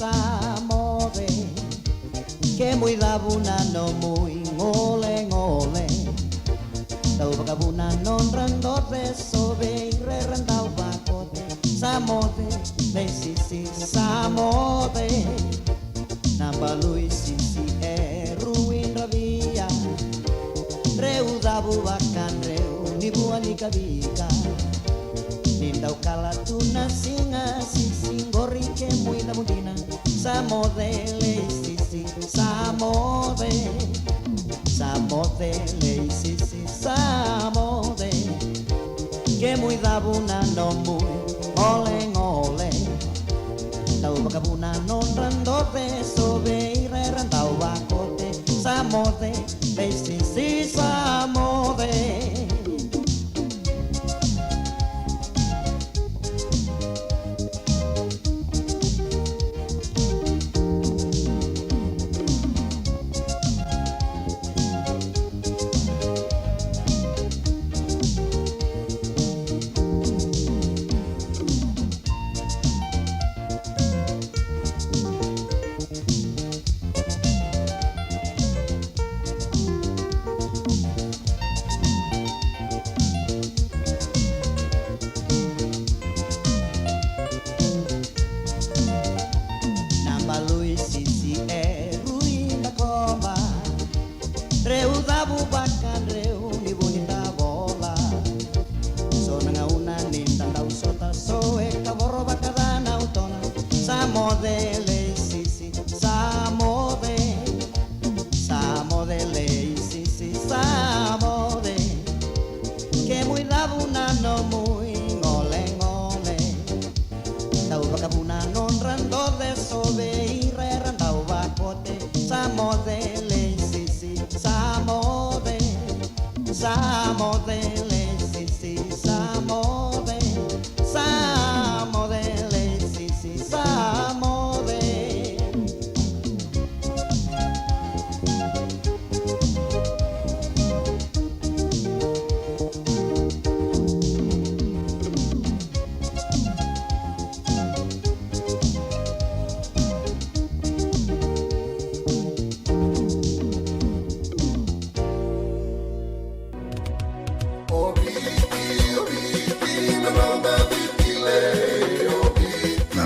Samode, que muy la buna no muy ngole ngole, tau baka buna non rando de sobe re randau bakote. Samode, me sisi samode, nambalui sisi ruin rabia, reuda bubakan reu ni buani kabika. Nindau kala tuna singa sisi ngori ke muy na mundina. Samode le sisi samode, samode le sisi samode, que muy da buna no muy ole ole, tau baka buna non rando de sobe y re randau bakote. Samode le sisi samode.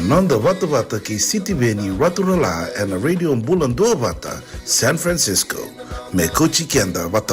Nanda Vata Vata ki City Veni Raturala and a radio Mbulan Dua Vata, San Francisco. Me Kochi Kenda Vata